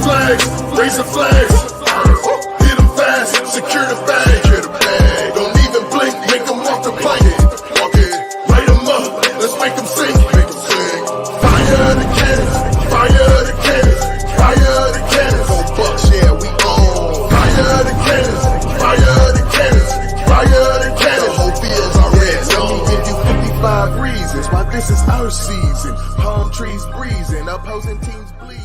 flags, raise the flags. Hit them fast, secure the bag. Don't even blink, make them walk the plank. Light them up, let's make them sing. Fire the cannons, fire the cannons, fire the cannons. On Bucs, yeah, we on. Fire the cannons, fire the cannons, fire the cannons. The whole field's our red zone. Let me give you 55 reasons why this is our season. Palm trees breezing, opposing teams bleeding.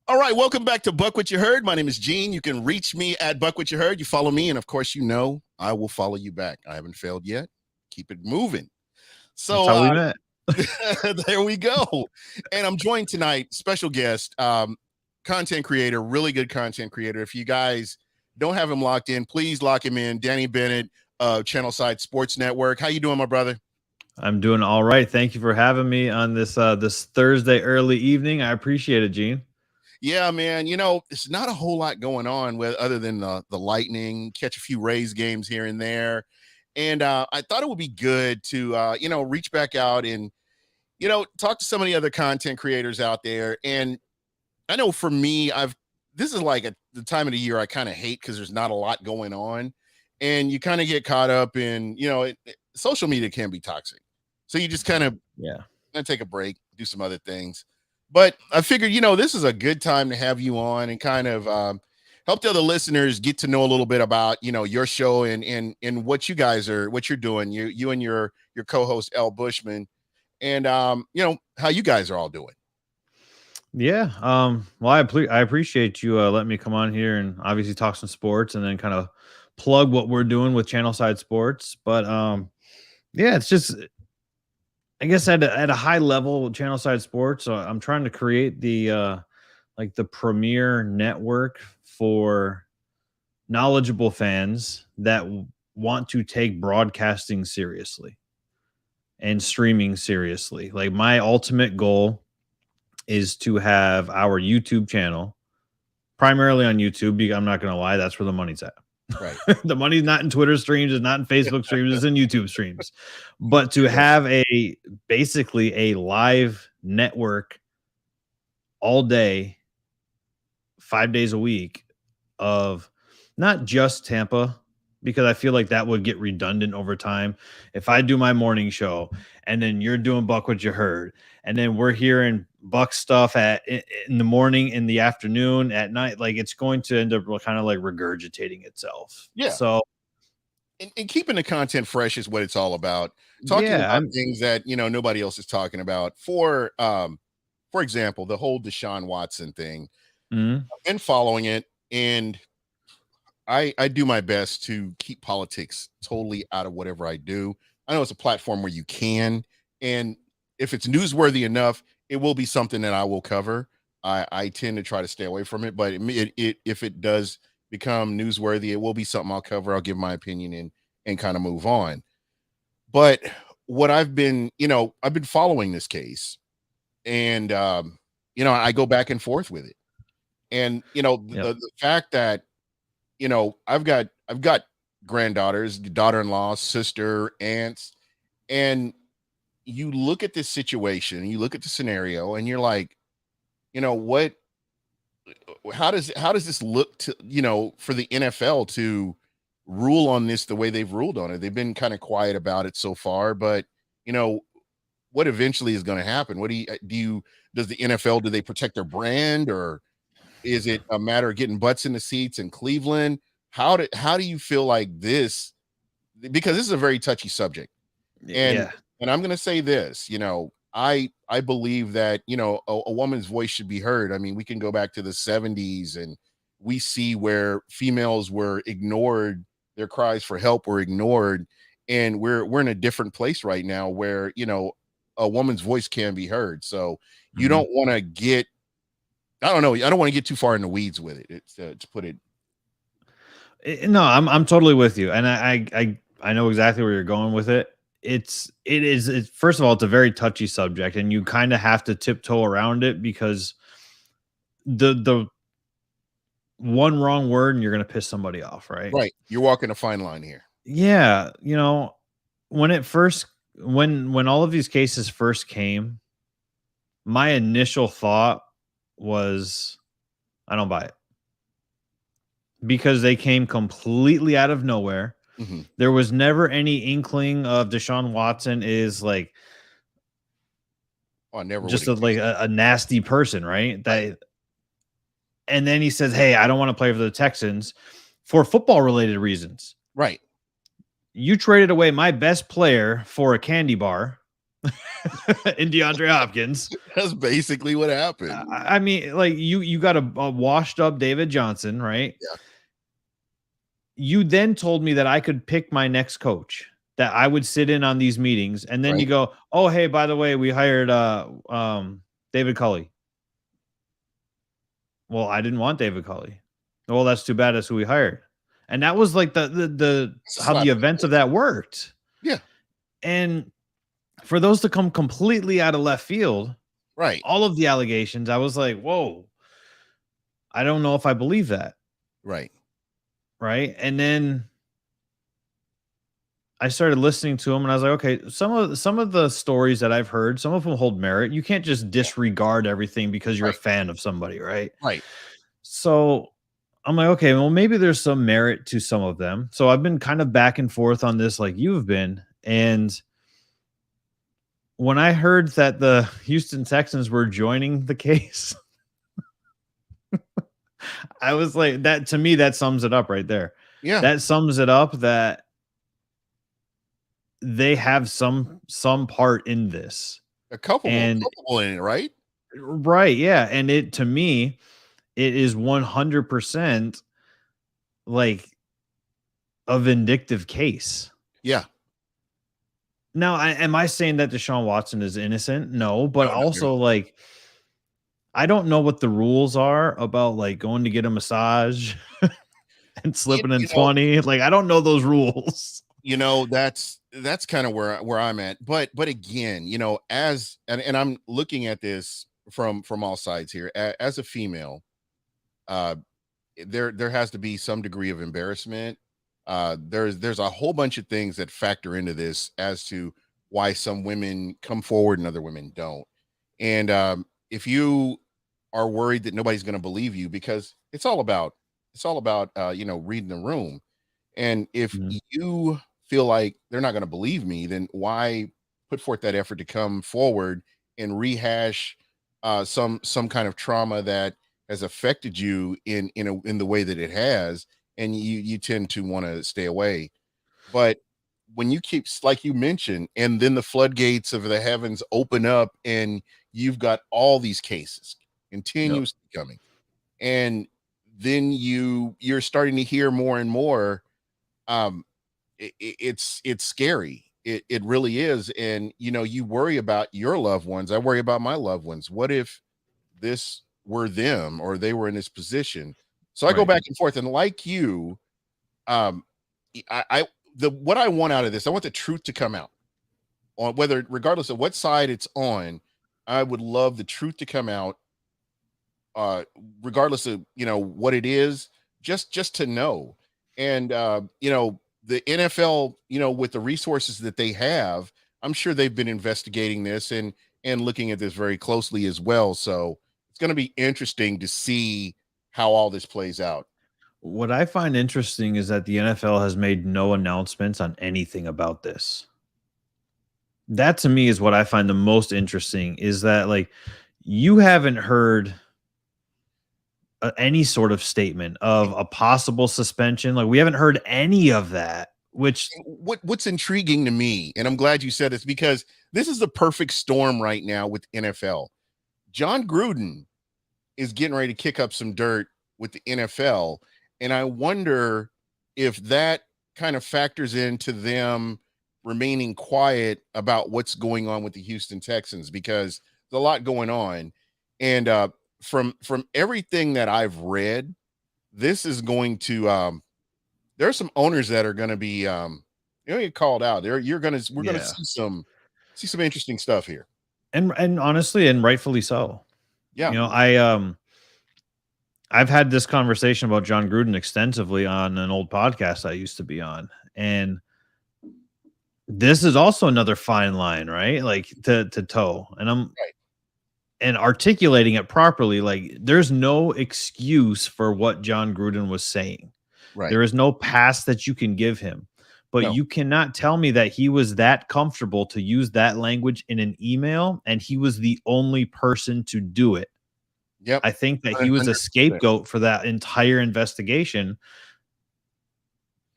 All right, welcome back to Buc What You Heard. My name is Gene. You can reach me at Buc What You Heard. You follow me, and of course, you know I will follow you back. I haven't failed yet. Keep it moving. So that's how we met. There we go. And I'm joined tonight, special guest, content creator, really good content creator. If you guys don't have him locked in, please lock him in. Danny Bennett, Channelside Sports Network. How you doing, my brother? I'm doing all right. Thank you for having me on this this Thursday early evening. I appreciate it, Gene. Yeah, man. You know, it's not a whole lot going on with other than the Lightning, catch a few Rays games here and there. And I thought it would be good to, reach back out and, talk to some of the other content creators out there. And I know for me, this is like the time of the year I kind of hate because there's not a lot going on. And you kind of get caught up in, social media can be toxic. So you just kind of take a break, do some other things. But I figured, this is a good time to have you on and kind of help the other listeners get to know a little bit about, your show and what you guys what you're doing, you and your co-host, L. Bushman, and, how you guys are all doing. Yeah. Well, I appreciate you letting me come on here and obviously talk some sports and then kind of plug what we're doing with Channelside Sports. But it's just, I guess at a high level with Channelside Sports, I'm trying to create the premier network for knowledgeable fans that want to take broadcasting seriously and streaming seriously. Like, my ultimate goal is to have our YouTube channel primarily on YouTube. I'm not going to lie. That's where the money's at. Right. The money's not in Twitter streams, it's not in Facebook streams, it's in YouTube streams. But to have basically a live network all day, 5 days a week of not just Tampa, because I feel like that would get redundant over time. If I do my morning show and then you're doing Buc What You Heard, and then we're hearing Buck stuff in the morning, in the afternoon, at night, like, it's going to end up kind of like regurgitating itself. Yeah. So, and keeping the content fresh is what it's all about. Talking about things that, nobody else is talking about. For example, the whole Deshaun Watson thing. Mm-hmm. I've been following it, and I do my best to keep politics totally out of whatever I do. I know it's a platform where you can, and if it's newsworthy enough, it will be something that I will cover. I tend to try to stay away from it, but if it does become newsworthy, it will be something I'll cover. I'll give my opinion and kind of move on. But what I've been following this case, and I go back and forth with it. And the fact that I've got granddaughters, daughter-in-law, sister, aunts, and you look at this situation, you look at the scenario, and you're like, how does this look to, for the NFL to rule on this the way they've ruled on it? They've been kind of quiet about it so far, but what eventually is going to happen? What does the NFL, do they protect their brand, or is it a matter of getting butts in the seats in Cleveland? How do you feel like this? Because this is a very touchy subject. And I'm going to say this, I believe that, a woman's voice should be heard. I mean, we can go back to the 70s and we see where females were ignored, their cries for help were ignored. And we're in a different place right now where, a woman's voice can be heard. So you don't want to get, I don't want to get too far in the weeds with it. It's to put it. No, I'm totally with you. And I know exactly where you're going with it. It's first of all, it's a very touchy subject, and you kind of have to tiptoe around it because the one wrong word and you're going to piss somebody off, right? Right. You're walking a fine line here. Yeah. When all of these cases first came, my initial thought was, I don't buy it, because they came completely out of nowhere. Mhm. There was never any inkling of Deshaun Watson is like Oh, I never would just have like guessed. a nasty person, right? Right. And then he says, "Hey, I don't want to play for the Texans for football related reasons." Right. You traded away my best player for a candy bar in DeAndre Hopkins. That's basically what happened. I mean, like you got a washed up David Johnson, right? Yeah. You then told me that I could pick my next coach, that I would sit in on these meetings, and then you Right. go, "Oh, hey, by the way, we hired David Culley." Well, I didn't want David Culley. Well, that's too bad. That's who we hired. And that was like the It's a how slap the in the events of face. that worked. Yeah. And for those to come completely out of left field, Right. all of the allegations, I was like, whoa, I don't know if I believe that. Right. Right. And then I started listening to him and I was like, okay, some of the stories that I've heard, some of them hold merit. You can't just disregard everything because you're a Right. fan of somebody, right? Right. So I'm like, okay, well, maybe there's some merit to some of them. So I've been kind of back and forth on this, like you've been. And when I heard that the Houston Texans were joining the case, I was like, that to me, that sums it up right there. Yeah. That sums it up that they have some part in this. A culpable And in it, right? right, yeah. And it to me, it is 100% like a vindictive case. Yeah. Now, am I saying that Deshaun Watson is innocent? No, but No, no, no. also like I don't know what the rules are about like going to get a massage and You, slipping in you know, 20. Like I don't know those rules. that's kind of where I'm at. But again, and I'm looking at this from all sides here. As a female, uh there has to be some degree of embarrassment. There's a whole bunch of things that factor into this as to why some women come forward and other women don't. And if you are worried that nobody's going to believe you, because it's all about reading the room. And if Mhm. you feel like they're not going to believe me, then why put forth that effort to come forward and rehash some kind of trauma that has affected you in the way that it has, and you tend to want to stay away. But when you keep, like you mentioned, and then the floodgates of the heavens open up, and you've got all these cases Yep. continuously coming, and then you're starting to hear more and more. um it's scary. It really is. And you worry about your loved ones. I worry about my loved ones. What if this were them, or they were in this position? So I go Right. back and forth, and like you, um I the what I want out of this, I want the truth to come out, on whether, regardless of what side it's on. I would love the truth to come out, uh regardless of what it is, just to know. And the NFL, with the resources that they have, I'm sure they've been investigating this and looking at this very closely as well. So it's going to be interesting to see how all this plays out. What I find interesting is that the NFL has made no announcements on anything about this. That to me is what I find the most interesting, is that like you haven't heard any sort of statement of a possible suspension. Like we haven't heard any of that, which What's intriguing to me, and I'm glad you said this, because this is the perfect storm right now with NFL. John Gruden is getting ready to kick up some dirt with the NFL. And I wonder if that kind of factors into them remaining quiet about what's going on with the Houston Texans, because there's a lot going on. And from everything that I've read, this is going to there are some owners that are going to be get called out. We're gonna yeah. see some interesting stuff here. And honestly, and rightfully so. Yeah. I've had this conversation about John Gruden extensively on an old podcast I used to be on. And this is also another fine line, right? Like to toe. And Right. and articulating it properly. Like, there's no excuse for what John Gruden was saying. Right. There is no pass that you can give him. But No. you cannot tell me that he was that comfortable to use that language in an email, and he was the only person to do it. Yep. I think that he was a 100%. scapegoat for that entire investigation.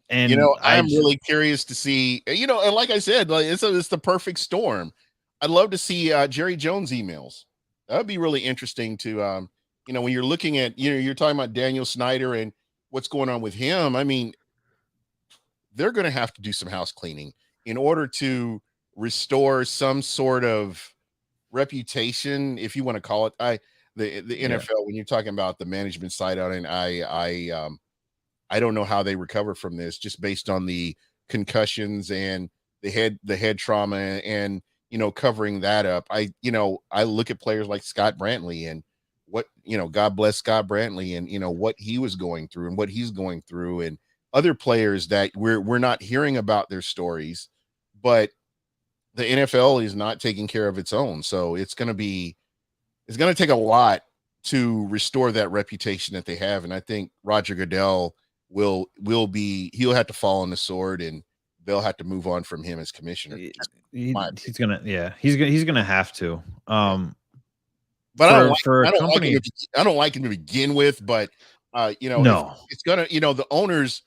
You And know, I'm really curious to see, you know, and like I said, like it's the perfect storm. I'd love to see Jerry Jones emails. That would be really interesting to you know, when you're looking at, you know, you're talking about Daniel Snyder and what's going on with him. I mean, they're going to have to do some house cleaning in order to restore some sort of reputation, if you want to call it. The yeah, NFL, when you're talking about the management side on it, I don't know how they recover from this, just based on the concussions and the head trauma, and you know, covering that up. You know, I look at players like Scott Brantley and what, you know, God bless Scott Brantley, and you know what he was going through and what he's going through, and other players that we're not hearing about their stories, but the NFL is not taking care of its own. So it's going to take a lot to restore that reputation that they have. And I think Roger Goodell he'll have to fall on the sword, and they'll have to move on from him as commissioner. he's gonna have to. Yeah. But For a I don't like company, him I don't like him to begin with, but you know, if no. it's gonna, you know, the owners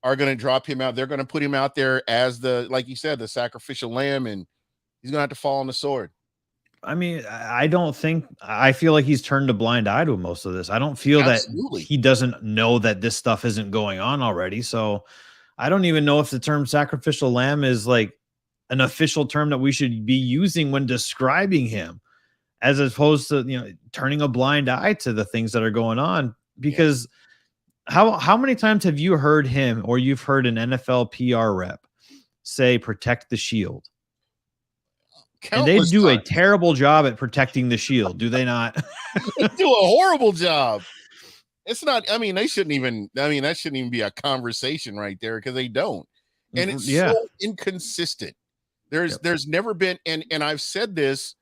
are gonna drop him out. They're gonna put him out there as the, like you said, the sacrificial lamb, and he's gonna have to fall on the sword. I mean, I don't think, I feel like he's turned a blind eye to most of this. I don't feel that Absolutely. he doesn't know that this stuff isn't going on already. So I don't even know if the term sacrificial lamb is like an official term that we should be using when describing him, as opposed to, you know, turning a blind eye to the things that are going on. Because how many times have you heard him, or you've heard an NFL PR rep say protect the shield? And they Countless do a times. terrible job at protecting the shield, do they not? They do a horrible job. It's not, I mean, they shouldn't even, I mean, that shouldn't even be a conversation right there, because they don't. And it's Yeah. so inconsistent. There's never been, and I've said this,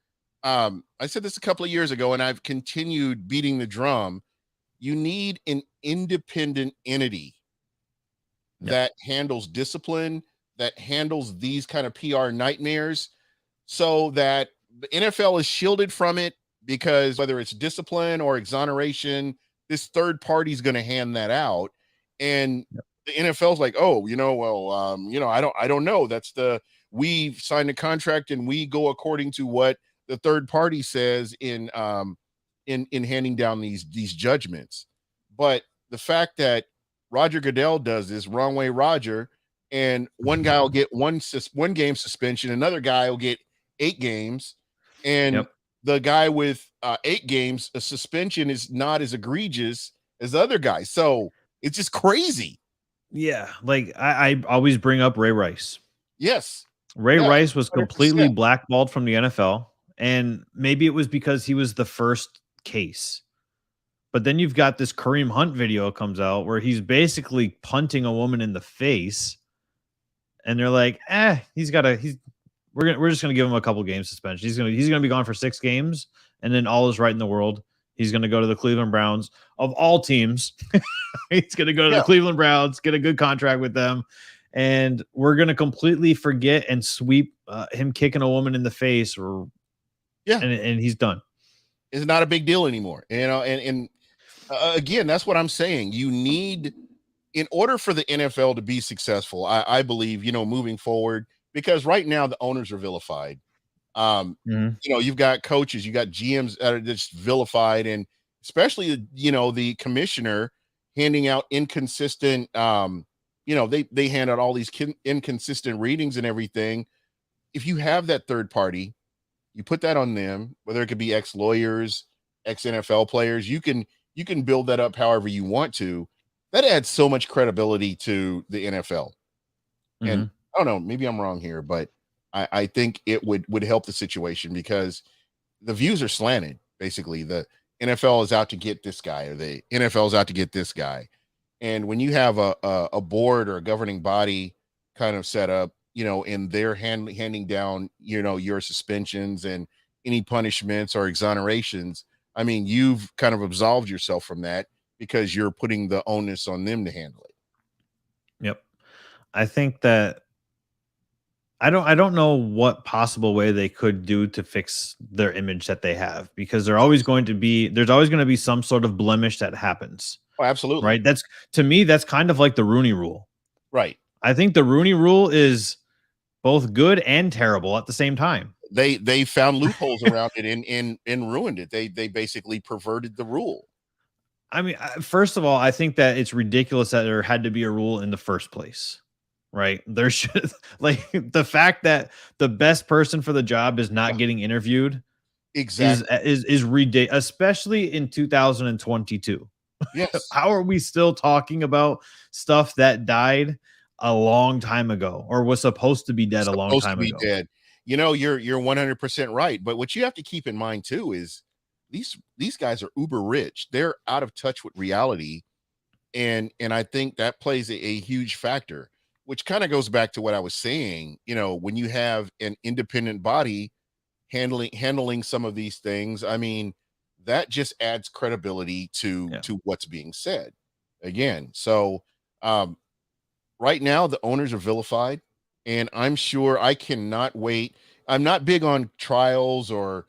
I said this a couple of years ago, and I've continued beating the drum. You need an independent entity that handles discipline, that handles these kind of PR nightmares, so that the NFL is shielded from it, because whether it's discipline or exoneration, this third party is going to hand that out. And the NFL's like, oh, you know, well, you know, I don't know. We've signed a contract and we go according to what the third party says in handing down these judgments. But the fact that Roger Goodell does this, wrong way Roger, and one guy will get one game suspension, another guy will get 8 games, and the guy with 8 games, a suspension is not as egregious as the other guy. So it's just crazy. Yeah, like I always bring up Ray Rice. Yes. Ray Yeah, Rice was 100%. completely blackballed from the NFL, and maybe it was because he was the first case. But then you've got this Kareem Hunt video comes out where he's basically punting a woman in the face, and they're like, we're just gonna give him a couple games suspension. He's gonna be gone for 6 games, and then all is right in the world. He's gonna go to the Cleveland Browns of all teams. He's gonna go to the Cleveland Browns, get a good contract with them, and we're gonna completely forget and sweep him kicking a woman in the face, and he's done. It's not a big deal anymore, you know. And again, that's what I'm saying. You need, in order for the NFL to be successful, I believe, you know, moving forward, because right now the owners are vilified. You know, you've got coaches, you got GMs that are just vilified, and especially, you know, the commissioner handing out inconsistent, you know, they hand out all these inconsistent readings and everything. If you have that third party, you put that on them, whether it could be ex-lawyers, ex-NFL players, you can build that up however you want to. That adds so much credibility to the NFL. And I don't know, maybe I'm wrong here, but I think it would help the situation, because the views are slanted. Basically, the NFL is out to get this guy, or the NFL is out to get this guy. And when you have a board or a governing body kind of set up, you know, and they're handing down, you know, your suspensions and any punishments or exonerations, I mean, you've kind of absolved yourself from that because you're putting the onus on them to handle it. Yep. I think that I don't know what possible way they could do to fix their image that they have, because there's always going to be some sort of blemish that happens, Oh, absolutely. right? That's, to me, that's kind of like the Rooney Rule. Right. I think the Rooney Rule is both good and terrible at the same time. They found loopholes around it and ruined it. They basically perverted the rule. I mean, first of all, I think that it's ridiculous that there had to be a rule in the first place. Right. There should, like, the fact that the best person for the job is not getting interviewed Exactly. is ridiculous, especially in 2022. Yes. How are we still talking about stuff that died a long time ago, or was supposed to be dead a long time ago? Dead. You know, you're 100% right. But what you have to keep in mind too is these guys are uber rich. They're out of touch with reality, and I think that plays a huge factor. Which kind of goes back to what I was saying. You know, when you have an independent body handling some of these things, I mean, that just adds credibility to what's being said. Again, so right now the owners are vilified, and I'm sure I cannot wait. I'm not big on trials or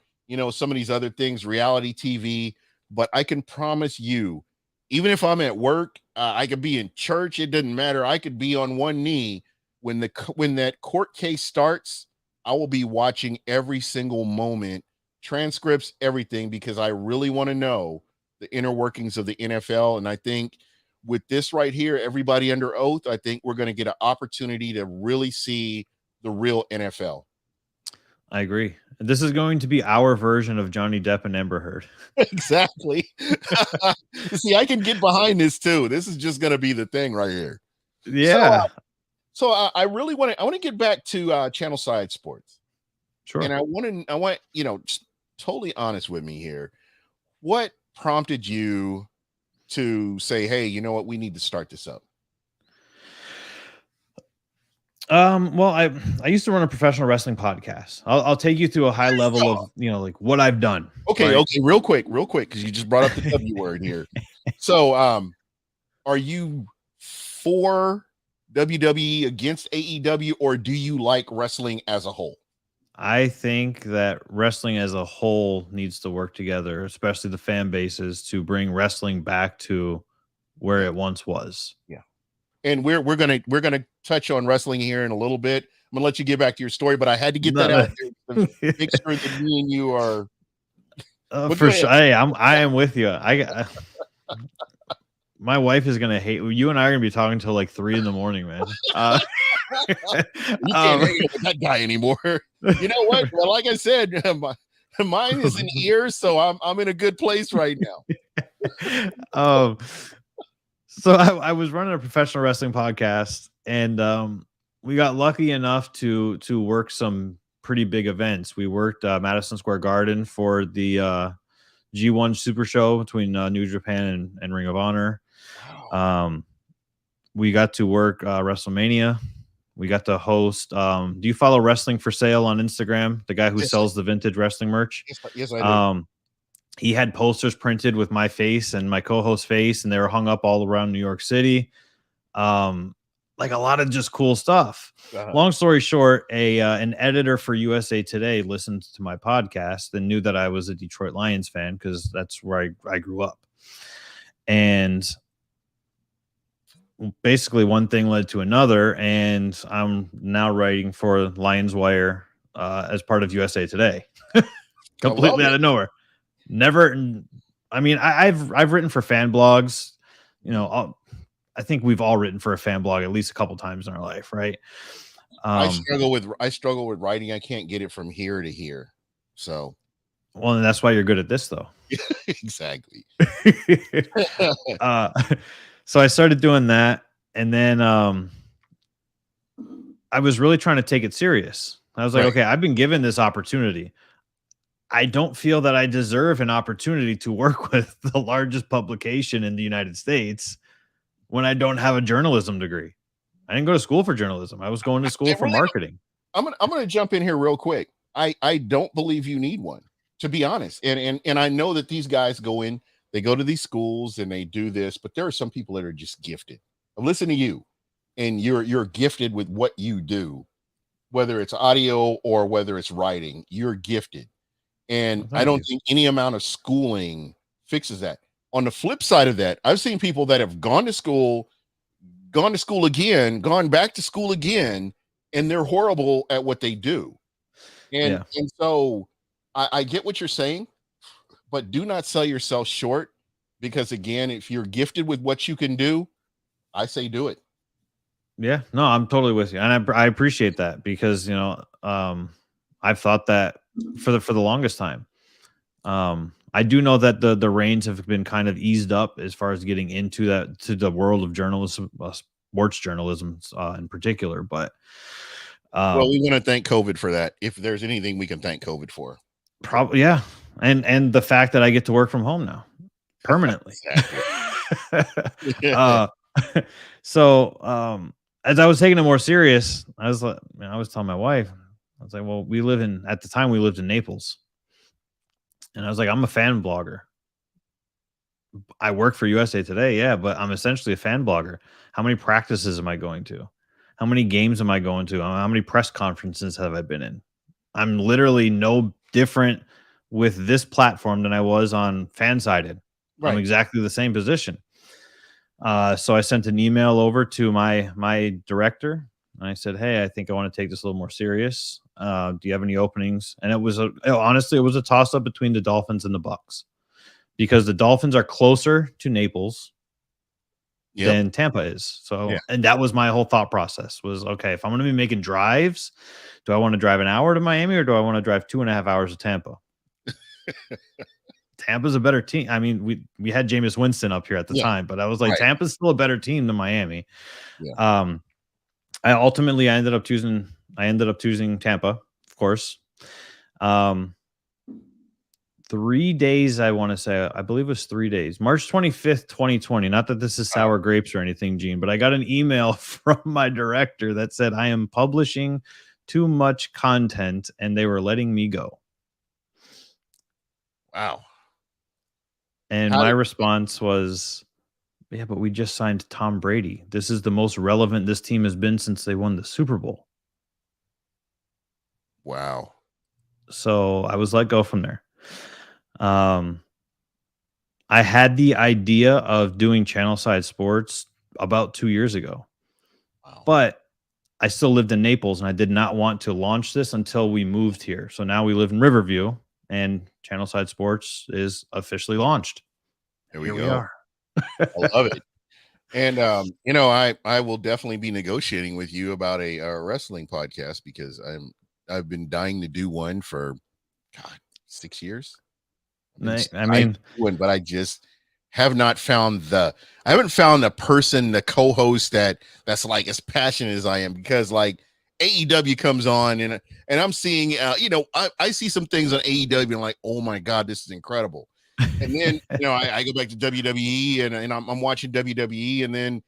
some of these other things, reality TV, but I can promise you, even if I'm at work, I could be in church. It doesn't matter. I could be on one knee when that court case starts. I will be watching every single moment, transcripts, everything, because I really want to know the inner workings of the NFL. And I think with this right here, everybody under oath, I think we're going to get an opportunity to really see the real NFL. I agree. This is going to be our version of Johnny Depp and Amber Heard. Exactly. See, I can get behind this too. This is just going to be the thing right here. Yeah. So I really want to get back to Channelside Sports. Sure. And I want just totally honest with me here. What prompted you to say, hey, you know what, we need to start this up? Well, I used to run a professional wrestling podcast. I'll take you through a high level of, like what I've done. Okay. Right? Okay. Real quick, because you just brought up the W word here. So, are you for WWE against AEW, or do you like wrestling as a whole? I think that wrestling as a whole needs to work together, especially the fan bases, to bring wrestling back to where it once was. Yeah. And we're gonna touch on wrestling here in a little bit. I'm gonna let you get back to your story, but I had to get that out there to make sure that me and you are for sure. Hey, I am with you. My wife is gonna hate you, and I are gonna be talking till like 3 a.m, man. You can't hang with that guy anymore. You know what? Well, like I said, mine is in ears, so I'm in a good place right now. So I was running a professional wrestling podcast, and we got lucky enough to work some pretty big events. We worked Madison Square Garden for the G1 Super Show between New Japan and Ring of Honor. Wow. We got to work WrestleMania. We got to host. Do you follow Wrestling for Sale on Instagram? The guy who sells the vintage wrestling merch. Yes, I do. He had posters printed with my face and my co-host's face, and they were hung up all around New York City. Like a lot of just cool stuff. Long story short, an editor for USA Today listened to my podcast and knew that I was a Detroit Lions fan, because that's where I grew up. And basically one thing led to another, and I'm now writing for Lions Wire as part of USA Today. Completely out of nowhere. Never. I mean, I've written for fan blogs. I think we've all written for a fan blog at least a couple times in our life, right? I struggle with writing. I can't get it from here to here. So, well, and that's why you're good at this, though. Exactly. So I started doing that, and then I was really trying to take it serious. I was like, okay, I've been given this opportunity. I don't feel that I deserve an opportunity to work with the largest publication in the United States when I don't have a journalism degree. I didn't go to school for journalism. I was going to school for marketing. I'm gonna jump in here real quick. I don't believe you need one, to be honest. And I know that these guys they go to these schools and they do this, but there are some people that are just gifted. Listen to you, and you're gifted with what you do, whether it's audio or whether it's writing. You're gifted, and Well, I thank don't you. think any amount of schooling fixes that. On the flip side of that, I've seen people that have gone to school again, gone back to school again, and they're horrible at what they do. Yeah. And so I get what you're saying, but do not sell yourself short, because again, if you're gifted with what you can do, I say do it. Yeah, no, I'm totally with you, and I appreciate that because I've thought that for the longest time. I do know that the reins have been kind of eased up as far as getting into that to the world of journalism, sports journalism in particular. But Well, we um, want to thank COVID for that. If there's anything we can thank COVID for. probably yeah, and the fact that I get to work from home now permanently. Exactly. uh, so as I was taking it more serious, I was like, I was telling my wife, I was like, well, at the time we lived in Naples, and I was like, I'm a fan blogger. I work for USA Today, yeah, but I'm essentially a fan blogger. How many practices am I going to? How many games am I going to? How many press conferences have I been in? I'm literally no different with this platform than I was on Fansided. I'm Right. exactly the same position. So I sent an email over to my director, and I said, "Hey, I think I want to take this a little more serious. Do you have any openings?" And honestly, it was a toss up between the Dolphins and the Bucks because the Dolphins are closer to Naples Yep. than Tampa is. Yeah. And that was my whole thought process was, okay, if I'm going to be making drives, do I want to drive an hour to Miami or do I want to drive 2.5 hours to Tampa? Tampa's a better team. I mean, we had Jameis Winston up here at the Yeah. time, but I was like, Right. Tampa's still a better team than Miami. Yeah. I ended up choosing Tampa, of course. 3 days, I want to say, I believe it was 3 days, March 25th, 2020. Not that this is sour grapes or anything, Gene, but I got an email from my director that said I am publishing too much content and they were letting me go. Wow. And How my did, response was, yeah, but we just signed Tom Brady. This is the most relevant this team has been since they won the Super Bowl. wow. So I was let go from there. I had the idea of doing Channelside Sports about 2 years ago, Wow. but I still lived in Naples and I did not want to launch this until we moved here. So now we live in Riverview and Channelside Sports is officially launched. Here we Here we go. are. I love it. And I will definitely be negotiating with you about a wrestling podcast, because I've been dying to do one for God 6 years. I've been I dying mean, to do one, but I just have not found I haven't found the person, the co-host that's like as passionate as I am, because like AEW comes on and I'm seeing I see some things on AEW and I'm like, oh my God, this is incredible. And then, I go back to WWE and I'm watching WWE, and then,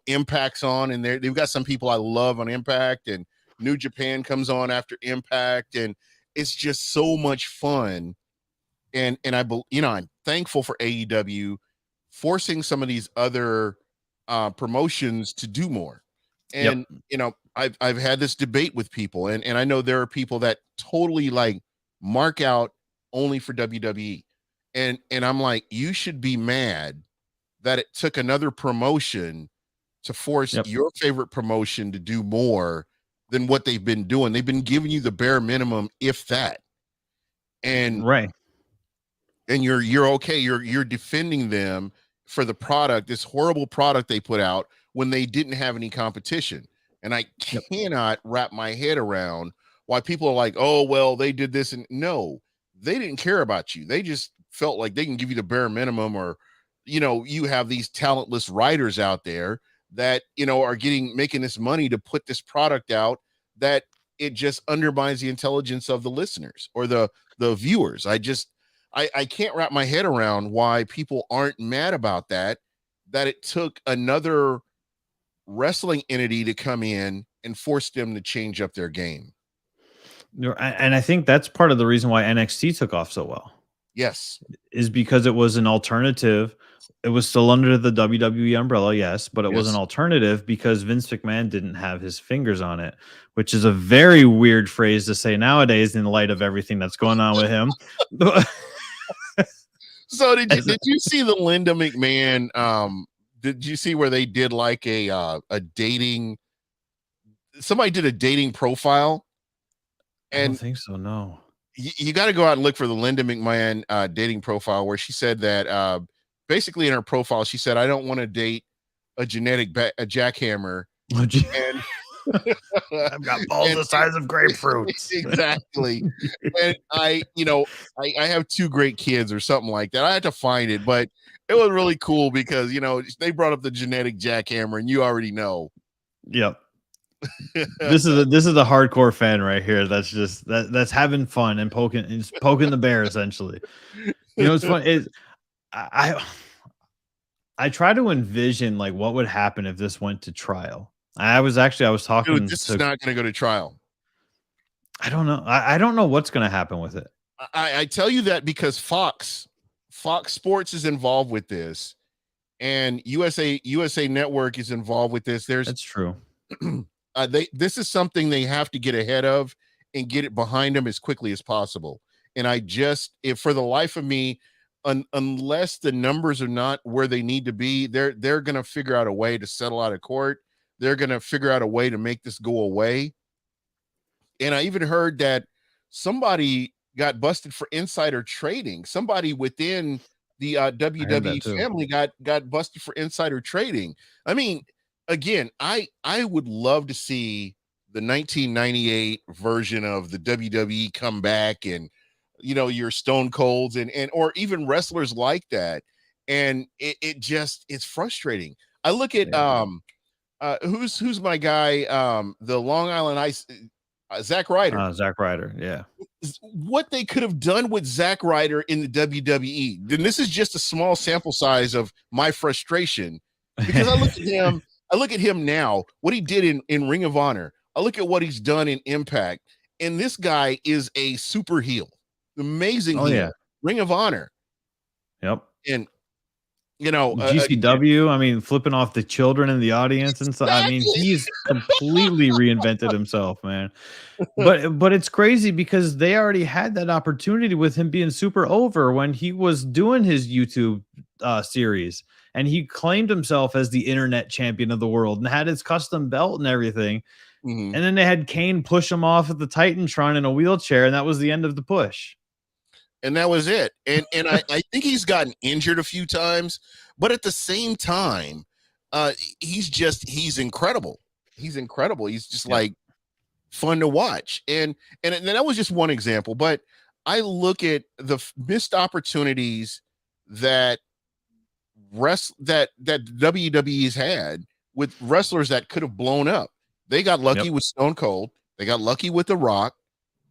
Impact's on, and they've got some people I love on Impact, and New Japan comes on after Impact, and it's just so much fun. And I'm thankful for AEW forcing some of these other promotions to do more. yep. And, I've had this debate with people, and I know there are people that totally like mark out only for WWE. And I'm like, you should be mad that it took another promotion to force Yep. your favorite promotion to do more than what they've been doing. They've been giving you the bare minimum, if that. And Right. you're okay. You're defending them for the product, this horrible product they put out when they didn't have any competition. And I Yep. cannot wrap my head around why people are like, oh, well, they did this. And no, they didn't care about you. They just felt like they can give you the bare minimum, or, you have these talentless writers out there that, are making this money to put this product out, that it just undermines the intelligence of the listeners or the viewers. I can't wrap my head around why people aren't mad about that it took another wrestling entity to come in and force them to change up their game. And I think that's part of the reason why NXT took off so well, Yes. is because it was an alternative. It was still under the WWE umbrella, yes, but it was an Yes. alternative because Vince McMahon didn't have his fingers on it, which is a very weird phrase to say nowadays in light of everything that's going on with him. So did you see the Linda McMahon? Did you see where they did like a dating? Somebody did a dating profile, I don't and think so. No. you got to go out and look for the Linda McMahon dating profile, where she said that basically in her profile she said, "I don't want to date a a jackhammer," Oh, gee. and I've got balls and the size of grapefruits. exactly. And I have two great kids or something like that. I had to find it, but it was really cool because they brought up the genetic jackhammer, and you already know. Yep. This is a hardcore fan right here. That's having fun and poking the bear essentially. It's fun is I try to envision like what would happen if this went to trial. I was talking Dude, this is not going to go to trial. I don't know. I don't know what's going to happen with it. I tell you that because Fox Sports is involved with this, and USA Network is involved with this. That's true. This is something they have to get ahead of and get it behind them as quickly as possible. And if for the life of me, unless the numbers are not where they need to be, they're going to figure out a way to settle out of court. They're going to figure out a way to make this go away. And I even heard that somebody got busted for insider trading. Somebody within the WWE family got busted for insider trading. I mean, again, I would love to see the 1998 version of the WWE come back, and your Stone Colds and or even wrestlers like that. And it's frustrating. I look at who's my guy, the Long Island Ice, Zack Ryder. Zack Ryder, yeah. What they could have done with Zack Ryder in the WWE. Then this is just a small sample size of my frustration, because I look at him now, what he did in Ring of Honor. I look at what he's done in Impact, and this guy is a super heel. Amazing heel. Yeah. Ring of Honor. Yep. And GCW, I mean, flipping off the children in the audience and stuff. Exactly. I mean, he's completely reinvented himself, man. But it's crazy because they already had that opportunity with him being super over when he was doing his YouTube series, and he claimed himself as the internet champion of the world and had his custom belt and everything. Mm-hmm. And then they had Kane push him off at the Titantron in a wheelchair, and that was the end of the push. And that was it. And I think he's gotten injured a few times, but at the same time, he's incredible. He's incredible. He's just like fun to watch. And that was just one example, but I look at the missed opportunities that WWE's had with wrestlers that could have blown up. They got lucky with Stone Cold. They got lucky with The Rock,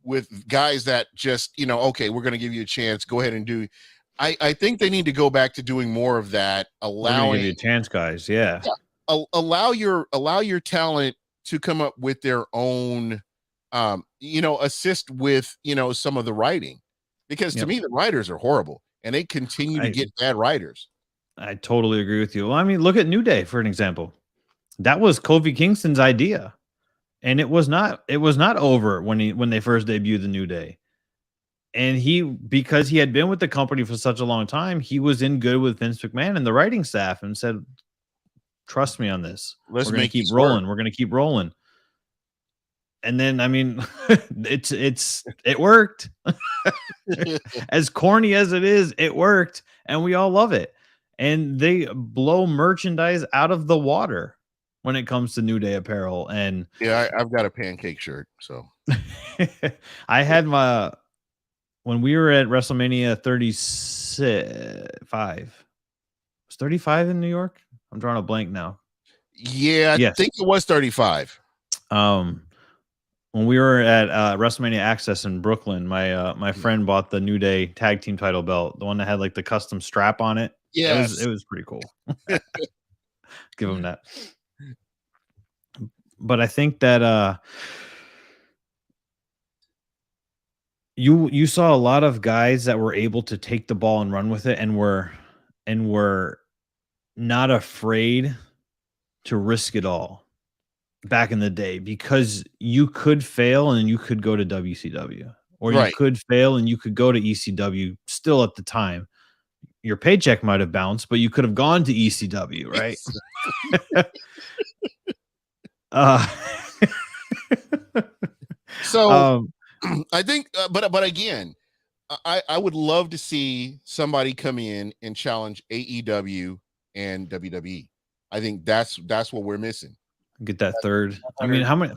with guys that just, okay, we're going to give you a chance. Go ahead and do. I think they need to go back to doing more of that. Allowing give you a chance, guys. Yeah. Allow your talent to come up with their own, assist with, some of the writing, because to me, the writers are horrible and they continue to get bad writers. I totally agree with you. Well, I mean, look at New Day, for an example. That was Kofi Kingston's idea. And it was not over when they first debuted the New Day. And because he had been with the company for such a long time, he was in good with Vince McMahon and the writing staff and said, trust me on this. We're going to keep rolling. We're going to keep rolling. And then, I mean, it worked. As corny as it is, it worked. And we all love it. And they blow merchandise out of the water when it comes to New Day apparel. And I've got a pancake shirt. So I had when we were at WrestleMania 35, was 35 in New York? I'm drawing a blank now. Yeah, I think it was 35. When we were at WrestleMania Access in Brooklyn, my friend bought the New Day tag team title belt, the one that had like the custom strap on it. Yeah, it was pretty cool. Give him that. But I think that you saw a lot of guys that were able to take the ball and run with it, and were not afraid to risk it all back in the day, because you could fail and you could go to WCW, or you Right. could fail and you could go to ECW. Still, at the time, your paycheck might have bounced, but you could have gone to ECW, right? uh So um I think, but again, I would love to see somebody come in and challenge AEW and WWE. I think that's what we're missing. get that third. I mean, 100. how many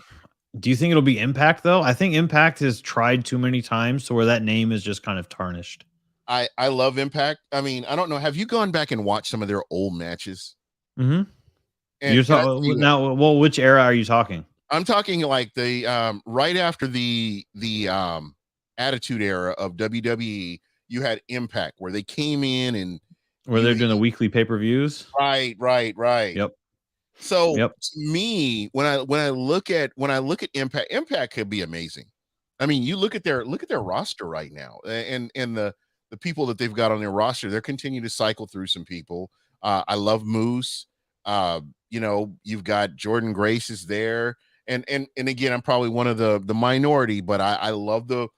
do you think it'll be Impact though? I think Impact has tried too many times to where that name is just kind of tarnished. I love Impact. I mean, I don't know. Have you gone back and watched some of their old matches? Mm-hmm. And You're can I tell talking you, now. Well, which era are you talking? I'm talking like the right after the Attitude Era of WWE. You had Impact where they came in and Where they're you doing the weekly pay-per-views? right. Yep. So Yep. to me, when I look at Impact, Impact could be amazing. I mean, you look at their roster right now, and the people that they've got on their roster. They're continuing to cycle through some people. I love Moose. You know, you've got Jordan Grace is there, and again, I'm probably one of the minority, but I love the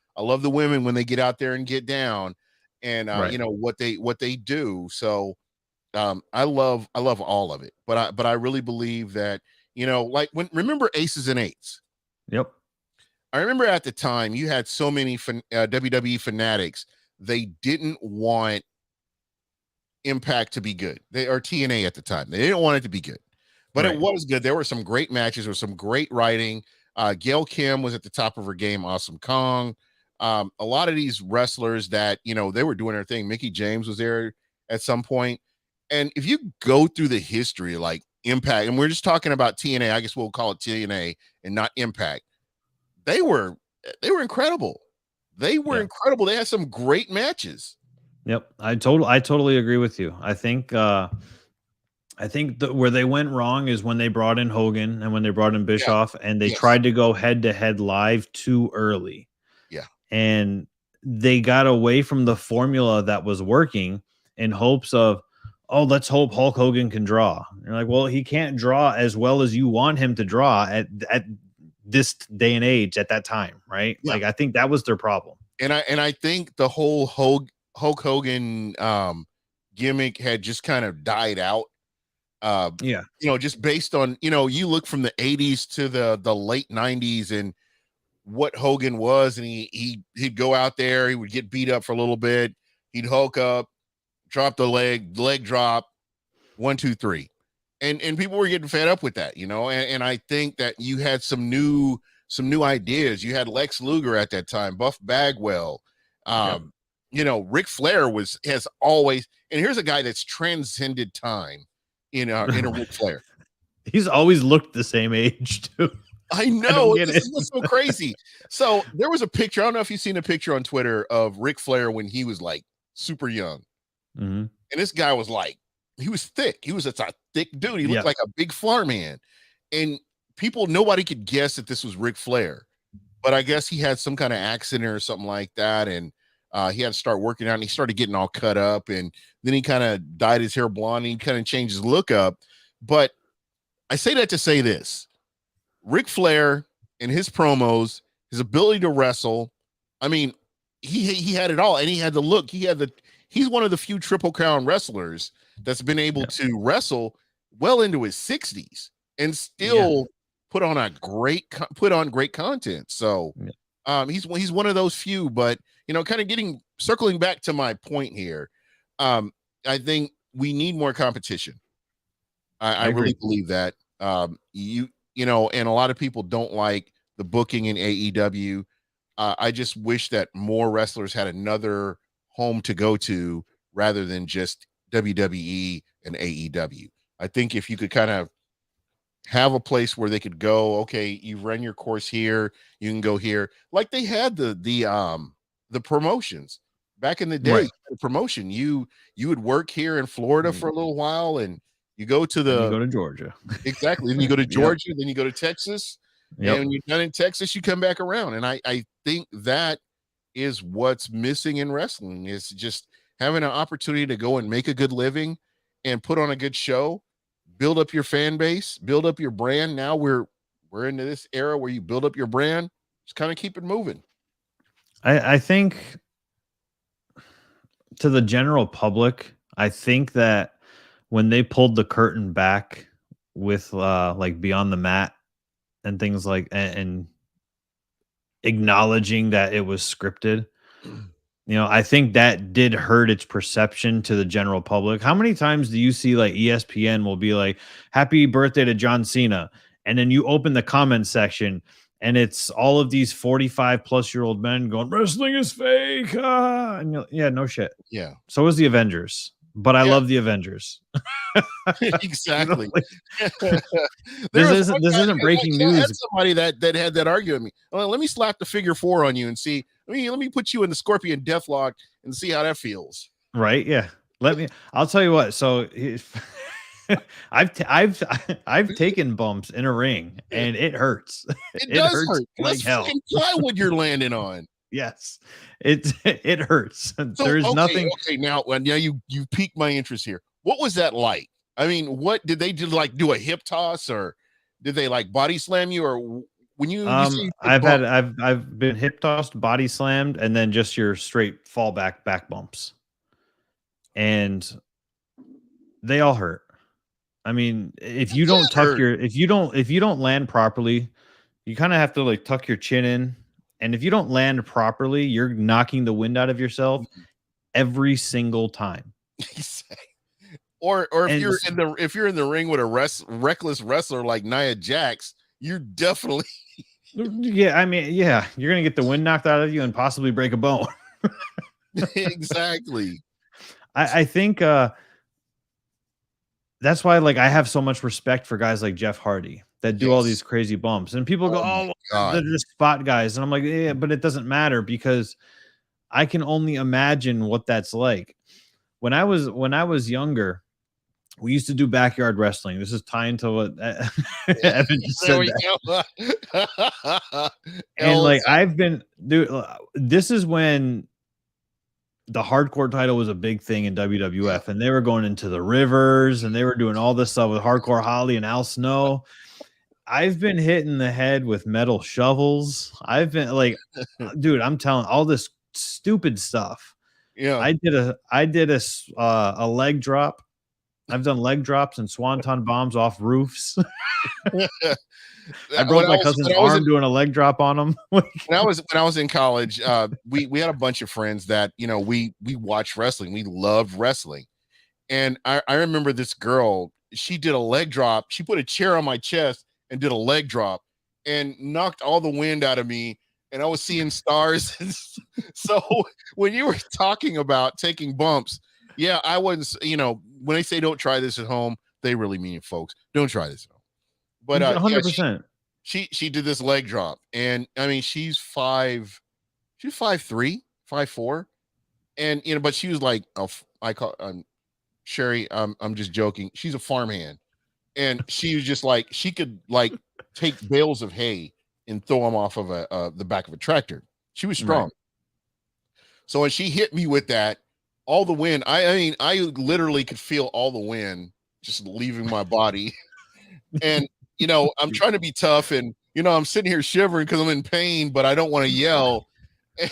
women when they get out there and get down, and Right. you know what they do. So I love all of it, but I really believe that, you know, like remember Aces and Eights. Yep. I remember at the time you had so many WWE fanatics. They didn't want Impact to be good. They or TNA at the time. They didn't want it to be good, but it Right. was good. There were some great matches. There was some great writing. Gail Kim was at the top of her game. Awesome Kong. A lot of these wrestlers that, you know, they were doing their thing. Mickey James was there at some point. And if you go through the history, like Impact, and we're just talking about TNA, I guess we'll call it TNA and not Impact. They were incredible. They were Yeah. incredible. They had some great matches. Yep. I totally agree with you. I think where they went wrong is when they brought in Hogan and when they brought in Yeah. Bischoff, and they Yes. tried to go head to head live too early. Yeah. And they got away from the formula that was working in hopes of, oh, let's hope Hulk Hogan can draw. You're like, well, he can't draw as well as you want him to draw at this day and age at that time, right? Yeah. Like, I think that was their problem. And I think the whole Hulk Hogan gimmick had just kind of died out. Yeah. You know, just based on, you know, you look from the 80s to the late 90s and what Hogan was, and he'd go out there, he would get beat up for a little bit, he'd Hulk up, drop the leg drop, 1, 2, 3. And people were getting fed up with that, you know, and I think that you had some new ideas. You had Lex Luger at that time, Buff Bagwell, you know, Ric Flair has always, and here's a guy that's transcended time in a Ric Flair. He's always looked the same age too. I know, this is what's so crazy. So there was a picture, I don't know if you've seen a picture on Twitter of Ric Flair when he was like super young. Mm-hmm. And this guy was like, he was thick. He was a thick dude. He looked like a big farmhand. And nobody could guess that this was Ric Flair. But I guess he had some kind of accident or something like that. And he had to start working out, and he started getting all cut up. And then he kind of dyed his hair blonde. And he kind of changed his look up. But I say that to say this. Ric Flair and his promos, his ability to wrestle. I mean, he had it all, and he had the look. He's one of the few Triple Crown wrestlers that's been able to wrestle well into his 60s and still put on great content. So he's one of those few. But, you know, kind of circling back to my point here, I think we need more competition. I really believe that. You know, and a lot of people don't like the booking in AEW. I just wish that more wrestlers had another home to go to rather than just WWE and AEW. I think if you could kind of have a place where they could go, okay, you've run your course here, you can go here. Like they had the promotions back in the day. Right. The promotion, you would work here in Florida for a little while, and you go to Georgia. Exactly. Then you go to Georgia, then you go to Texas. And when you're done in Texas, you come back around. And I think that is what's missing in wrestling. Is just having an opportunity to go and make a good living and put on a good show, build up your fan base, build up your brand. Now we're into this era where you build up your brand, just kind of keep it moving. I think to the general public, I think that when they pulled the curtain back with like Beyond the Mat and things like and acknowledging that it was scripted, I think that did hurt its perception to the general public. How many times do you see like ESPN will be like, "Happy birthday to John Cena," and then you open the comment section and it's all of these 45-plus-year-old men going, "Wrestling is fake." And yeah, no shit. Yeah. So is the Avengers, but I love the Avengers. Exactly. This isn't breaking news. I had somebody that had that argument with me. Well, let me slap the figure 4 on you and see. Let me put you in the Scorpion Deathlock and see how that feels. Right? Yeah. I'll tell you what. So I've taken bumps in a ring and it hurts. It does hurt. Like hell. Fucking plywood you're landing on. Yes, it hurts. So, There's nothing. Okay, now you piqued my interest here. What was that like? I mean, what did they do? Like do a hip toss, or did they like body slam you, or when you? I've been hip tossed, body slammed, and then just your straight fall back bumps, and they all hurt. I mean, if you don't if you don't land properly, you kind of have to like tuck your chin in. And if you don't land properly, you're knocking the wind out of yourself every single time. or if you're in the ring with a reckless wrestler like Nia Jax, you're definitely yeah. I mean, yeah, you're gonna get the wind knocked out of you and possibly break a bone. Exactly. I think that's why like I have so much respect for guys like Jeff Hardy that do all these crazy bumps, and people go, "Oh, they're just spot guys," and I'm like, "Yeah, but it doesn't matter because I can only imagine what that's like." When I was younger, we used to do backyard wrestling. This is tying to what Evan just said. And like this is when the hardcore title was a big thing in WWF, and they were going into the rivers and they were doing all this stuff with Hardcore Holly and Al Snow. I've been hit in the head with metal shovels. I've been like, dude, I'm telling all this stupid stuff. Yeah. I did a leg drop. I've done leg drops and swanton bombs off roofs. I broke my cousin's arm doing a leg drop on him. when I was in college, we had a bunch of friends that, we watched wrestling. We loved wrestling. And I remember this girl, she did a leg drop. She put a chair on my chest and did a leg drop and knocked all the wind out of me. And I was seeing stars. So when you were talking about taking bumps, yeah, I wasn't, when they say don't try this at home, they really mean it, folks. Don't try this at home. But 100%. Yeah, she did this leg drop. And I mean, she's 5'3", 5'4". And, but she was like, Sherry, I'm just joking. She's a farmhand. And she was just like, she could like take bales of hay and throw them off of the back of a tractor. She was strong. Right. So when she hit me with that, all the wind, I literally could feel all the wind just leaving my body. And, I'm trying to be tough and, I'm sitting here shivering because I'm in pain, but I don't want to yell.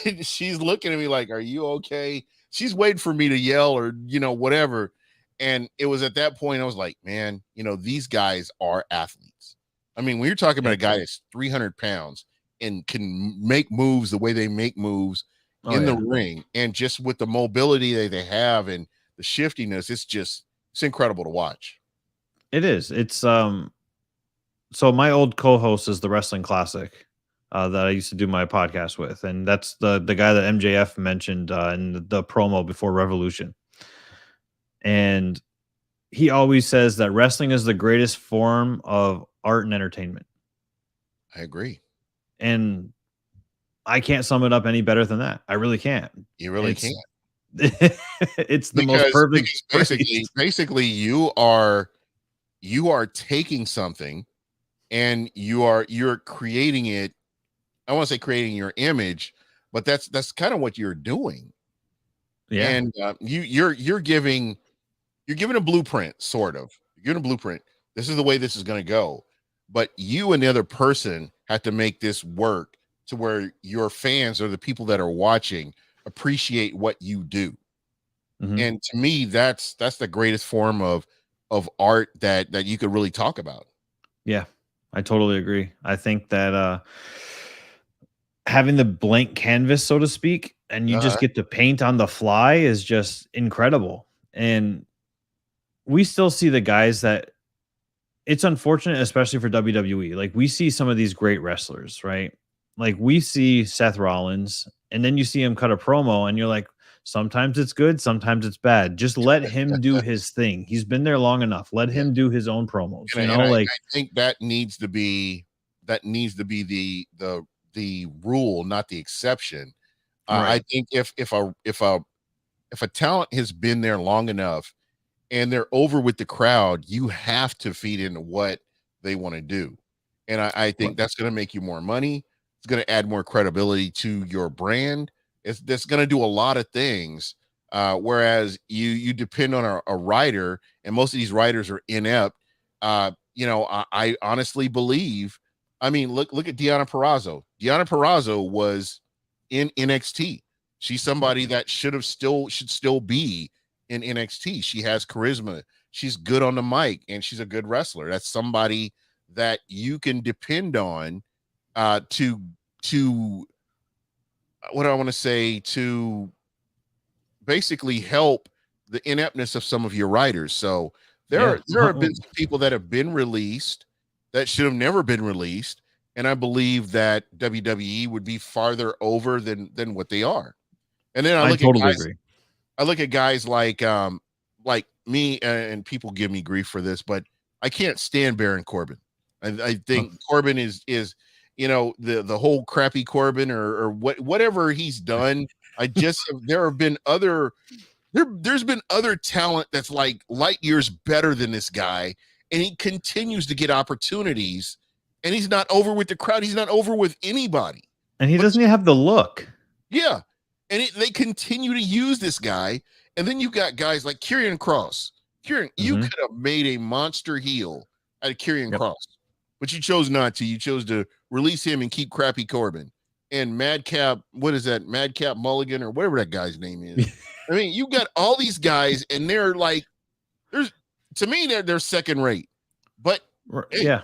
And she's looking at me like, are you okay? She's waiting for me to yell or, whatever. And it was at that point I was like, man, these guys are athletes. I mean, when you're talking about a guy that's 300 pounds and can make moves the way they make moves in the ring, and just with the mobility that they have and the shiftiness, it's incredible to watch. It is. It's so my old co-host is the Wrestling Classic that I used to do my podcast with, and that's the guy that MJF mentioned in the promo before Revolution. And he always says that wrestling is the greatest form of art and entertainment. I agree. And I can't sum it up any better than that. I really can't. You really can't. It's the most perfect. Basically, you are taking something and you're creating it. I want to say creating your image, but that's kind of what you're doing. Yeah. And you're giving a blueprint, sort of. You're giving a blueprint. This is the way this is going to go. But you and the other person have to make this work to where your fans or the people that are watching appreciate what you do. And to me, that's the greatest form of art that you could really talk about. Yeah, I totally agree. I think that having the blank canvas, so to speak, and you just get to paint on the fly is just incredible. And we still see the guys that it's unfortunate, especially for WWE. Like we see some of these great wrestlers, right? Like we see Seth Rollins, and then you see him cut a promo, and you're like, sometimes it's good, sometimes it's bad. Just let him do his thing. He's been there long enough. Let him do his own promos. And You know, like I think that needs to be the rule, not the exception. Right. I think if a talent has been there long enough and they're over with the crowd, you have to feed into what they want to do. And I think that's going to make you more money. It's going to add more credibility to your brand. That's going to do a lot of things. Whereas you depend on a writer, and most of these writers are inept. I honestly believe. I mean, look at Deonna Purrazzo. Deonna Purrazzo was in NXT. She's somebody that should still be in NXT. She has charisma. She's good on the mic, and she's a good wrestler. That's somebody that you can depend on to what do I want to say, to basically help the ineptness of some of your writers. So there have been some people that have been released that should have never been released, and I believe that WWE would be farther over than what they are. And then I look at guys like me, and people give me grief for this, but I can't stand Baron Corbin. I think Corbin is the whole crappy Corbin or whatever he's done. There's been other talent that's like light years better than this guy, and he continues to get opportunities, and he's not over with the crowd. He's not over with anybody, and he doesn't even have the look. Yeah, and they continue to use this guy, and then you've got guys like Karrion Kross. You could have made a monster heel out of Karrion Kross, but you chose not to. You chose to release him and keep crappy Corbin and Madcap. What is that? Madcap Mulligan or whatever that guy's name is. I mean, you got all these guys, and they're like, they're second rate. But hey,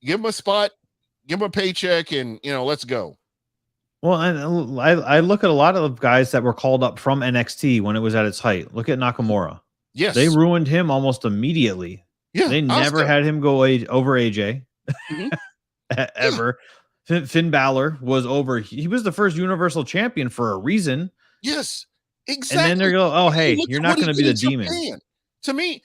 give them a spot, give them a paycheck, and let's go. Well, and I look at a lot of guys that were called up from NXT when it was at its height. Look at Nakamura. Yes, they ruined him almost immediately. Yeah, they never had him go over AJ ever. Finn Balor was over. He was the first Universal Champion for a reason. Yes, exactly. And then they go, "Oh, hey, you're not going to be the demon." To me,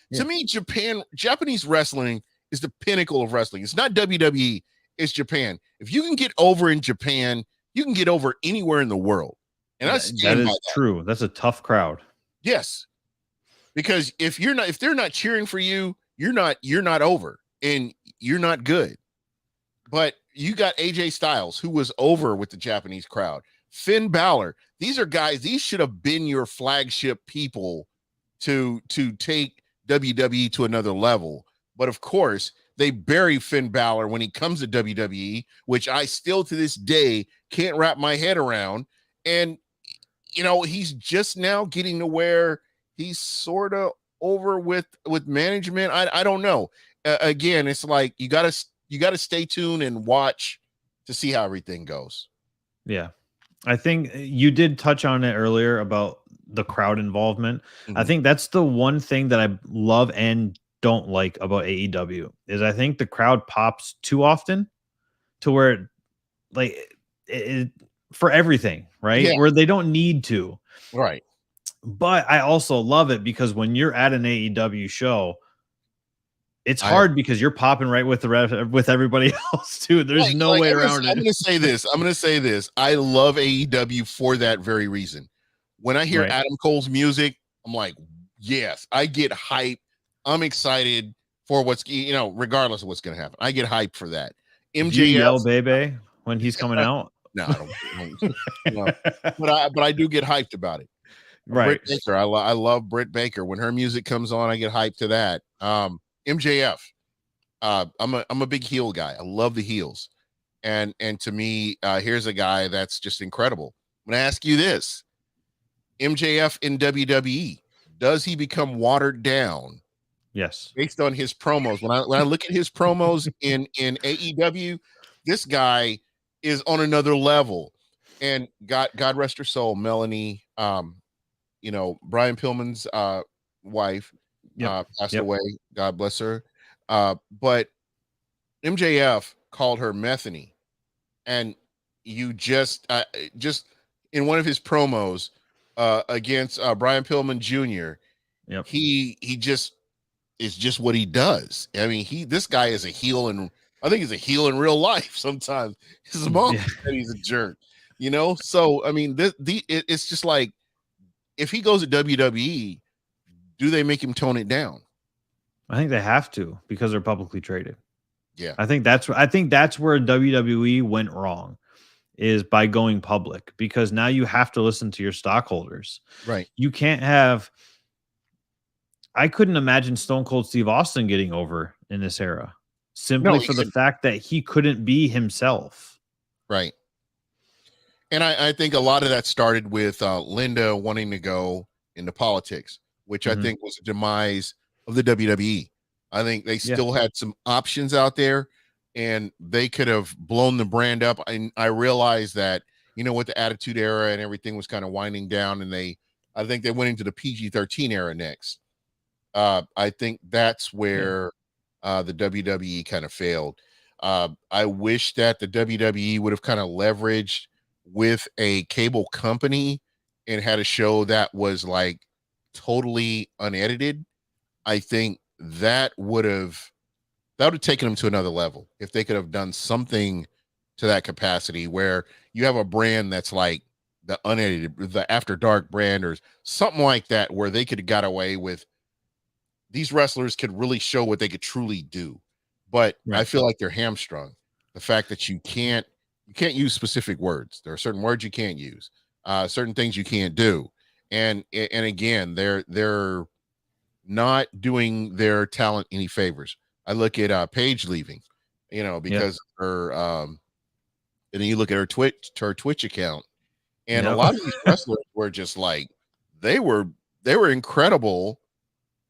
Japanese wrestling is the pinnacle of wrestling. It's not WWE. It's Japan. If you can get over in Japan, you can get over anywhere in the world. And I stand by that. True. That's a tough crowd. Yes. Because if they're not cheering for you, you're not over and you're not good. But you got AJ Styles, who was over with the Japanese crowd. Finn Balor. These are guys, these should have been your flagship people to take WWE to another level. But of course, they bury Finn Balor when he comes to WWE, which I still to this day can't wrap my head around. And, he's just now getting to where he's sort of over with management. I don't know. Again, it's like you got to stay tuned and watch to see how everything goes. Yeah. I think you did touch on it earlier about the crowd involvement. Mm-hmm. I think that's the one thing that I love and don't like about AEW is I think the crowd pops too often to where it for everything, right? Yeah. Where they don't need to. Right. But I also love it because when you're at an AEW show, it's hard because you're popping right with everybody else too. There's no way around it. I'm going to say this. I love AEW for that very reason. When I hear Adam Cole's music, I'm like, yes, I get hyped. I'm excited for what's, regardless of what's going to happen. I get hyped for that. MJF, do you yell baby when he's coming out? No, I don't no. But I do get hyped about it. Right. Britt Baker, I love Britt Baker. When her music comes on, I get hyped to that. MJF, I'm a big heel guy. I love the heels, and to me, here's a guy that's just incredible. I'm gonna ask you this: MJF in WWE, does he become watered down Yes. based on his promos? When I look at his promos in AEW, this guy is on another level. And God rest her soul, Melanie. Brian Pillman's wife passed away. God bless her. But MJF called her Methany, and you just in one of his promos against Brian Pillman Jr. Yep. He just is just what he does. I mean, this guy is a heel, and I think he's a heel in real life. Sometimes his mom said he's a jerk, So I mean, it's just like, if he goes to WWE, do they make him tone it down? I think they have to, because they're publicly traded. Yeah, I think that's where WWE went wrong, is by going public, because now you have to listen to your stockholders. right. You can't have. I couldn't imagine Stone Cold Steve Austin getting over in this era, simply for the fact that he couldn't be himself. Right. And I think a lot of that started with Linda wanting to go into politics, which I think was a demise of the WWE. I think they still had some options out there, and they could have blown the brand up. And I realized that, with the Attitude Era and everything was kind of winding down, and I think they went into the PG-13 era next. I think that's where the WWE kind of failed. I wish that the WWE would have kind of leveraged with a cable company and had a show that was like totally unedited. I think that would have taken them to another level if they could have done something to that capacity, where you have a brand that's like the unedited, the After Dark brand or something like that, where they could have got away with, these wrestlers could really show what they could truly do. But I feel like they're hamstrung. The fact that you can't use specific words. There are certain words you can't use, certain things you can't do. And again, they're not doing their talent any favors. I look at Paige leaving, because her and then you look at her Twitch account, and a lot of these wrestlers were just like, they were incredible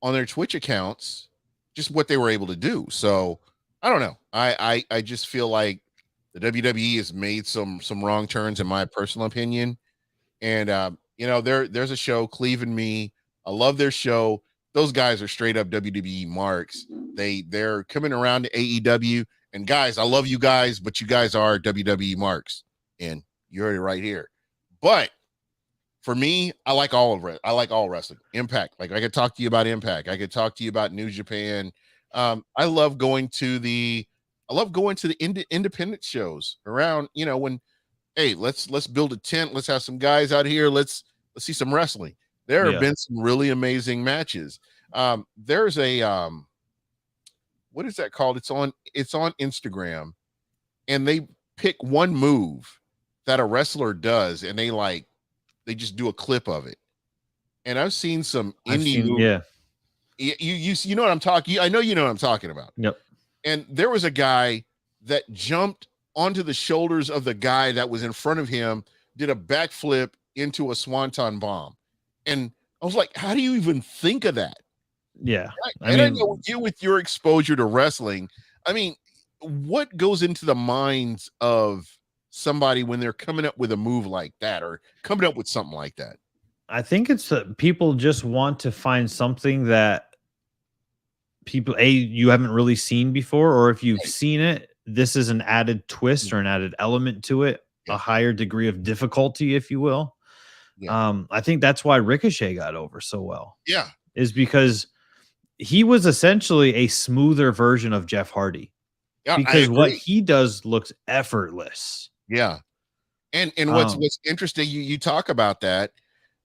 on their Twitch accounts, just what they were able to do. So I don't know. I just feel like the WWE has made some wrong turns, in my personal opinion. And there's a show, Cleve and Me. I love their show. Those guys are straight up WWE marks. They're coming around to AEW, and guys, I love you guys, but you guys are WWE marks, and you heard it right here. But for me, I like all wrestling. Impact. Like, I could talk to you about Impact. I could talk to you about New Japan. I love going to the independent shows around, when, hey, let's build a tent. Let's have some guys out here. Let's see some wrestling. There have been some really amazing matches. There's a, what is that called? It's on Instagram, and they pick one move that a wrestler does, and they just do a clip of it. And I've seen some indie movies. Yeah. You know what I'm talking. I know you know what I'm talking about. Yep. And there was a guy that jumped onto the shoulders of the guy that was in front of him, did a backflip into a swanton bomb. And I was like, how do you even think of that? Yeah. I know you, with your exposure to wrestling, I mean, what goes into the minds of somebody when they're coming up with a move like that, or coming up with something like that? I think it's that people just want to find something that you haven't really seen before, or if you've seen it, this is an added twist or an added element to it, a higher degree of difficulty, if you will. I think that's why Ricochet got over so well. Yeah. Is because he was essentially a smoother version of Jeff Hardy. Yeah, because what he does looks effortless. Yeah. And what's interesting, you talk about that.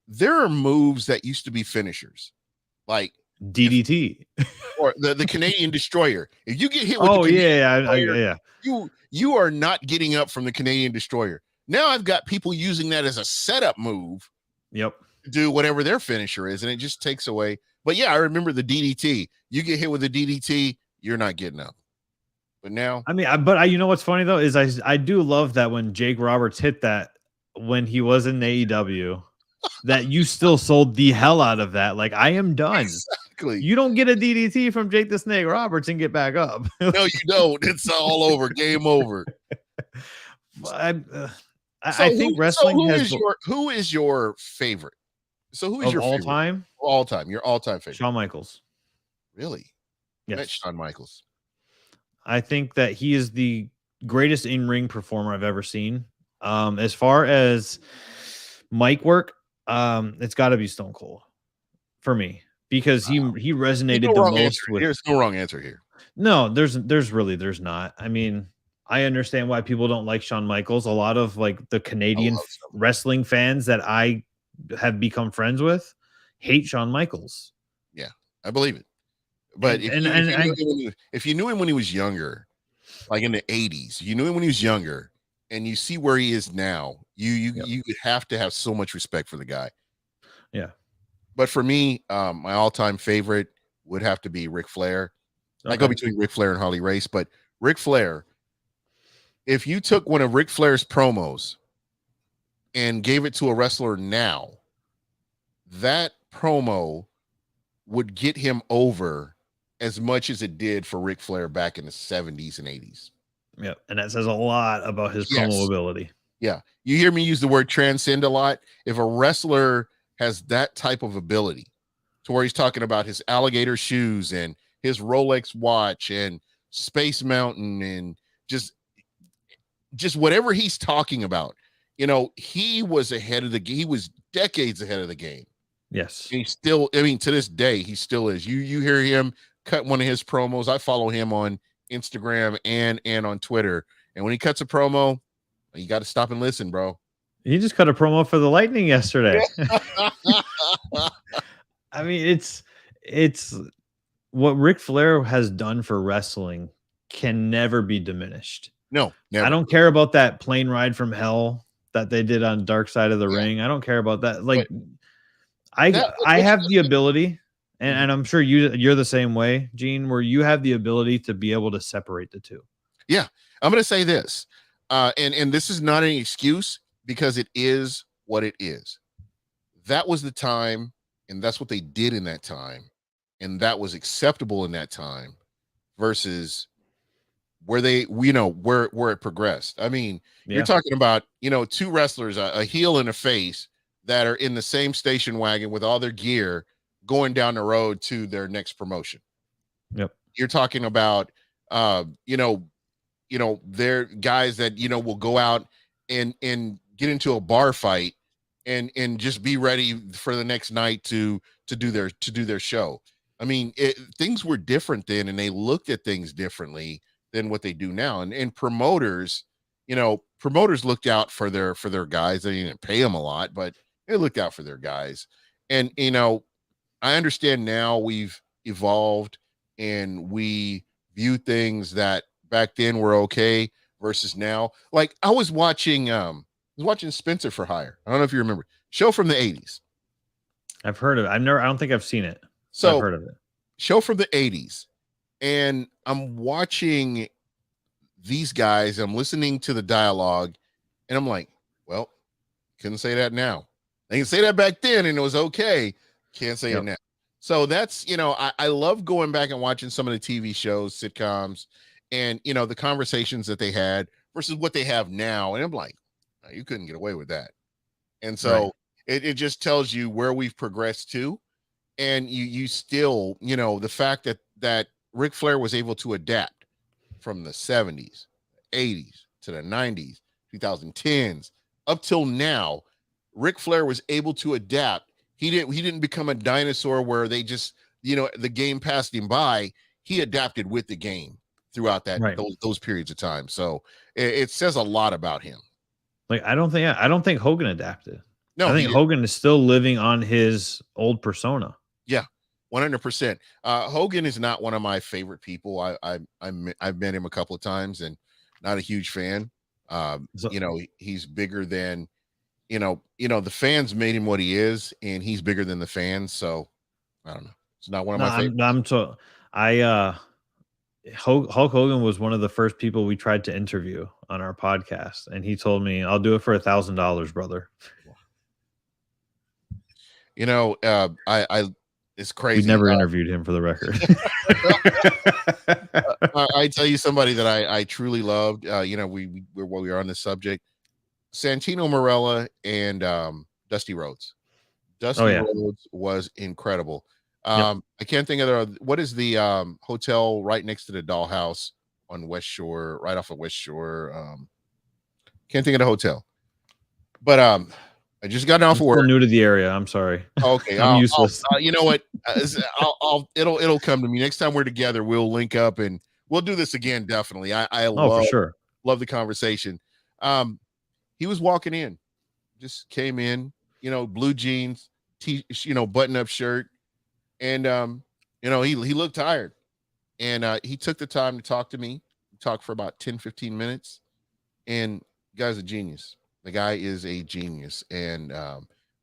There are moves that used to be finishers, like DDT or the Canadian Destroyer. If you get hit with the Canadian Destroyer, you are not getting up from the Canadian Destroyer. Now I've got people using that as a setup move Yep. to do whatever their finisher is, and it just takes away. But yeah, I remember the DDT. You get hit with a DDT, you're not getting up. But now, I mean, you know what's funny though is I do love that when Jake Roberts hit that when he was in AEW, that you still sold the hell out of that. Like, I am done. exactly. You don't get a DDT from Jake the Snake Roberts and get back up. No, you don't. It's all over. Game over. I think wrestling who is your favorite? So who is your all favorite? time? All time. Your all-time favorite. Shawn Michaels. Really? Yes. Met Shawn Michaels. I think that he is the greatest in-ring performer I've ever seen. As far as mic work, it's got to be Stone Cold for me, because he resonated the most with. There's no wrong answer here. No, there's not. I mean, I understand why people don't like Shawn Michaels. A lot of like the Canadian wrestling fans that I have become friends with hate Shawn Michaels. Yeah, I believe it. But if you knew him when he was younger, like in the 80s, you knew him when he was younger, and you see where he is now, you have to have so much respect for the guy. Yeah. But for me, my all-time favorite would have to be Ric Flair. Okay. I go between Ric Flair and Harley Race, but Ric Flair, if you took one of Ric Flair's promos and gave it to a wrestler now, that promo would get him over as much as it did for Ric Flair back in the 70s and 80s. Yeah, and that says a lot about his promo ability. Yeah. You hear me use the word transcend a lot. If a wrestler has that type of ability to where he's talking about his alligator shoes and his Rolex watch and Space Mountain and just whatever he's talking about, you know, he was ahead of he was decades ahead of the game. Yes. And he's still, I mean, to this day, he still is. You hear him cut one of his promos. I follow him on Instagram and on Twitter. And when he cuts a promo, you got to stop and listen, bro. He just cut a promo for the Lightning yesterday. I mean, it's what Ric Flair has done for wrestling can never be diminished. No, never. I don't care about that plane ride from hell that they did on Dark Side of the Ring. I don't care about that. Like, I have the ability, and I'm sure you're the same way, Gene, where you have the ability to be able to separate the two. Yeah, I'm going to say this, and this is not an excuse, because it is what it is. That was the time, and that's what they did in that time, and that was acceptable in that time, versus where where it progressed. I mean, you're talking about, two wrestlers, a heel and a face, that are in the same station wagon with all their gear going down the road to their next promotion. Yep. You're talking about, they're guys that, will go out and get into a bar fight and just be ready for the next night to do their show. I mean, things were different then, and they looked at things differently than what they do now. And promoters looked out for their guys. They didn't pay them a lot, but they looked out for their guys. And, I understand now we've evolved and we view things that back then were okay versus now. Like, I was watching Spencer for Hire. I don't know if you remember. Show from the 80s. I've heard of it. I don't think I've seen it. So I've heard of it. Show from the 80s. And I'm watching these guys. I'm listening to the dialogue, and I'm like, well, couldn't say that now. They can say that back then and it was okay. Can't say it now. So that's, I love going back and watching some of the TV shows, sitcoms, and, the conversations that they had versus what they have now. And I'm like, oh, you couldn't get away with that. And so it just tells you where we've progressed to. And you still, the fact that Ric Flair was able to adapt from the 70s, 80s to the 90s, 2010s, up till now. Ric Flair was able to adapt. He didn't become a dinosaur where they just, the game passed him by. He adapted with the game throughout those periods of time. So it says a lot about him. Like, I don't think Hogan adapted. No, I think Hogan is still living on his old persona. Yeah, 100%. Hogan is not one of my favorite people. I've met him a couple of times and not a huge fan. So, He's bigger than the fans made him what he is, and he's bigger than the fans. So I don't know. It's not one of no, my favorites. I'm so Hulk Hogan was one of the first people we tried to interview on our podcast, and he told me, "I'll do it for $1,000, brother." I it's We crazy. never interviewed him, for the record. I tell you somebody that I truly loved. While we were on this subject, Santino Marella and Dusty Rhodes. Oh, yeah. Rhodes was incredible. Yep. I can't think of what is the hotel right next to the Dollhouse on West Shore, right off of West Shore. Can't think of the hotel, but I just got off of work. New to the area. I'm sorry. Okay, I'm useless. you know what? It'll come to me next time we're together. We'll link up and we'll do this again. Definitely. I For sure. love the conversation. He was walking in, just came in, blue jeans, button up shirt, and he looked tired, and he took the time to talk to me. We talked for about 10-15 minutes, and the guy's a genius. The guy is a genius, and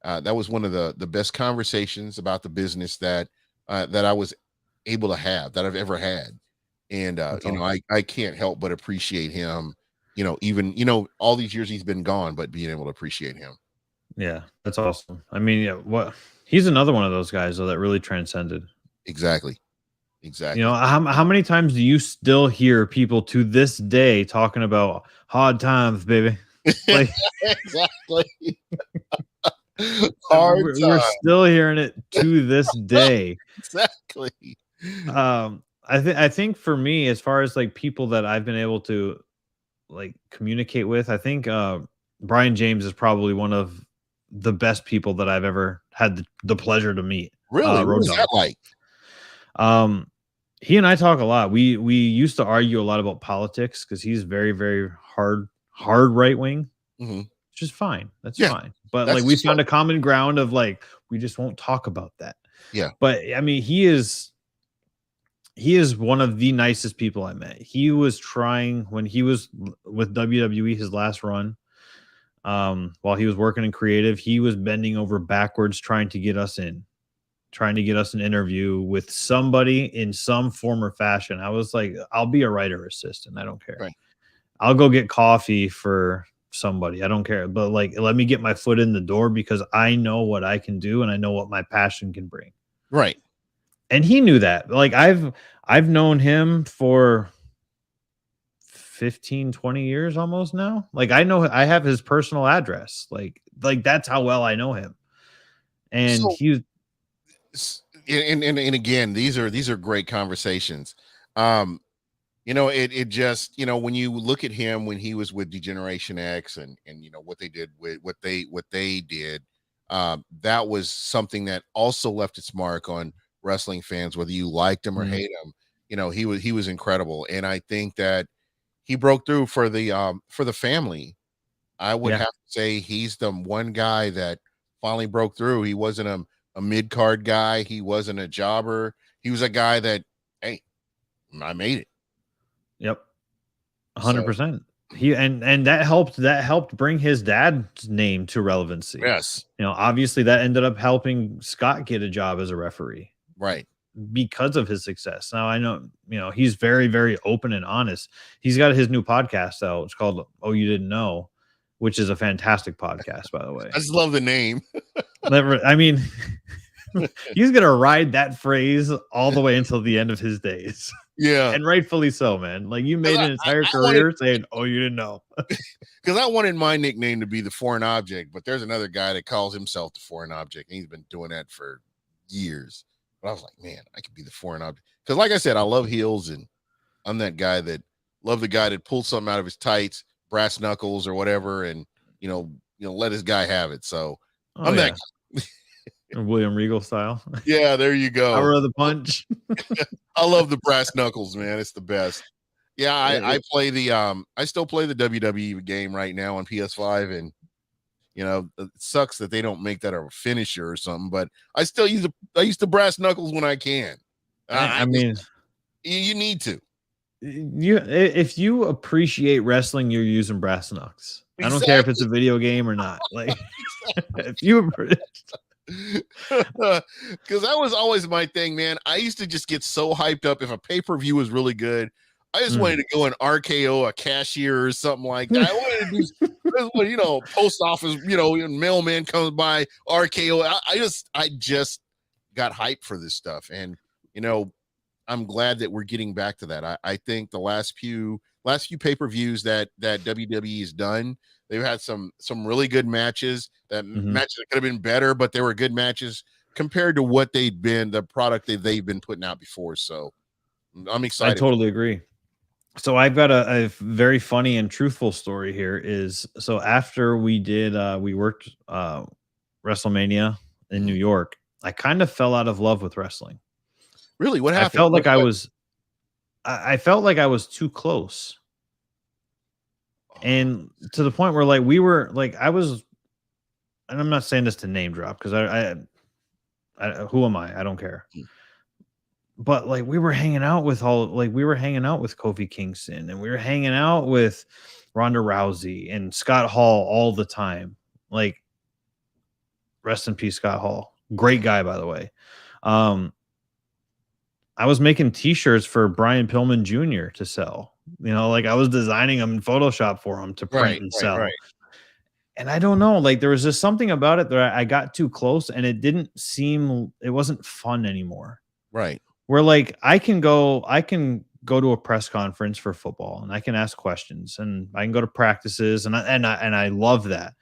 that was one of the best conversations about the business that I was able to have, that I've ever had. And I can't help but appreciate him. Even all these years he's been gone, but being able to appreciate him. Yeah, that's awesome. I mean, he's another one of those guys though that really transcended. Exactly. How many times do you still hear people to this day talking about hard times, baby? Like, exactly. We're still hearing it to this day. Exactly. I think for me, as far as like people that I've been able to like communicate with, I think Brian James is probably one of the best people that I've ever had the pleasure to meet. Really? What was that like? He and I talk a lot. We used to argue a lot about politics because he's very, very hard right wing, which is fine. That's fine. But like we found a common ground of like we just won't talk about that. Yeah. But I mean, he is one of the nicest people I met. He was trying when he was with WWE, his last run, while he was working in creative, he was bending over backwards trying to get us an interview with somebody in some form or fashion. I was like, I'll be a writer assistant. I don't care. Right. I'll go get coffee for somebody. I don't care. But like, let me get my foot in the door because I know what I can do and I know what my passion can bring. Right. And he knew that. Like I've known him for 15, 20 years almost now. Like I have his personal address. Like that's how well I know him. And and again, these are great conversations. It just, when you look at him when he was with Degeneration X and what they did with what they did, that was something that also left its mark on wrestling fans, whether you liked him or hate him. He was incredible. And I think that he broke through for the family. I would have to say he's the one guy that finally broke through. He wasn't a mid-card guy. He wasn't a jobber. He was a guy that, hey, I made it. Yep. 100%. He and that helped bring his dad's name to relevancy. Yes. Obviously that ended up helping Scott get a job as a referee. Right. Because of his success. Now I know, he's very, very open and honest. He's got his new podcast out. It's called Oh You Didn't Know, which is a fantastic podcast, by the way. I just love the name. I mean, he's going to ride that phrase all the way until the end of his days. Yeah. And rightfully so, man. Like you made an entire career saying, oh, you didn't know. Because I wanted my nickname to be the Foreign Object, but there's another guy that calls himself the Foreign Object. And he's been doing that for years. But I was like, man, I could be the Foreign Object. Because like I said, I love heels, and I'm that guy that the guy that pulls something out of his tights, brass knuckles or whatever, and let his guy have it. So I'm that guy. William Regal style. Yeah, there you go. Power of the punch. I love the brass knuckles, man. It's the best. Yeah, I play I still play the WWE game right now on PS5, and it sucks that they don't make that a finisher or something, but I still use the brass knuckles when I can. I mean, you need to. if you appreciate wrestling, you're using brass knucks. I don't care if it's a video game or not. Like, if you, Because that was always my thing, man. I used to just get so hyped up if a pay-per-view was really good. I just wanted to go and RKO a cashier or something like that. I wanted to do, post office, mailman comes by, RKO. I just got hyped for this stuff. And, I'm glad that we're getting back to that. I think the last few pay-per-views that WWE has done, they've had some really good matches. Matches that could have been better, but they were good matches compared to what the product that they've been putting out before. So I'm excited. I totally agree. So I've got a very funny and truthful story here. So after we worked WrestleMania in New York, I kind of fell out of love with wrestling. Really? What happened? I felt like I was too close. And to the point where like we were like I was, and I'm not saying this to name drop because I who am I? I don't care. But like we were hanging out with Kofi Kingston, and we were hanging out with Ronda Rousey and Scott Hall all the time. Like, rest in peace, Scott Hall. Great guy, by the way. I was making t-shirts for Brian Pillman Jr. to sell. Like I was designing them in Photoshop for him to print and sell. Right. And I don't know, like there was just something about it that I got too close, and it wasn't fun anymore. Right. Where like I can go to a press conference for football and I can ask questions and I can go to practices and I love that.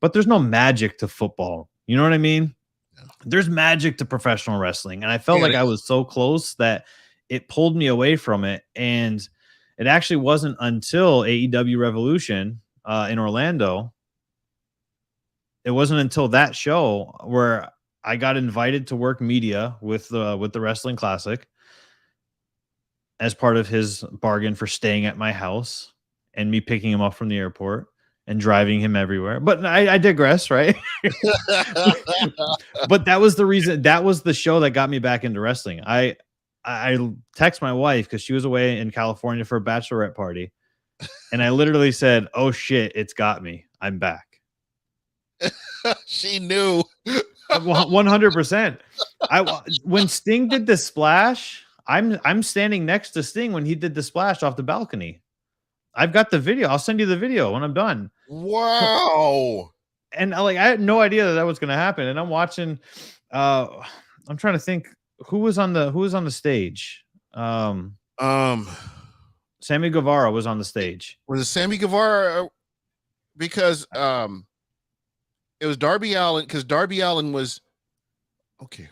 But there's no magic to football. You know what I mean? Yeah. There's magic to professional wrestling. And I felt like I was so close that it pulled me away from it. And it actually wasn't until AEW Revolution in Orlando. It wasn't until that show where I got invited to work media with the Wrestling Classic as part of his bargain for staying at my house and me picking him up from the airport and driving him everywhere. But I digress, right? But that was the reason. That was the show that got me back into wrestling. I text my wife because she was away in California for a bachelorette party. And I literally said, "Oh shit, it's got me. I'm back." She knew. 100%. When Sting did the splash, I'm standing next to Sting when he did the splash off the balcony. I've got the video. I'll send you the video when I'm done. Wow. And I had no idea that was going to happen. And I'm watching. I'm trying to think who was on the stage. Sammy Guevara was on the stage. Was it Sammy Guevara? Because it was Darby Allin, because Darby Allin was okay.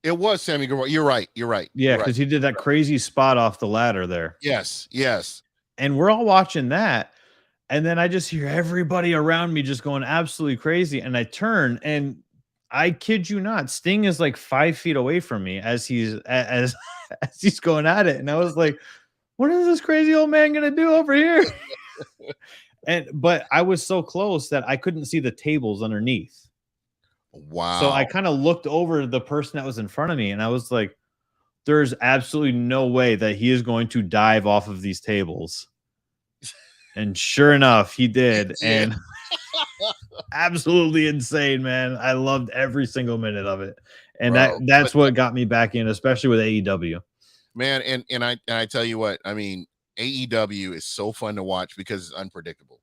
It was Sammy Guevara. You're right. Yeah, because he did that crazy spot off the ladder there. Yes. And we're all watching that. And then I just hear everybody around me just going absolutely crazy. And I turn, and I kid you not, Sting is like 5 feet away from me as he's going at it. And I was like, what is this crazy old man gonna do over here? But I was so close that I couldn't see the tables underneath. Wow. So I kind of looked over the person that was in front of me, and I was like, there's absolutely no way that he is going to dive off of these tables. And sure enough, he did. And absolutely insane, man. I loved every single minute of it. And that's what got me back in, especially with AEW. Man, and I tell you what, I mean, AEW is so fun to watch because it's unpredictable.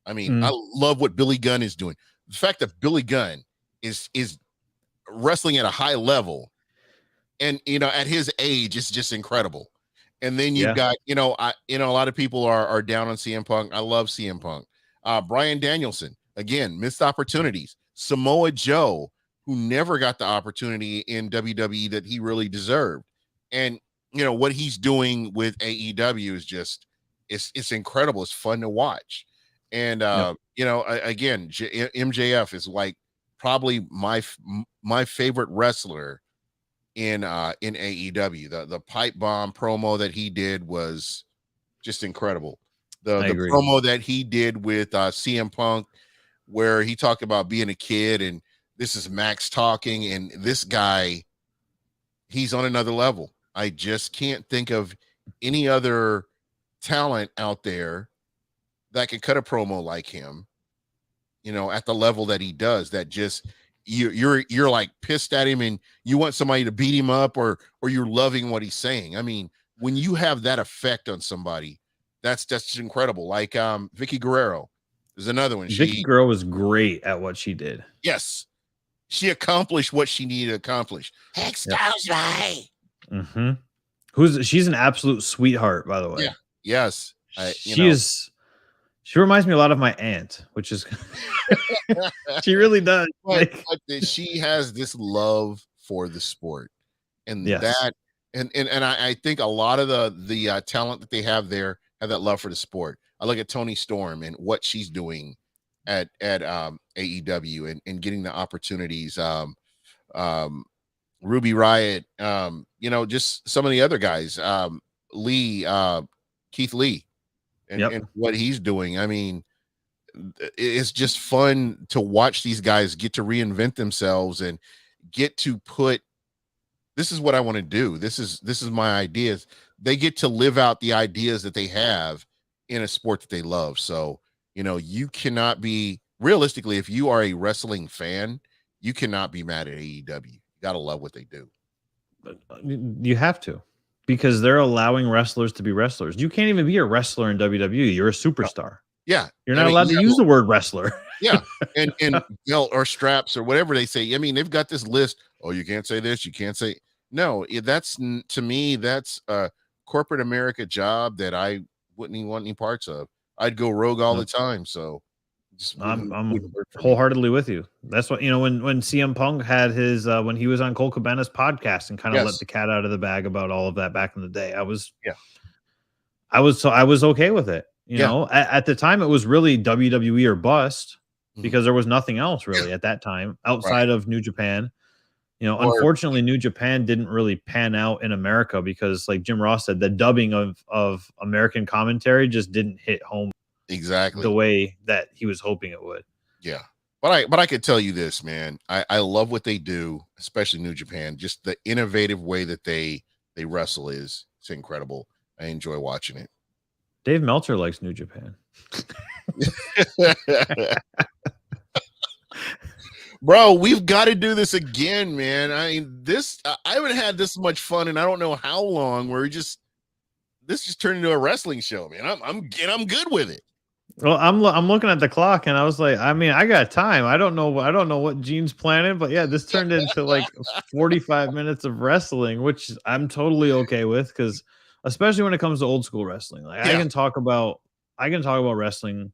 I mean, I love what Billy Gunn is doing. The fact that Billy Gunn is wrestling at a high level, and at his age, it's just incredible. And then you've got, a lot of people are down on CM Punk. I love CM Punk. Bryan Danielson, again, missed opportunities. Samoa Joe, who never got the opportunity in WWE that he really deserved. And what he's doing with AEW is just, it's incredible. It's fun to watch. And, again, MJF is like probably my favorite wrestler in AEW. The pipe bomb promo that he did was just incredible. The promo that he did with CM Punk, where he talked about being a kid, and this is Max talking, and this guy, he's on another level. I just can't think of any other talent out there that could cut a promo like him, at the level that he does, that just you're like pissed at him and you want somebody to beat him up, or you're loving what he's saying. I mean, when you have that effect on somebody, that's just incredible. Like Vicky Guerrero is another one. Vicky Guerrero was great at what she did. Yes, she accomplished what she needed to accomplish. Excuse me. Mm-hmm. She's an absolute sweetheart, by the way. Yeah. Yes. She reminds me a lot of my aunt, which is she really does. But she has this love for the sport, and that, and I think a lot of the talent that they have there have that love for the sport. I look at Toni Storm and what she's doing at AEW and getting the opportunities. Ruby Riott, just some of the other guys, Keith Lee, and what he's doing. I mean, it's just fun to watch these guys get to reinvent themselves and get to put, this is what I want to do. This is my ideas. They get to live out the ideas that they have in a sport that they love. So, you cannot be, realistically, if you are a wrestling fan, you cannot be mad at AEW. You got to love what they do. You have to, because they're allowing wrestlers to be wrestlers. You can't even be a wrestler in WWE. You're a superstar. Yeah. You're not allowed to use the word wrestler. Yeah. And belt or straps or whatever they say. I mean, they've got this list. Oh, you can't say this. You can't say. No, that's, to me, that's a corporate America job that I wouldn't even want any parts of. I'd go rogue all the time. So I'm wholeheartedly with you. That's what, when CM Punk had his, when he was on Cole Cabana's podcast and kind of let the cat out of the bag about all of that back in the day, I was okay with it. At the time it was really WWE or bust, because there was nothing else really at that time outside of New Japan. Unfortunately, New Japan didn't really pan out in America because, like Jim Ross said, the dubbing of American commentary just didn't hit home exactly the way that he was hoping it would. Yeah. But I could tell you this, man. I love what they do, especially New Japan. Just the innovative way that they wrestle it's incredible. I enjoy watching it. Dave Meltzer likes New Japan. Bro, we've got to do this again, man. I mean, I haven't had this much fun, and I don't know how long. This just turned into a wrestling show, man. I'm good with it. Well, I'm looking at the clock, and I was like, I mean, I got time. I don't know what Gene's planning, but yeah, this turned into like 45 minutes of wrestling, which I'm totally okay with, because especially when it comes to old school wrestling, like I can talk about wrestling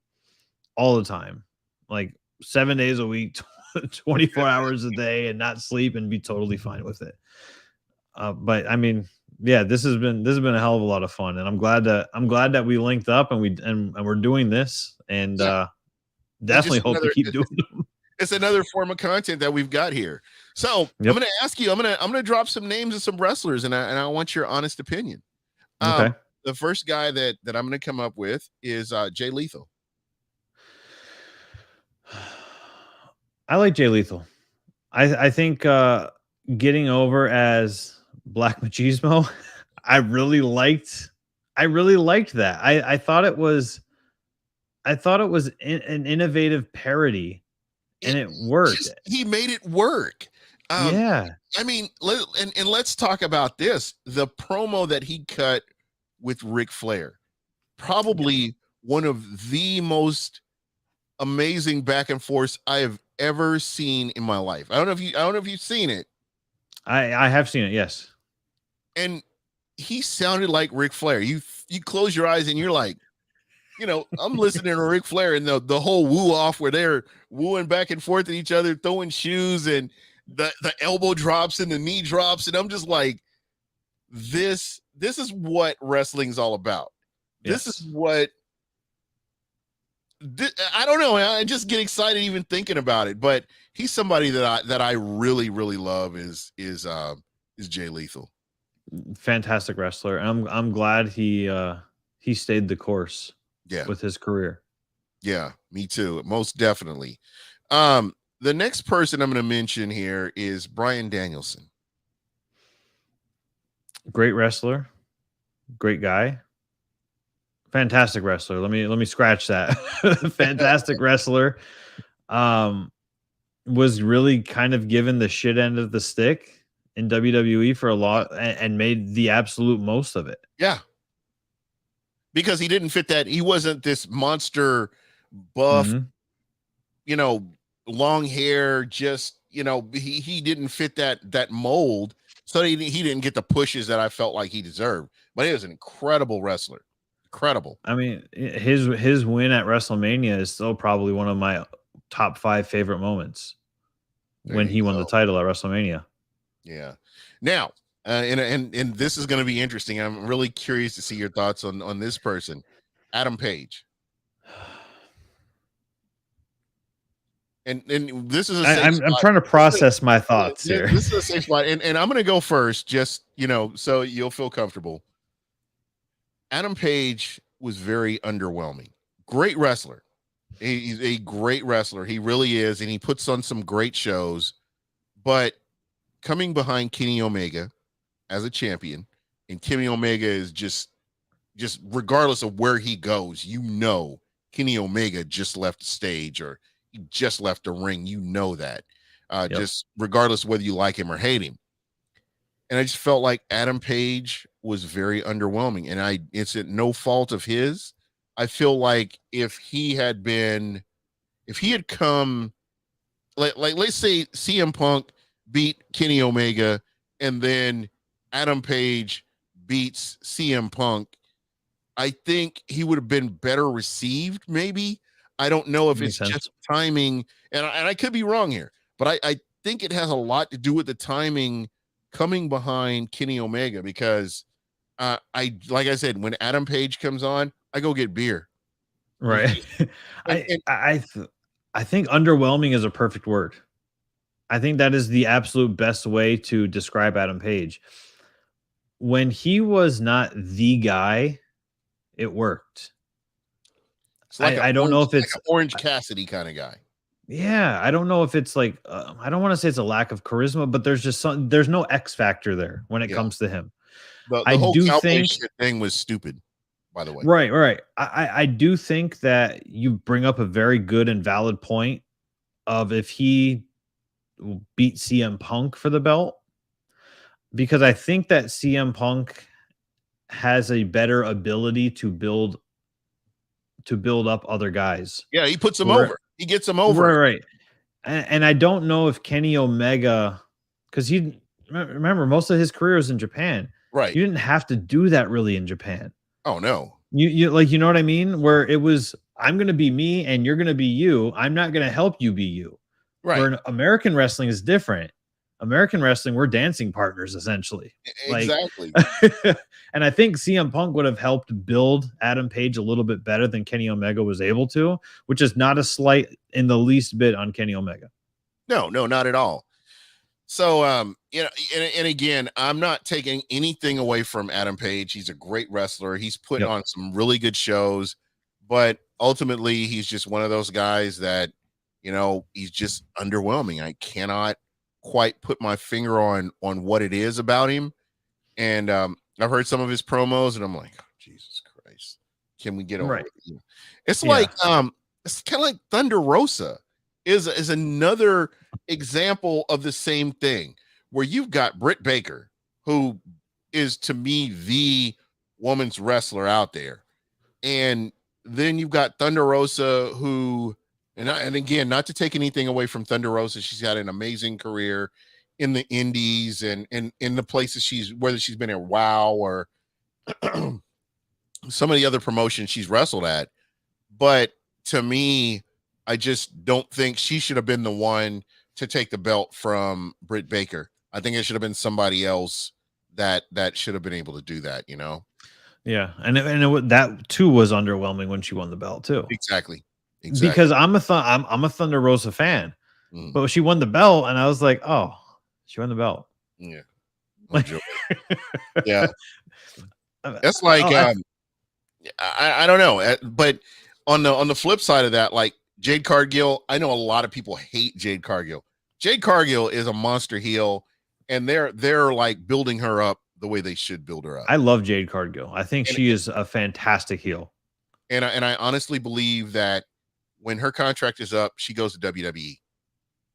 all the time, like 7 days a week, 24 hours a day, and not sleep, and be totally fine with it. But I mean, yeah, this has been a hell of a lot of fun, and I'm glad that we linked up and we're doing this, and definitely hope to keep doing them. It's another form of content that we've got here. So I'm going to ask you, I'm going to drop some names of some wrestlers, and I want your honest opinion. Okay. The first guy that I'm going to come up with is Jay Lethal. I like Jay Lethal. I think getting over as Black Machismo, I really liked that. I thought it was an innovative parody, and it worked. He made it work. Yeah. I mean, let's talk about this. The promo that he cut with Ric Flair, probably one of the most amazing back and forth I have ever seen in my life. I don't know if you've seen it. I have seen it, yes. And he sounded like Ric Flair. You close your eyes and you're like, I'm listening to Ric Flair and the whole woo off where they're wooing back and forth at each other, throwing shoes, and the elbow drops and the knee drops, and I'm just like, this is what wrestling's all about. Yes. This is what I don't know. I just get excited even thinking about it. But he's somebody that I really, really love is Jay Lethal. Fantastic wrestler. I'm glad he stayed the course. With his career. Yeah, me too. Most definitely. The next person I'm going to mention here is Bryan Danielson. Great wrestler. great guy. Fantastic wrestler. Let me scratch that. Fantastic wrestler. Was really kind of given the shit end of the stick in WWE for a lot and made the absolute most of it. Yeah. Because he didn't fit that. He wasn't this monster buff, Mhm. Long hair, just, he didn't fit that mold. So he didn't get the pushes that I felt like he deserved. But he was an incredible wrestler. Incredible. I mean, his win at WrestleMania is still probably one of my top 5 favorite moments There when you he won go. the title at WrestleMania. Yeah. Now, and this is going to be interesting. I'm really curious to see your thoughts on this person, Adam Page. And this is a safe I'm spot. trying to process my thoughts here. This is a safe spot, and I'm going to go first, just so you'll feel comfortable. Adam Page was very underwhelming. Great wrestler. He's a great wrestler. He really is, and he puts on some great shows. But coming behind Kenny Omega as a champion, and Kenny Omega is just regardless of where he goes, Kenny Omega just left the stage or he just left the ring. That. Yep. Just regardless of whether you like him or hate him. And I just felt like Adam Page was very underwhelming. And it's at no fault of his. I feel like if he had come, like let's say CM Punk beat Kenny Omega and then Adam Page beats CM Punk, I think he would have been better received. Maybe. I don't know if Makes it's sense. just timing, and I could be wrong here, but I think it has a lot to do with the timing coming behind Kenny Omega, because like I said, when Adam Page comes on, I go get beer. Right. And I think underwhelming is a perfect word. I think that is the absolute best way to describe Adam Page. When he was not the guy, it worked. it's like I don't know if it's like an Orange Cassidy kind of guy. Yeah, I don't know if it's like I don't want to say it's a lack of charisma, but there's no X factor there when it Yeah. comes to him. The I whole do cowboy think shit thing was stupid, by the way. right. I do think that you bring up a very good and valid point of if he beat CM Punk for the belt, because I think that CM Punk has a better ability to build up other guys. Yeah, he puts them over. He gets them over. Right. And I don't know if Kenny Omega, because he remember most of his career was in Japan. Right. You didn't have to do that really in Japan. Oh no. You like, you know what I mean? Where it was, I'm going to be me and you're going to be you. I'm not going to help you be you. Right. Where American wrestling is different. American wrestling, we're dancing partners essentially. Exactly. And I think CM Punk would have helped build Adam Page a little bit better than Kenny Omega was able to, which is not a slight in the least bit on Kenny Omega. No, not at all. So, and again, I'm not taking anything away from Adam Page. He's a great wrestler. He's put on some really good shows, but ultimately he's just one of those guys that, he's just underwhelming. I cannot quite put my finger on what it is about him. And I've heard some of his promos and I'm like, oh, Jesus Christ, can we get over it? It's like it's kind of like Thunder Rosa is another example of the same thing, where you've got Britt Baker, who is to me the woman's wrestler out there, and then you've got Thunder Rosa, who and again, not to take anything away from Thunder Rosa, she's had an amazing career in the indies and in the places whether she's been at WOW or some of the other promotions she's wrestled at. But to me, I just don't think she should have been the one to take the belt from Britt Baker. I think it should have been somebody else that should have been able to do that, Yeah, and that too was underwhelming when she won the belt too. Exactly. Because I'm a Thunder Rosa fan, but she won the belt, and I was like, oh, she won the belt. Yeah. Yeah. That's like I don't know, but on the flip side of that, like Jade Cargill, I know a lot of people hate Jade Cargill. Jade Cargill is a monster heel, and they're like building her up the way they should build her up. I love Jade Cargill. I think And- she is a fantastic heel. And I honestly believe that when her contract is up, she goes to WWE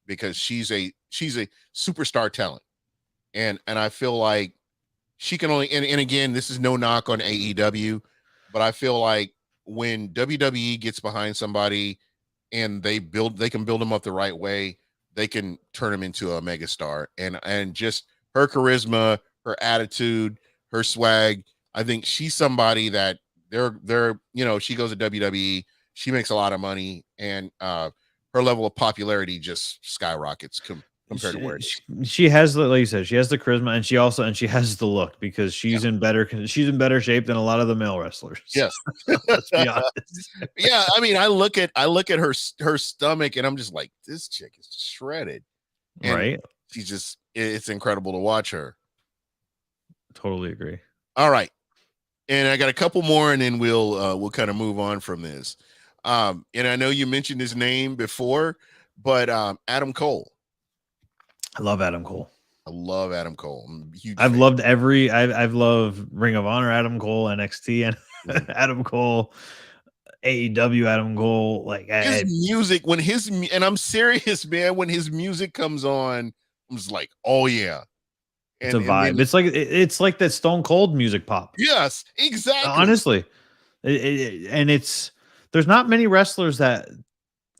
because she's a superstar talent. And I feel like she can only, and again, this is no knock on AEW, but I feel like when WWE gets behind somebody and they can build them up the right way, they can turn them into a megastar. And just her charisma, her attitude, her swag, I think she's somebody that they're she goes to WWE, she makes a lot of money, and her level of popularity just skyrockets compared to where it is. She has the, like you said, she has the charisma, and she has the look, because she's in better shape than a lot of the male wrestlers. Yes. Let's be honest. Yeah, I mean, I look at her stomach and I'm just like, this chick is shredded. And right? she's just, it's incredible to watch her. Totally agree. All right. And I got a couple more, and then we'll kind of move on from this. And I know you mentioned his name before, but Adam Cole. I love Adam Cole. I love Adam Cole. I'm a huge I've fan. loved I've loved Ring of Honor Adam Cole, NXT and Adam Cole, AEW Adam Cole. Like His music, and I'm serious, man, when his music comes on, I'm just like, oh yeah. It's a vibe. It's like that Stone Cold music pop. Yes, exactly. Honestly, and there's not many wrestlers that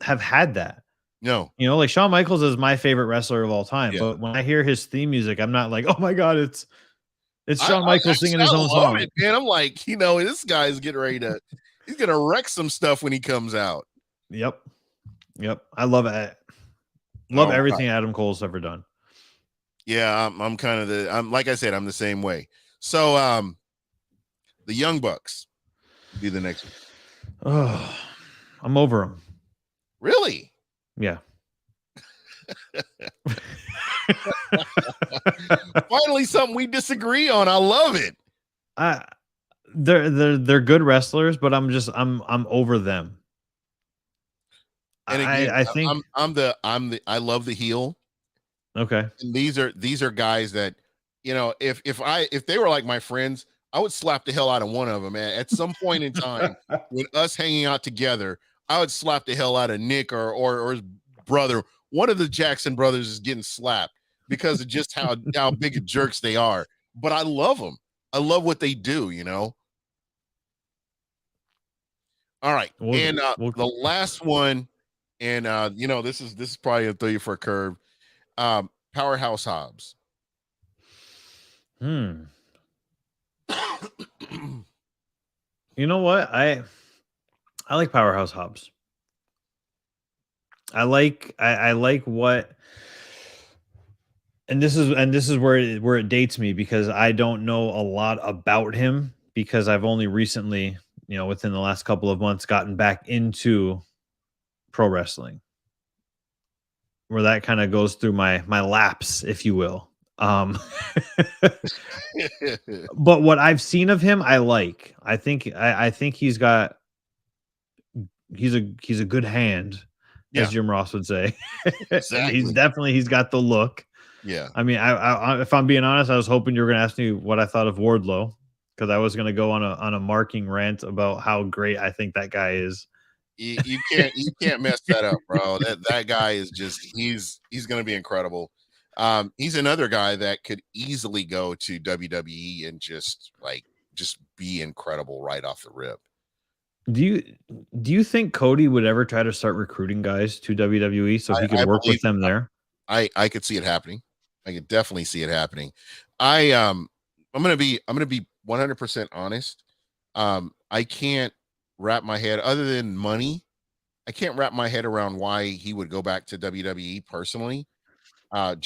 have had that. No, like Shawn Michaels is my favorite wrestler of all time. Yeah. But when I hear his theme music, I'm not like, oh my god, it's Shawn Michaels singing his own love song. it, man. I'm like, this guy's getting ready to, he's gonna wreck some stuff when he comes out. Yep. I love it. Love everything Adam Cole's ever done. Yeah, I'm kind of I'm like I said, I'm the same way. So the Young Bucks be the next one. Oh, I'm over them. Really? Yeah. Finally, something we disagree on. I love it. They're good wrestlers, but I'm over them. And again, I think I love the heel. Okay. And these are guys that, if they were like my friends, I would slap the hell out of one of them. At some point in time, with us hanging out together, I would slap the hell out of Nick or his brother. One of the Jackson brothers is getting slapped because of just how big of jerks they are. But I love them. I love what they do, All right. The last one, and this is probably gonna throw you for a curve. Powerhouse Hobbs. You know what? I like Powerhouse Hobbs. I like what, and this is where it dates me, because I don't know a lot about him, because I've only recently, within the last couple of months, gotten back into pro wrestling, where that kind of goes through my laps, if you will. But what I've seen of him, I like. I think he's a good hand, as Jim Ross would say. Exactly. He's got the look. Yeah. I mean, I if I'm being honest, I was hoping you were going to ask me what I thought of Wardlow, because I was going to go on a marking rant about how great I think that guy is. You can't mess that up, bro. That guy is just he's going to be incredible. He's another guy that could easily go to WWE and just be incredible right off the rip. Do you think Cody would ever try to start recruiting guys to WWE so he could work with them there? I could see it happening. I could definitely see it happening. I'm gonna be 100% honest. I can't wrap my head, other than money, I can't wrap my head around why he would go back to WWE personally. I'm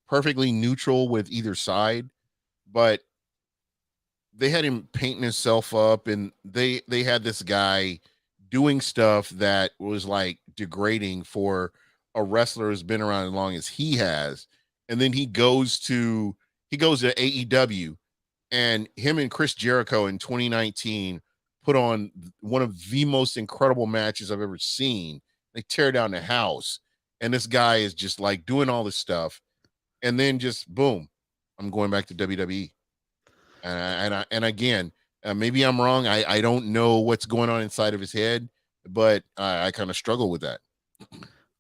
perfectly neutral with either side, but they had him painting himself up, and they had this guy doing stuff that was like degrading for a wrestler who's been around as long as he has. And then he goes to AEW, and him and Chris Jericho in 2019 put on one of the most incredible matches I've ever seen. They tear down the house, and this guy is just like doing all this stuff, and then just boom, I'm going back to WWE. And again, maybe I'm wrong. I don't know what's going on inside of his head, but I kind of struggle with that.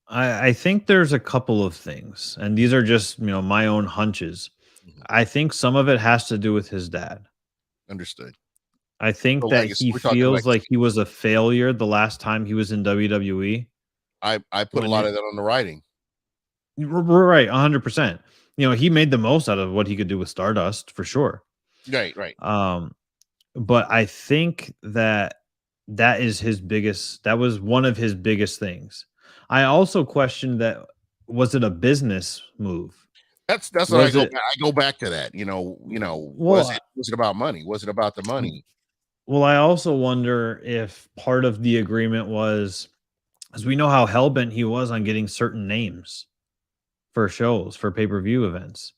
I think there's a couple of things, and these are just, my own hunches. Mhm. I think some of it has to do with his dad. Understood. I think The that legacy. he We're talking feels like legacy. he was a failure the last time he was in WWE. I put a When lot of that on the writing. right, 100%. He made the most out of what he could do with Stardust for sure. Right, right. But I think that is that was one of his biggest things. I also questioned that, was it a business move? That's what I Was go it back. I go back to that. well, Was it about money? Was it about the money? well, I also wonder if part of the agreement was, as we know how hellbent he was on getting certain names for shows, for pay-per-view events.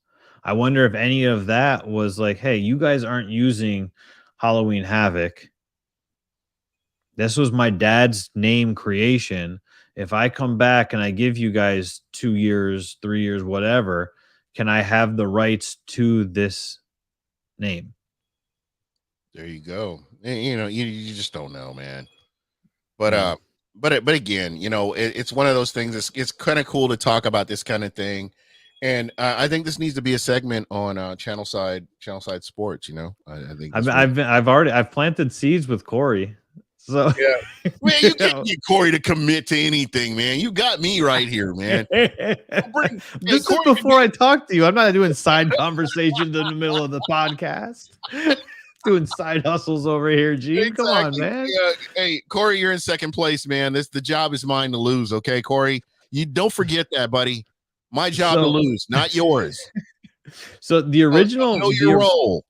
I wonder if any of that was like, hey, you guys aren't using Halloween Havoc. This was my dad's name creation. If I come back and I give you guys 2 years, 3 years, whatever, can I have the rights to this name? There you go. You just don't know, man. But Yeah. but again, it's one of those things. It's kind of cool to talk about this kind of thing, and I think this needs to be a segment on Channelside Sports. I think this really. I've planted seeds with Corey. So Yeah, man, you you can't get Corey to commit to anything, man. You got me right here, man. Hey, this is Corey can before I talk to you. I'm not doing side conversations in the middle of the podcast. Doing side hustles over here, Gene. Come on, man. Yeah. Hey, Corey, you're in second place, man. The job is mine to lose. Okay, Corey, you don't forget that, buddy. My job to lose, not yours. So the original, know your role.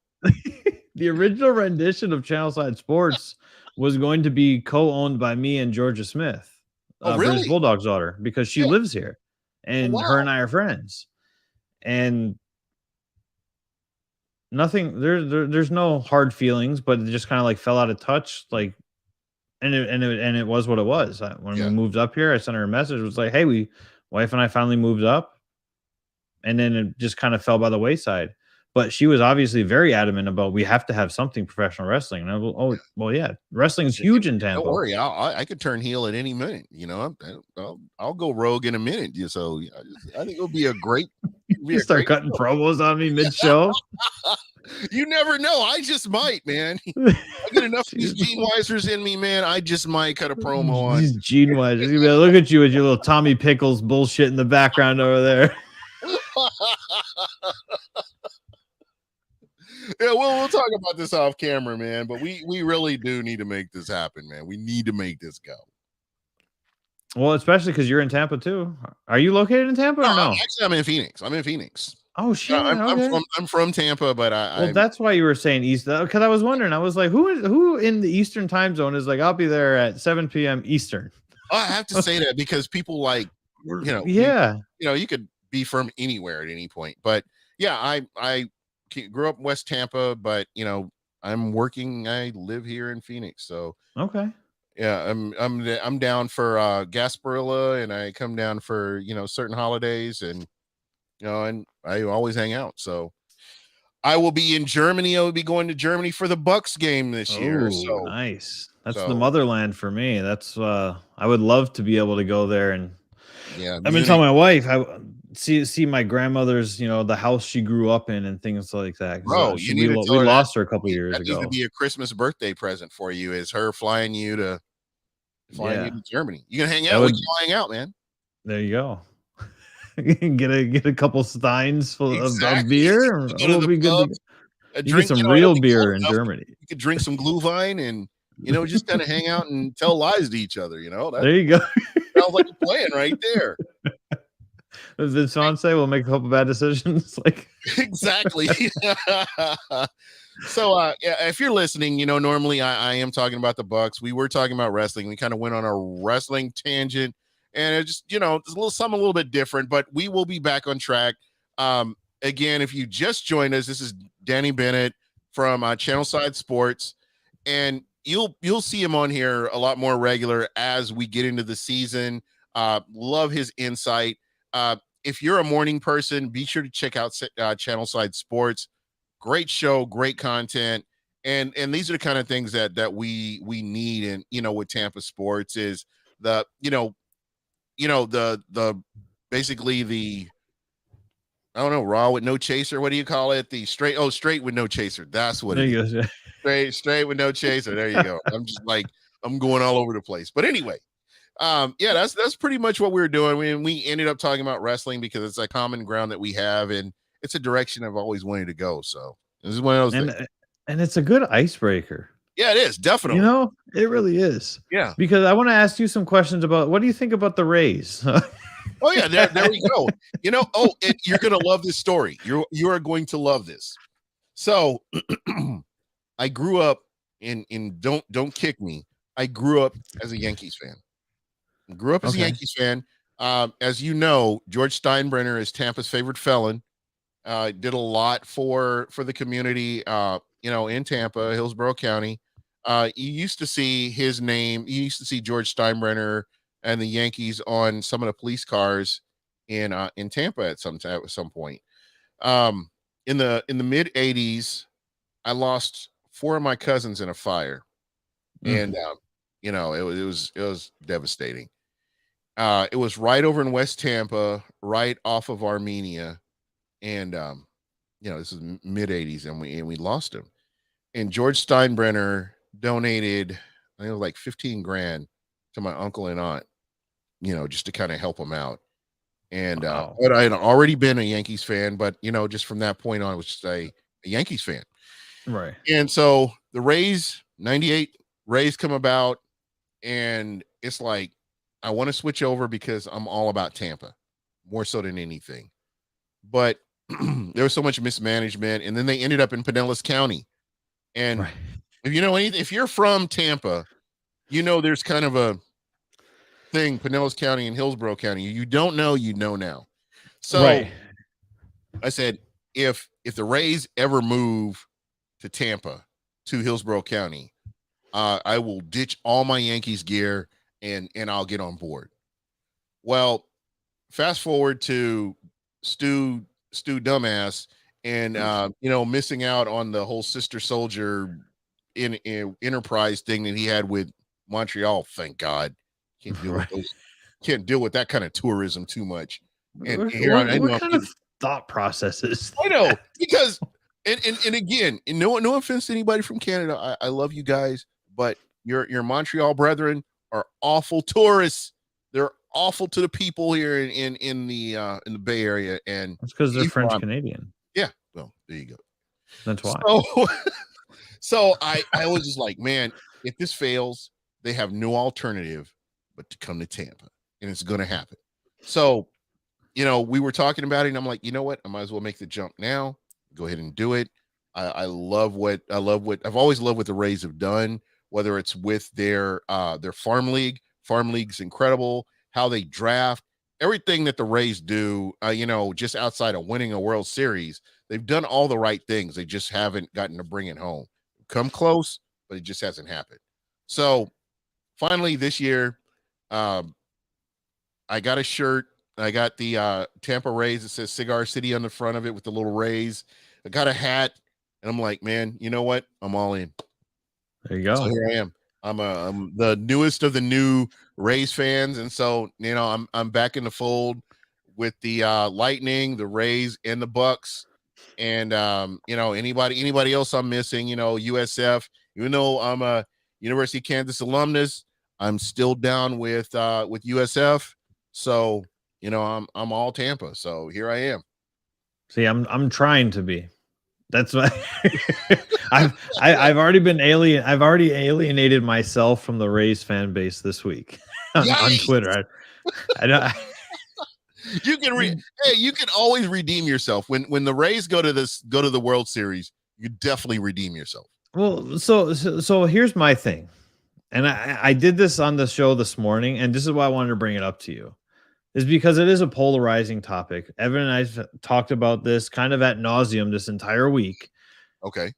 The original rendition of Channelside Sports was going to be co-owned by me and Georgia Smith, Really? British Bulldog's daughter, because she lives here, and her and I are friends. And nothing, there's no hard feelings, but it just kind of like fell out of touch, like, and it was what it was. When we moved up here, I sent her a message. It was like, hey, wife and I finally moved up, and then it just kind of fell by the wayside. But she was obviously very adamant about, we have to have something professional wrestling. And I was, well, yeah, wrestling's huge in Tampa. Don't worry, I could turn heel at any minute. I'll go rogue in a minute. So I think it'll be a great. You start cutting promos on me mid-show. You never know. I just might, man. I get enough of these Gene Weisers in me, man. I just might cut a promo on these Gene Weisers. Look at you with your little Tommy Pickles bullshit in the background over there. Yeah, we'll talk about this off camera, man. But we really do need to make this happen, man. We need to make this go. Well, especially because you're in Tampa too. Are you located in Tampa or no? Actually, I'm in Phoenix. Oh shit! I'm from Tampa, but that's why you were saying East, because I was wondering. I was like, who in the Eastern time zone is like, I'll be there at 7 p.m. Eastern. I have to say that because people like, you could be from anywhere at any point. But yeah, I grew up in West Tampa, but I'm working. I live here in Phoenix, so okay. Yeah, I'm down for Gasparilla, and I come down for certain holidays, and and I always hang out. So I will be in Germany. I will be going to Germany for the Bucks game this year. So nice. That's the motherland for me. That's I would love to be able to go there, and I've been telling my wife, I see my grandmother's, the house she grew up in and things like that. Bro, we lost her a couple years ago. That needs to be a Christmas birthday present for you, is her flying you to Germany. You can hang out. We can hang out, man. There you go. get a couple steins full of beer. It'll be good. You get some real beer in Germany. You could drink some Glühwein and just kind of hang out and tell lies to each other. There you go. Sounds like a plan right there. Did Sean say we'll make a couple bad decisions? Like exactly. So if you're listening, normally I am talking about the Bucks. We were talking about wrestling. We kind of went on a wrestling tangent, and it just it's a little bit different, but we will be back on track. Again, if you just joined us, this is Danny Bennett from Channelside Sports, and you'll see him on here a lot more regular as we get into the season. Love his insight. if you're a morning person, be sure to check out Channelside Sports. Great show, great content, and these are the kind of things that we need. And with Tampa sports is the the basically the I don't know, raw with no chaser. What do you call it? The straight with no chaser. That's what There it you is. go. Straight with no chaser. There you go. I'm just like I'm going all over the place. But anyway, yeah, that's pretty much what we were doing. We ended up talking about wrestling because it's a common ground that we have, and it's a direction I've always wanted to go. So this is one of those things. And it's a good icebreaker. Yeah, it is definitely. It really is. Yeah. Because I want to ask you some questions about what do you think about the Rays? Oh yeah, there we go. You're gonna love this story. You are going to love this. So I grew up in don't kick me. I grew up as a Yankees fan. A Yankees fan. As you know, George Steinbrenner is Tampa's favorite felon. Did a lot for the community, in Tampa, Hillsborough County. You used to see his name. You used to see George Steinbrenner and the Yankees on some of the police cars in Tampa at some point. In the mid '80s, I lost 4 of my cousins in a fire, and it was devastating. It was right over in West Tampa, right off of Armenia, and this is mid '80s, and we lost him. And George Steinbrenner donated, I think it was like 15 grand to my uncle and aunt, just to kind of help them out. And but I had already been a Yankees fan, but just from that point on, I was just a Yankees fan. Right. And so the Rays, 98 Rays come about, and it's like I want to switch over because I'm all about Tampa, more so than anything. But there was so much mismanagement, and then they ended up in Pinellas County. And right. if you know anything, if you're from Tampa, there's kind of a thing, Pinellas County and Hillsborough County. You don't know, now. So right. I said, if the Rays ever move to Tampa, to Hillsborough County, I will ditch all my Yankees gear and I'll get on board. Well, fast forward to Stu dumbass and missing out on the whole Sister Soldier in enterprise thing that he had with Montreal. Thank God. Can't deal with that kind of tourism too much. And what kind of thought processes? I know, because and again, no offense to anybody from Canada. I love you guys, but your Montreal brethren are awful tourists. They're awful to the people here in the Bay Area, and it's because they're French Canadian. Yeah, well, there you go. That's why. So I was just like, man, if this fails, they have no alternative but to come to Tampa, and it's going to happen. So, we were talking about it, and I'm like, you know what? I might as well make the jump now. Go ahead and do it. I've always loved what the Rays have done, whether it's with their farm league. Farm league's incredible. How they draft, everything that the Rays do, just outside of winning a World Series, they've done all the right things. They just haven't gotten to bring it home. Come close, but it just hasn't happened. So finally this year, I got a shirt. I got the Tampa Rays. It says Cigar City on the front of it with the little Rays. I got a hat, and I'm like, man, you know what? I'm all in. There you go. So here I am. I'm the newest of the new Rays fans, and so I'm back in the fold with the Lightning, the Rays, and the Bucks, and anybody else I'm missing, USF. Even though I'm a University of Kansas alumnus, I'm still down with USF. So I'm all Tampa. So here I am. See, I'm trying to be. That's what I've already been alien. I've already alienated myself from the Rays fan base this week on Twitter. I don't. You can you can always redeem yourself when the Rays go to the World Series. You definitely redeem yourself. Well, so here's my thing, and I did this on the show this morning, and this is why I wanted to bring it up to you. Is because it is a polarizing topic. Evan and I talked about this kind of ad nauseum this entire week. Okay.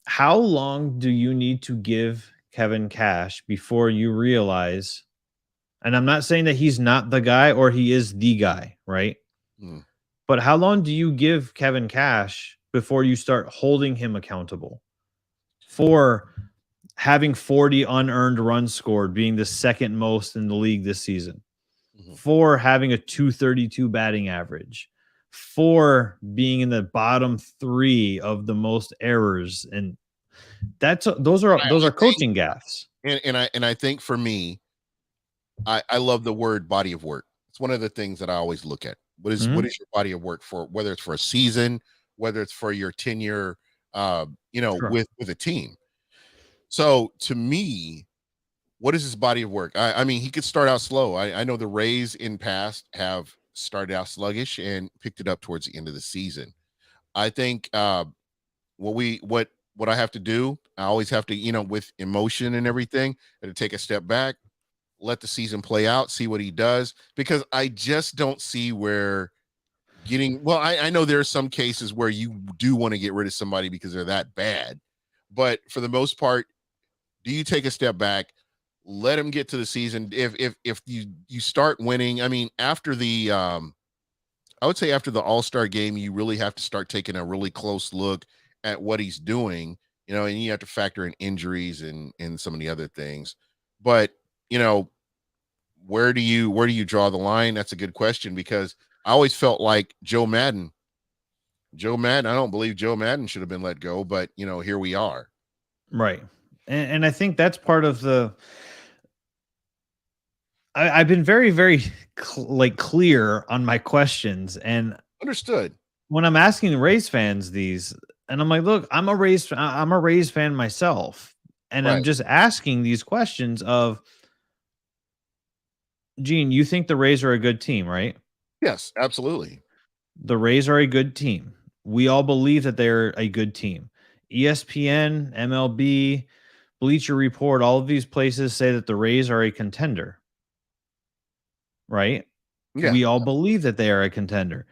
How long do you need to give Kevin Cash before you realize, and I'm not saying that he's not the guy or he is the guy, right? Mm. But how long do you give Kevin Cash before you start holding him accountable for having 40 unearned runs scored, being the second most in the league this season, Mhm. for having a 232 batting average, for being in the bottom 3 of the most errors? And those I are think, coaching gaffes. and I think for me, I love the word body of work. It's one of the things that I always look at. What Mhm. is your body of work for? Whether it's for a season, whether it's for your tenure, Sure. with a team. So to me, what is his body of work? I mean, he could start out slow. I know the Rays in past have started out sluggish and picked it up towards the end of the season. I think what I have to do, I always have to, with emotion and everything, to take a step back, let the season play out, see what he does, because I just don't see where I know there are some cases where you do want to get rid of somebody because they're that bad. But for the most part, do you take a step back, let him get to the season? If you start winning, I mean, after the I would say after the All-Star game, you really have to start taking a really close look at what he's doing, and you have to factor in injuries and some of the other things. But, you know, where do you draw the line? That's a good question, because I always felt like Joe Madden, I don't believe Joe Madden should have been let go, but here we are. Right. And I think that's part of the I've been very, very clear on my questions. And Understood. when I'm asking Rays fans these, and I'm like, look, I'm a Rays fan myself. And I'm Right. just asking these questions of, Gene, you think the Rays are a good team, right? Yes, absolutely. The Rays are a good team. We all believe that they're a good team. ESPN, MLB, Bleacher Report, all of these places say that the Rays are a contender, right? Yeah. We all believe that they are a contender.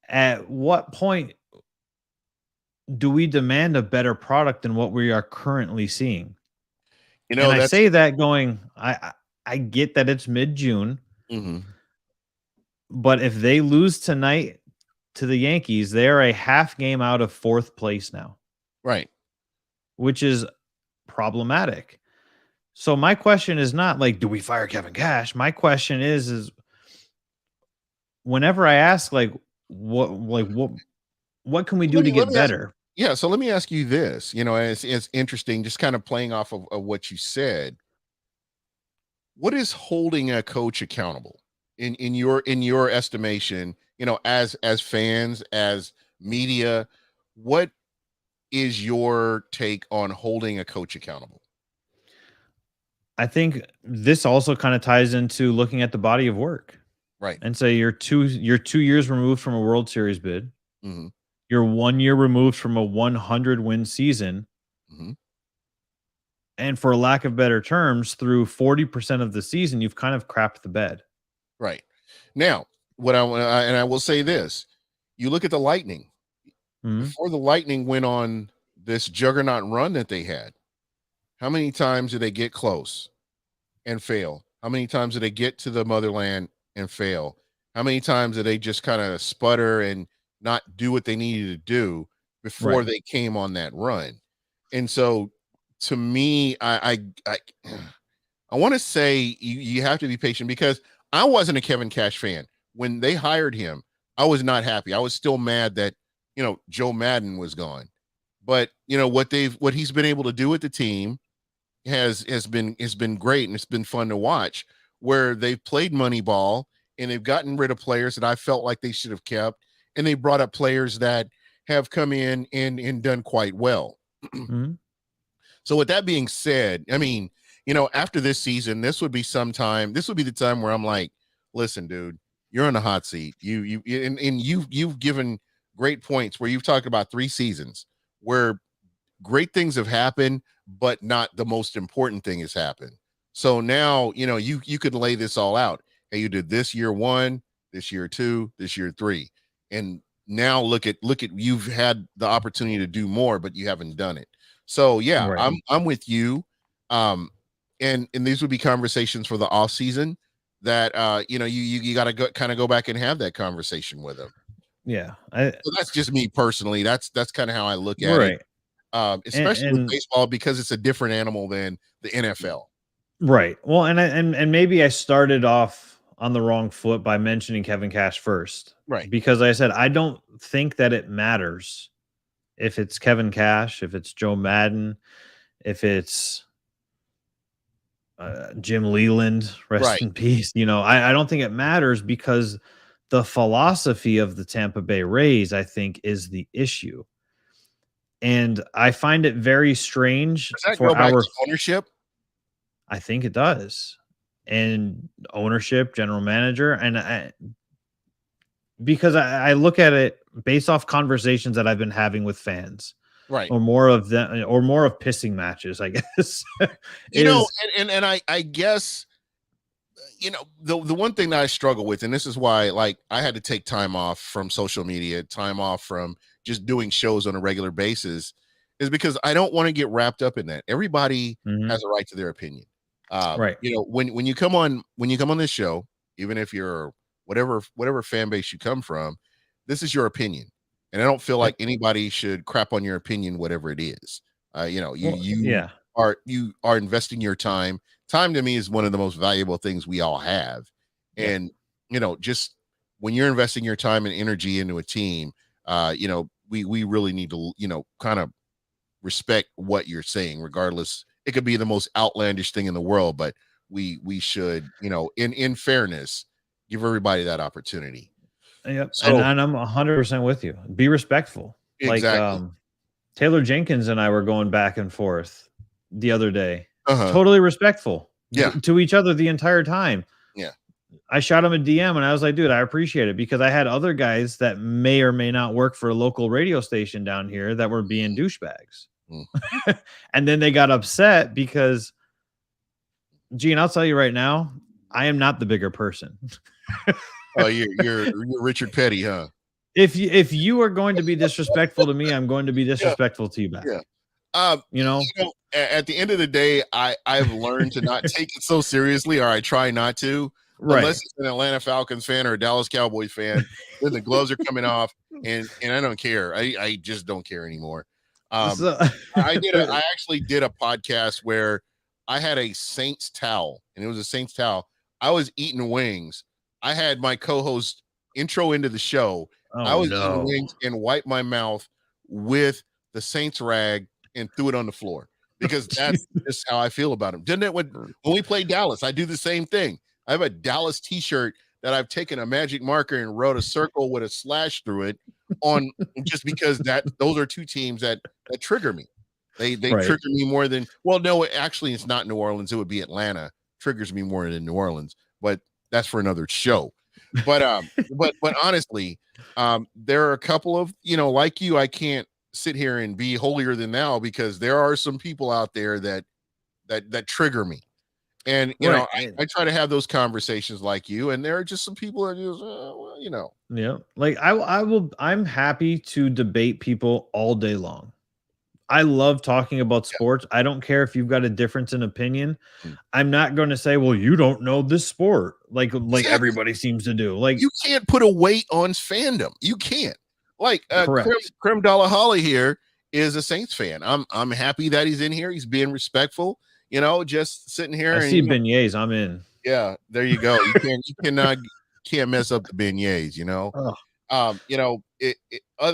At what point do we demand a better product than what we are currently seeing? And I That's say that going, I get that it's mid-June, mhm, but if they lose tonight to the Yankees, they are a half game out of 4th place now, right. which is problematic. So my question is not like, do we fire Kevin Cash? My question is whenever I ask what can we do Let to me let get me ask better? Yeah, so let me ask you this, and it's interesting, just kind of playing off of what you said. What is holding a coach accountable in your estimation, as fans, as media? What is your take on holding a coach accountable? I think this also kind of ties into looking at the body of work Right. and say you're 2 years removed from a World Series bid. Hmm. You're 1 year removed from a 100 win season. Hmm. And for lack of better terms, through 40% of the season, you've kind of crapped the bed. Right. Now, and I will say this: you look at the Lightning. Mhm. Before the Lightning went on this juggernaut run that they had, how many times did they get close and fail? How many times did they get to the motherland and fail? How many times did they just kind of sputter and not do what they needed to do before Right. they came on that run? And so, to me, I want to say you have to be patient, because I wasn't a Kevin Cash fan when they hired him. I was not happy. I was still mad that Joe Madden was gone. But what he's been able to do with the team has been great, and it's been fun to watch, where they've played money ball and they've gotten rid of players that I felt like they should have kept, and they brought up players that have come in and done quite well. Mhm. So with that being said, I mean, after this season, this would be the time where I'm like, listen, dude, you're on the hot seat. And you've given great points where you've talked about 3 seasons where great things have happened, but not the most important thing has happened. So now, you could lay this all out. Hey, you did this year 1, this year 2, this year 3. And now look at you've had the opportunity to do more, but you haven't done it. So yeah, Right. I'm with you. Um, and these would be conversations for the off season that you got to go kind of go back and have that conversation with them. Yeah, So that's just me personally. That's kind of how I look at right. it. Especially with And baseball, because it's a different animal than the NFL. right. Well, and maybe I started off on the wrong foot by mentioning Kevin Cash first, Right. because I said I don't think that it matters if it's Kevin Cash, if it's Joe Madden, if it's Jim Leland, rest Right. in peace. I don't think it matters, because the philosophy of the Tampa Bay Rays, I think, is the issue. And I find it very strange Does that for go back our to ownership? I think it does. And ownership, general manager, because I look at it based off conversations that I've been having with fans, Right. or more of them, or more of pissing matches, I guess. I guess, the one thing that I struggle with, and this is why, like, I had to take time off from social media, time off from just doing shows on a regular basis, is because I don't want to get wrapped up in that. Everybody Mhm. has a right to their opinion. Right. When you come on this show, even if you're whatever fan base you come from, this is your opinion, and I don't feel like anybody should crap on your opinion, whatever it is. Well, yeah. You are investing your time. Time to me is one of the most valuable things we all have. Yeah. And, just when you're investing your time and energy into a team, we really need to, kind of respect what you're saying, regardless. It could be the most outlandish thing in the world, but we should, in fairness, give everybody that opportunity. Yep. And So I'm 100% with you. Be respectful. Like, exactly. Taylor Jenkins and I were going back and forth the other day. Uh-huh. Totally respectful. Yeah. To each other the entire time. Yeah. I shot him a DM and I was like, dude, I appreciate it, because I had other guys that may or may not work for a local radio station down here that were being douchebags. Mm. And then they got upset because, Gene, I'll tell you right now, I am not the bigger person. Oh, you're Richard Petty, huh? If you are going to be disrespectful to me, I'm going to be disrespectful to you back. Yeah. At the end of the day, I've learned to not take it so seriously, or I try not to, Right. unless it's an Atlanta Falcons fan or a Dallas Cowboys fan. Then the gloves are coming off, and I don't care. I just don't care anymore. I actually did a podcast where I had a Saints towel, and it was a Saints towel. I was eating wings. I had my co-host intro into the show. I was eating wings and wiped my mouth with the Saints rag and threw it on the floor, because that's just how I feel about him. Didn't it? When we play Dallas, I do the same thing. I have a Dallas t-shirt that I've taken a magic marker and wrote a circle with a slash through it on, just because those are two teams that trigger me. They Right. trigger me more than, well, no, actually it's not New Orleans. It would be Atlanta triggers me more than New Orleans, but that's for another show. But honestly, there are a couple of, like you, I can't sit here and be holier than thou, because there are some people out there that trigger me. And, I try to have those conversations like you, and there are just some people that just, Yeah. Like I'm happy to debate people all day long. I love talking about sports. I don't care if you've got a difference in opinion. I'm not going to say, well, you don't know this sport, like Exactly. everybody seems to do. Like, you can't put a weight on fandom. You can't. Like correct. Creme Dalla Holly here is a Saints fan. I'm happy that he's in here. He's being respectful. Just sitting here. I see beignets. I'm in. Yeah, there you go. You can't mess up the beignets.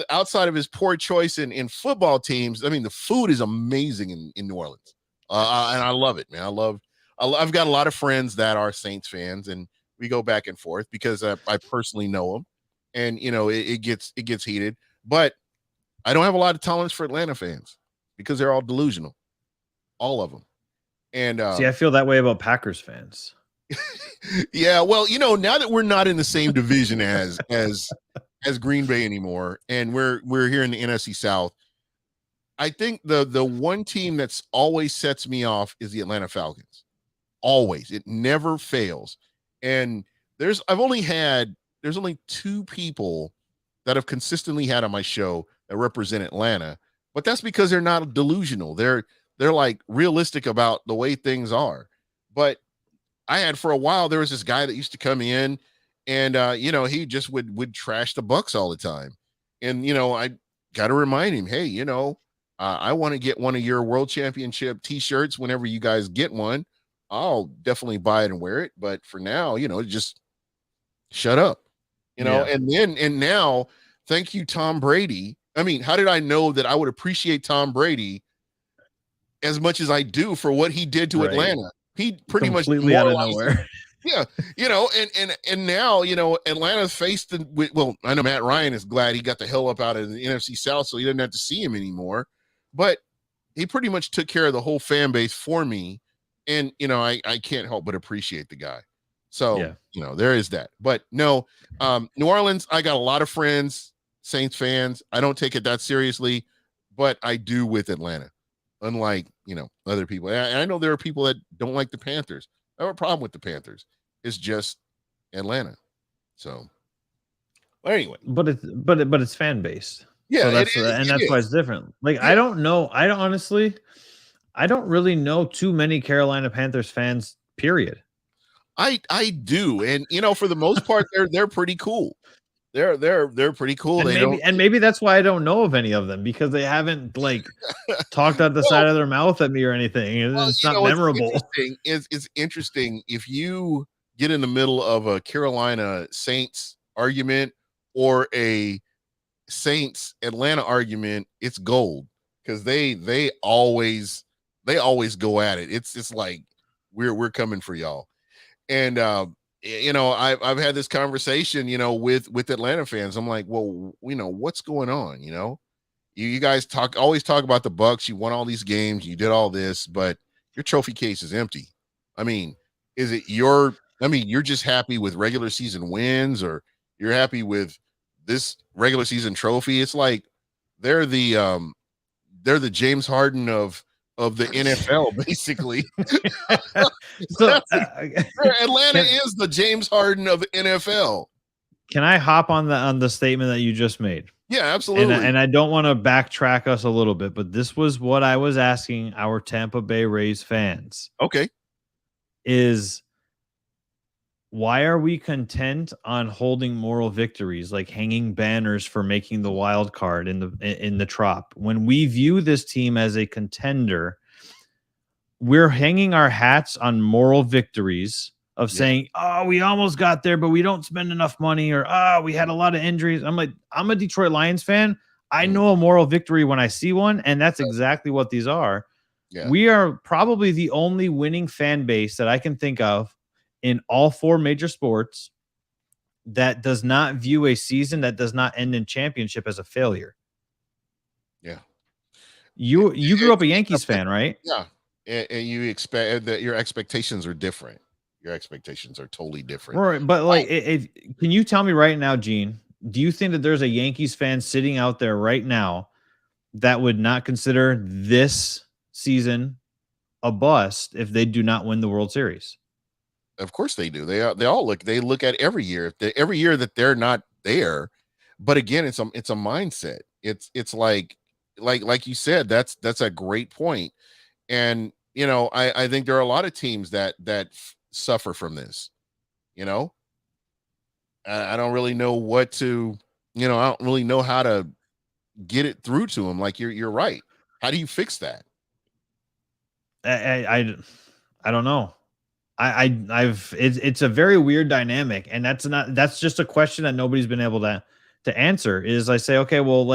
Outside of his poor choice in football teams, I mean, the food is amazing in New Orleans, and I love it, man. I've got a lot of friends that are Saints fans, and we go back and forth because I personally know them, and it gets heated. But I don't have a lot of tolerance for Atlanta fans, because they're all delusional, all of them. And see, I feel that way about Packers fans. Yeah, well, now that we're not in the same division as Green Bay anymore, and we're here in the NFC South, I think the one team that's always sets me off is the Atlanta Falcons. Always. It never fails. And there's only two people that have consistently had on my show that represent Atlanta, but that's because they're not delusional. They're like realistic about the way things are. But I had for a while, there was this guy that used to come in and he just would trash the Bucks all the time. And I got to remind him, hey, I want to get one of your world championship t-shirts whenever you guys get one. I'll definitely buy it and wear it. But for now, just shut up, Yeah. and now, thank you, Tom Brady. I mean, how did I know that I would appreciate Tom Brady as much as I do for what he did to Right. Atlanta? He pretty much Completely out of demoralized them. nowhere. Yeah, and now, Atlanta's faced well, I know Matt Ryan is glad he got the hell up out of the NFC South, so he doesn't have to see him anymore. But he pretty much took care of the whole fan base for me. And, I can't help but appreciate the guy. So, Yeah. there is that. But no, New Orleans, I got a lot of friends, Saints fans. I don't take it that seriously, but I do with Atlanta, unlike, other people. And I know there are people that don't like the Panthers. I have a problem with the Panthers. It's just Atlanta. So, anyway. But it's fan based. Yeah, So that's why it's different. Like, yeah. I don't really know too many Carolina Panthers fans, period. I do. And for the most part, they're pretty cool. They're pretty cool. And maybe that's why I don't know of any of them, because they haven't talked out the side of their mouth at me or anything. It's not memorable. It's interesting if you get in the middle of a Carolina Saints argument or a Saints Atlanta argument, it's gold, because they always go at it. It's like we're coming for y'all. And I've had this conversation, with Atlanta fans. I'm like, well, what's going on? You guys always talk about the Bucks. You won all these games, you did all this, but your trophy case is empty. I mean, you're just happy with regular season wins, or you're happy with this regular season trophy? It's like they're the James Harden of the NFL, basically. So Atlanta is the James Harden of the NFL. Can I hop on the statement that you just made? Yeah, absolutely. And I don't want to backtrack us a little bit, but this was what I was asking our Tampa Bay Rays fans. Okay. Is why are we content on holding moral victories, like hanging banners for making the wild card in the Trop, when we view this team as a contender? We're hanging our hats on moral victories of saying, oh, we almost got there, but we don't spend enough money, or we had a lot of injuries. I'm like, I'm a Detroit Lions fan. I know a moral victory when I see one, and that's exactly what these are. Yeah. We are probably the only winning fan base that I can think of in all four major sports that does not view a season that does not end in championship as a failure. Yeah. You grew up a Yankees fan, right? Yeah. And you expect that your expectations are different. Your expectations are totally different. Right. But can you tell me right now, Gene, do you think that there's a Yankees fan sitting out there right now that would not consider this season a bust if they do not win the World Series? Of course they do. They all look at every year. Every year that they're not there. But again, it's a mindset. It's like you said, that's a great point. And I think there are a lot of teams that suffer from this. I don't really know what to, I don't really know how to get it through to them. Like you're right. How do you fix that? I don't know. It's a very weird dynamic, and that's just a question that nobody's been able to answer. Is I say, okay, well,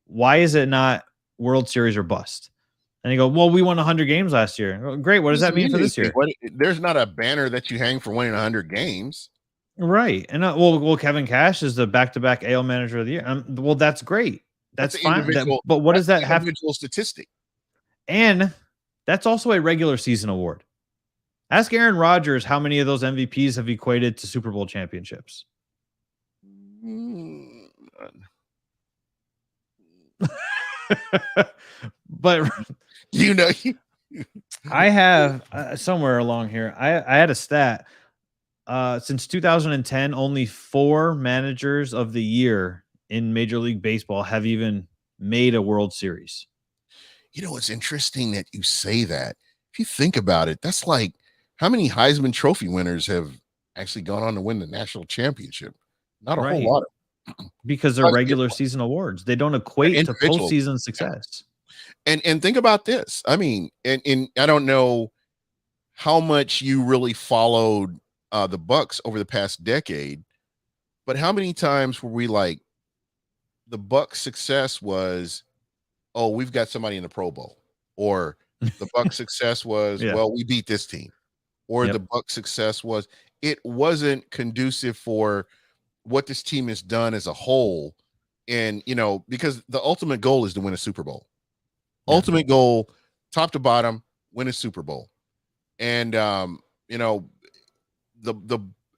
why is it not World Series or bust? And you go, well, we won 100 games last year. Well, great. What does that mean for this year? There's not a banner that you hang for winning 100 games. Right. And well, Kevin Cash is the back-to-back AL manager of the year. Well, that's great. That's fine. But what does that have? Individual statistic. And that's also a regular season award. Ask Aaron Rodgers how many of those MVPs have equated to Super Bowl championships. But I have somewhere along here, I had a stat. Since 2010, only 4 managers of the year in Major League Baseball have even made a World Series. It's interesting that you say that. If you think about it, that's like how many Heisman Trophy winners have actually gone on to win the national championship? Not a whole Right. lot Because they're of regular season awards. They don't and equate to individuals. postseason Yeah. success. And think about this. I mean, and I don't know how much you really followed the Bucks over the past decade, but how many times were we like the Bucks success was, oh, we've got somebody in the Pro Bowl, or the Bucks success was, Yeah. well, we beat this team, or the Yep. Bucks success was it wasn't conducive for what this team has done as a whole. And because the ultimate goal is to win a Super Bowl. Yeah. Ultimate goal, top to bottom, win a Super Bowl. And the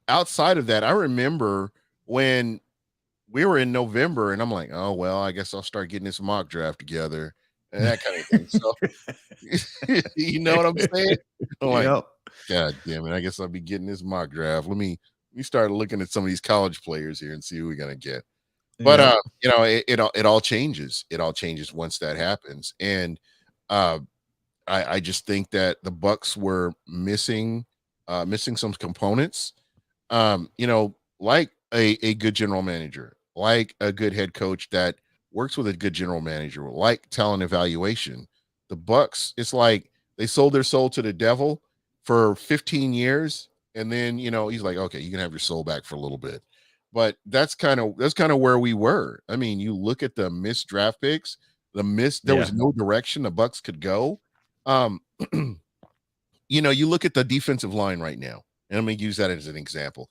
outside of that, I remember when we were in November and I'm like, oh well, I guess I'll start getting this mock draft together and that kind of thing. So you know what I'm saying? I'm like, Yep. God damn it, I guess I'll be getting this mock draft. Let me start looking at some of these college players here and see who we're gonna get. But Yep. it all changes. It all changes once that happens. And I just think that the Bucks were missing some components. Like a good general manager, like a good head coach that works with a good general manager, like talent evaluation. The Bucks, it's like they sold their soul to the devil for 15 years, and then he's like, okay, you can have your soul back for a little bit. But that's kind of where we were. I mean, you look at the missed draft picks, there was no direction the Bucks could go. You look at the defensive line right now, and I'm going to use that as an example.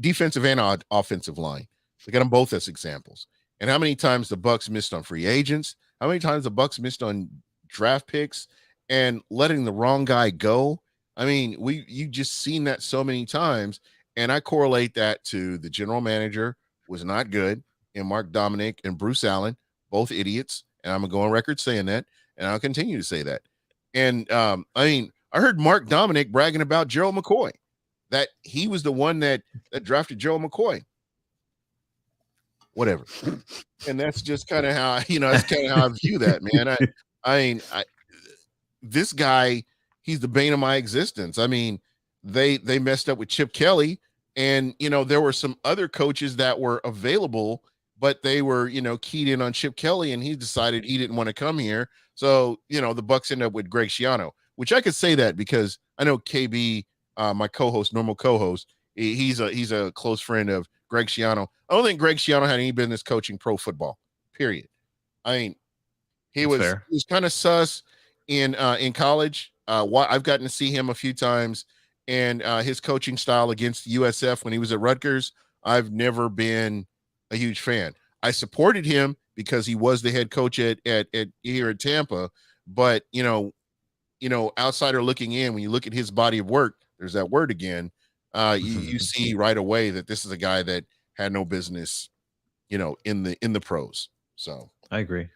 Defensive and offensive line. Look at them both as examples. And how many times the Bucks missed on free agents? How many times the Bucks missed on draft picks and letting the wrong guy go? I mean, you just seen that so many times, and I correlate that to the general manager was not good, and Mark Dominic and Bruce Allen, both idiots, and I'm gonna go on record saying that, and I'll continue to say that. And I mean, I heard Mark Dominic bragging about Gerald McCoy, that he was the one that drafted Gerald McCoy. Whatever. And that's just kind of how that's kind of how I view that, man. This guy, he's the bane of my existence. I mean, they messed up with Chip Kelly, and there were some other coaches that were available, but they were keyed in on Chip Kelly, and he decided he didn't want to come here. So the Bucks end up with Greg Schiano, which I could say that because I know KB, my co-host, normal co-host, he's a close friend of Greg Schiano. I don't think Greg Schiano had any business coaching pro football, period. I mean, he was kind of sus in college. I've gotten to see him a few times, and his coaching style against USF when he was at Rutgers, I've never been a huge fan. I supported him because he was the head coach at here at Tampa, but outsider looking in, when you look at his body of work, there's that word again. You see right away that this is a guy that had no business, in the pros. So I agree.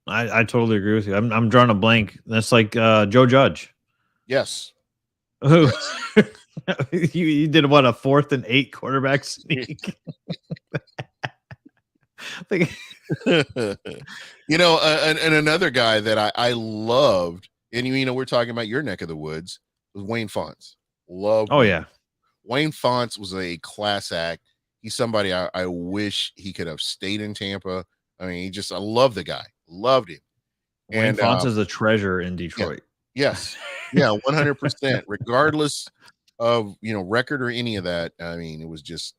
I totally agree with you. I'm drawing a blank. That's like Joe Judge. Yes. Who you did what, a 4th and 8 quarterback sneak? And another guy that I loved, and we're talking about your neck of the woods, was Wayne Fontes. Yeah. Wayne Fontes was a class act. He's somebody I wish he could have stayed in Tampa. I mean, I love the guy. Loved him. Wayne Fontes is a treasure in Detroit. Yes. Yeah, 100%. Regardless of, record or any of that. I mean, it was just,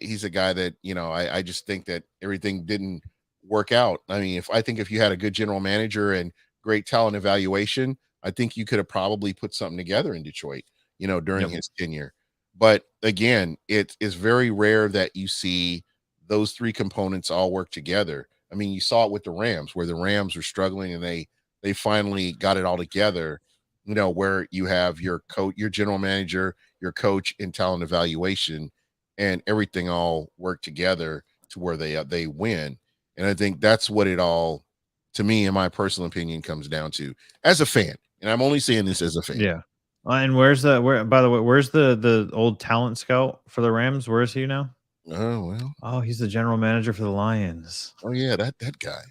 he's a guy that, I just think that everything didn't work out. I mean, if you had a good general manager and great talent evaluation, I think you could have probably put something together in Detroit, during his tenure. But again, it is very rare that you see those three components all work together. I mean, you saw it with the Rams, where the Rams were struggling and they finally got it all together, where you have your coach, your general manager, your coach, and talent evaluation, and everything all work together to where they win. And I think that's what it all, to me, in my personal opinion, comes down to as a fan. And I'm only saying this as a fan. Yeah. And by the way, where's the old talent scout for the Rams? Where is he now? Oh, well. Oh, he's the general manager for the Lions. Oh, yeah, that guy.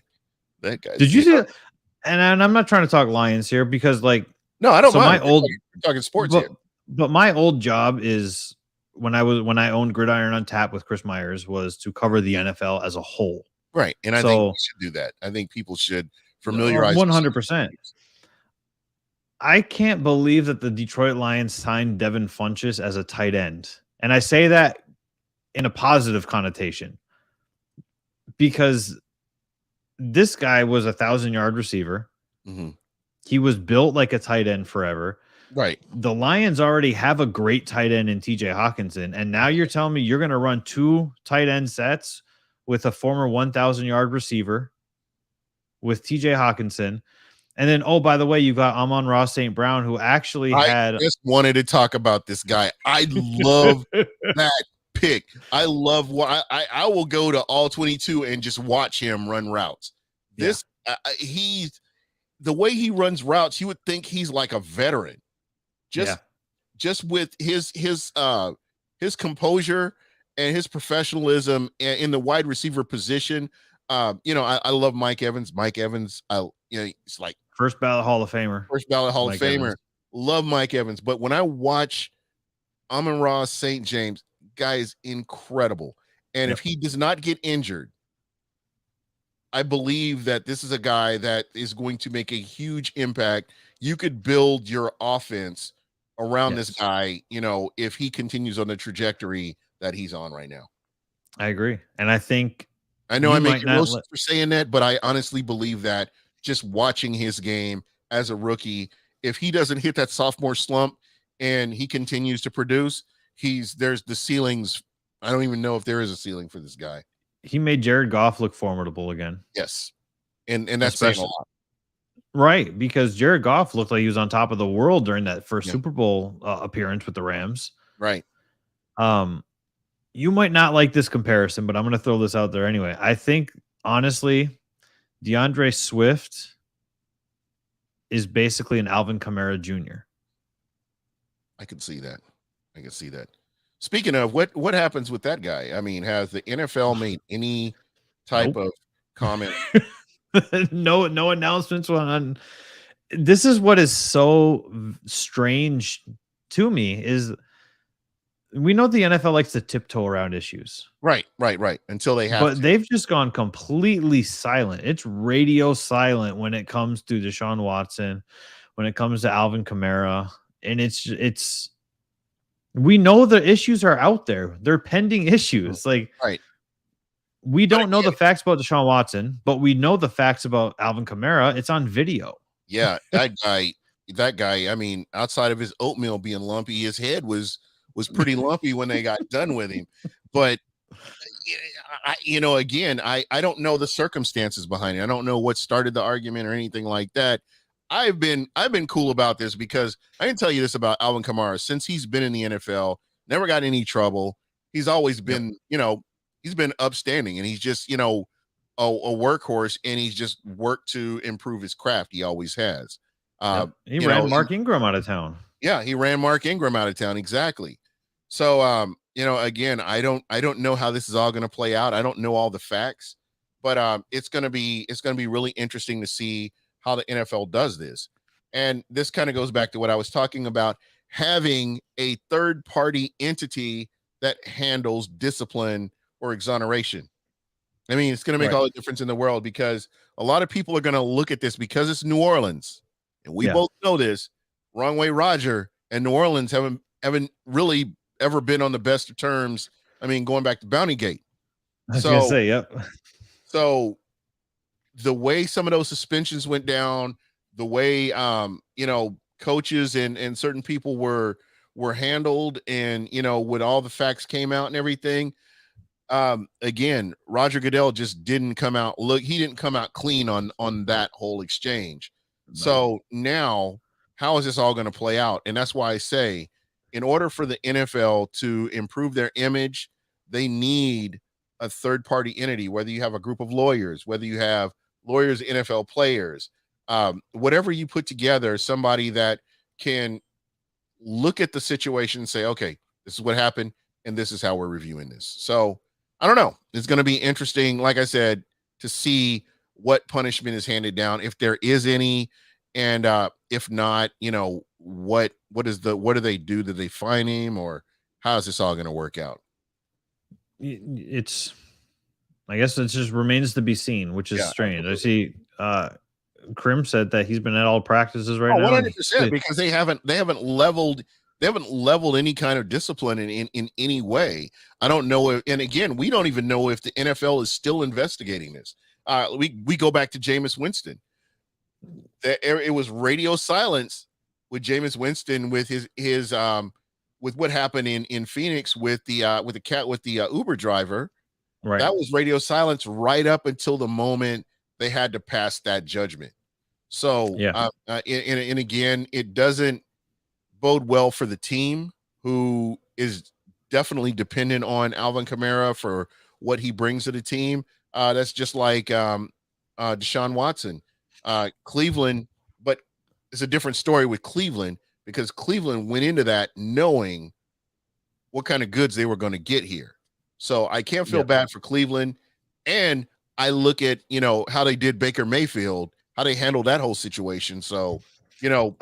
That guy. Did you see that? And I'm not trying to talk Lions here because, like, no, I don't so mind. My old We're talking sports here. But my old job is when I owned Gridiron on Tap with Chris Myers was to cover the NFL as a whole. Right. And I think we So should do that. I think people should familiarize themselves with 100%. things. I can't believe that the Detroit Lions signed Devin Funchess as a tight end. And I say that in a positive connotation because this guy was 1,000-yard receiver. Mhm. He was built like a tight end forever. Right. The Lions already have a great tight end in TJ Hawkinson. And now you're telling me you're going to run 2 tight end sets with a former 1,000-yard receiver with TJ Hawkinson. And then, oh, by the way, you got Amon-Ra St. Brown, who actually I just wanted to talk about this guy. I love that pick. I love what I will go to all 22 and just watch him run routes. This he's the way he runs routes, you would think he's like a veteran. Just with his composure and his professionalism in the wide receiver position. I love Mike Evans. Mike Evans, it's like first ballot Hall of Famer. First ballot Hall of Famer. Evans. Love Mike Evans. But when I watch Amon-Ra St. James, guy is incredible. And if he does not get injured, I believe that this is a guy that is going to make a huge impact. You could build your offense around this guy, if he continues on the trajectory that he's on right now. I agree. And I think I know I make roasted for saying that, but I honestly believe that just watching his game as a rookie, if he doesn't hit that sophomore slump and he continues to produce, there's the ceilings. I don't even know if there is a ceiling for this guy. He made Jared Goff look formidable again. Yes. And that's saying a lot. Right, because Jared Goff looked like he was on top of the world during that first Super Bowl appearance with the Rams. Right. You might not like this comparison, but I'm going to throw this out there anyway. I think, honestly, DeAndre Swift is basically an Alvin Kamara Jr. I can see that. Speaking of, what happens with that guy? I mean, has the NFL made any type of comment? No announcements on. This is what is so strange to me is we know the NFL likes to tiptoe around issues. Right. Until they have But they've just gone completely silent. It's radio silent when it comes to Deshaun Watson, when it comes to Alvin Kamara. And it's we know the issues are out there. They're pending issues. Like we don't know the facts about Deshaun Watson, but we know the facts about Alvin Kamara. It's on video. Yeah, that guy, I mean, outside of his oatmeal being lumpy, his head was pretty lumpy when they got done with him. But again, I don't know the circumstances behind it. I don't know what started the argument or anything like that. I've been cool about this because I can tell you this about Alvin Kamara. Since he's been in the NFL, never got any trouble. He's always been, he's been upstanding, and he's just, a workhorse, and he's just worked to improve his craft. He always has. He ran Mark Ingram out of town. Yeah, he ran Mark Ingram out of town. Exactly. So, again, I don't know how this is all going to play out. I don't know all the facts, but it's going to be really interesting to see how the NFL does this. And this kind of goes back to what I was talking about, having a third party entity that handles discipline or exoneration. I mean, it's going to make all the difference in the world, because a lot of people are going to look at this because it's New Orleans, and we both know this. Wrong Way Roger and New Orleans haven't really ever been on the best of terms. I mean, going back to Bounty Gate. I was gonna say, yep. So the way some of those suspensions went down, the way coaches and certain people were handled, and when all the facts came out and everything, again, Roger Goodell just didn't come out. He didn't come out clean on that whole exchange. Right. So now, how is this all going to play out? And that's why I say, in order for the NFL to improve their image, they need a third-party entity, whether you have a group of lawyers, whether you have lawyers, NFL players, whatever you put together, somebody that can look at the situation and say, okay, this is what happened, and this is how we're reviewing this. So I don't know. It's going to be interesting, like I said, to see what punishment is handed down, if there is any, and if not, what do they do? Do they fine him, or how is this all going to work out? It's, I guess it just remains to be seen, which is Yeah, strange. I absolutely. see Krim said that he's been at all practices right Oh, now, and 100%, because they haven't leveled any kind of discipline in any way. I don't know if, and again, we don't even know if the NFL is still investigating this. We go back to Jameis Winston. It was radio silence with Jameis Winston with his with what happened in Phoenix with the Uber driver. right. That was radio silence right up until the moment they had to pass that judgment. So, Yeah. and again, it doesn't bode well for the team, who is definitely dependent on Alvin Kamara for what he brings to the team. That's just like Deshaun Watson, Cleveland, but it's a different story with Cleveland, because Cleveland went into that knowing what kind of goods they were going to get here. So I can't feel bad for Cleveland. And I look at, how they did Baker Mayfield, how they handled that whole situation. So,